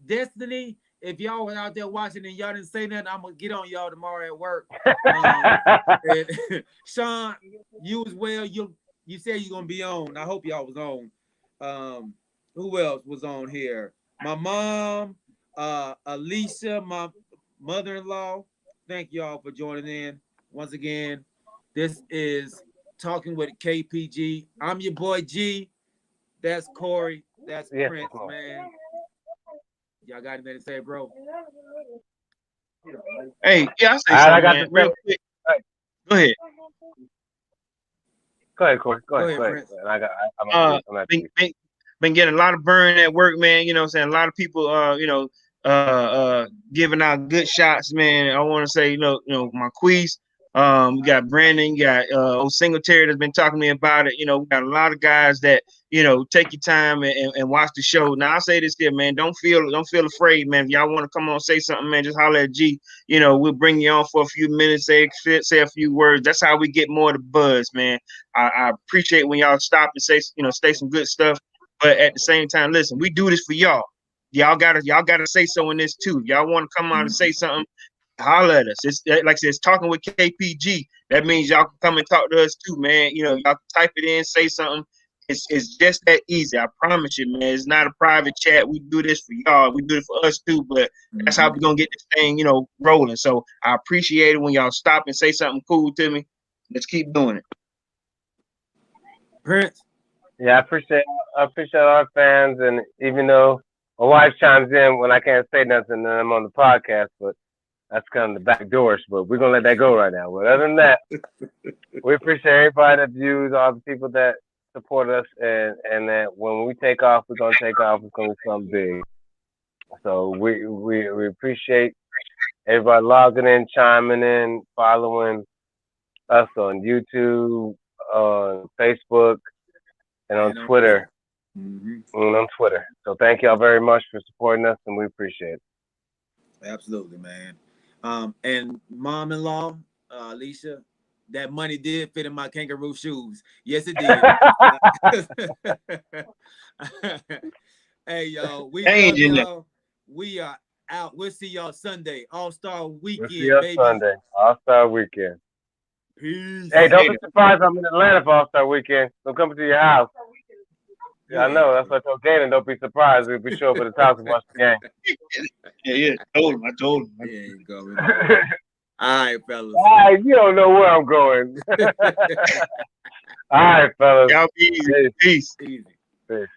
Destiny, if y'all were out there watching and y'all didn't say nothing, I'm gonna get on y'all tomorrow at work. Sean, you as well. You said you're gonna be on. I hope y'all was on. Who else was on here? My mom, Alicia, my mother-in-law. Thank y'all for joining in. Once again, this is Talking with KPG. I'm your boy G. That's Corey. That's Prince, man. Y'all got anything to say, bro? Hey, yeah, I'll say something, man, real quick. Go ahead. Go ahead, Corey. Go ahead, Prince. I'm been getting a lot of burn at work, man. You know what I'm saying? A lot of people giving out good shots, man. I want to say, my quiz. We got Brandon, you got old Singletary that's been talking to me about it. We got a lot of guys that, take your time and watch the show. Now I say this here, man, don't feel afraid, man. If y'all want to come on, say something, man, just holler at G. We'll bring you on for a few minutes, say a few words. That's how we get more of the buzz, man. I appreciate when y'all stop and say, say some good stuff. But at the same time, listen, we do this for y'all. Y'all gotta say so in this too. Y'all want to come out and say something, holler at us. It's like I said, it's talking with KPG. That means y'all can come and talk to us too, man. Y'all can type it in, say something. It's just that easy. I promise you, man. It's not a private chat. We do this for y'all. We do it for us too. But that's how we're gonna get this thing, rolling. So I appreciate it when y'all stop and say something cool to me. Let's keep doing it. Prince. Yeah, I appreciate our fans, and even though my wife chimes in when I can't say nothing, and I'm on the podcast, but that's kind of the back doors. But we're gonna let that go right now. But other than that, we appreciate everybody that views, all the people that support us, and that when we take off, we're gonna take off. It's gonna be something big. So we appreciate everybody logging in, chiming in, following us on YouTube, on Facebook, and on Twitter. And on Twitter. So thank y'all very much for supporting us, and we appreciate it. Absolutely, man. And mom-in-law, Alicia, that money did fit in my kangaroo shoes. Yes, it did. Hey, y'all. We They ain't love in there. y'all. We are out. We'll see y'all Sunday. All-Star We'll Weekend, see us baby. Sunday. All-Star Weekend. Peace. Hey, don't be Later. surprised I'm in Atlanta for All-Star Weekend. I'm coming to your house. Yeah, I You know. ain't That's what I told Ganon. Don't be surprised if we show up at the house and watch the Yeah. I told him. You ain't going game. nowhere. All right, fellas. All right, you don't know where I'm going. All right, fellas. Y'all be easy. Peace. Peace. Easy. Peace.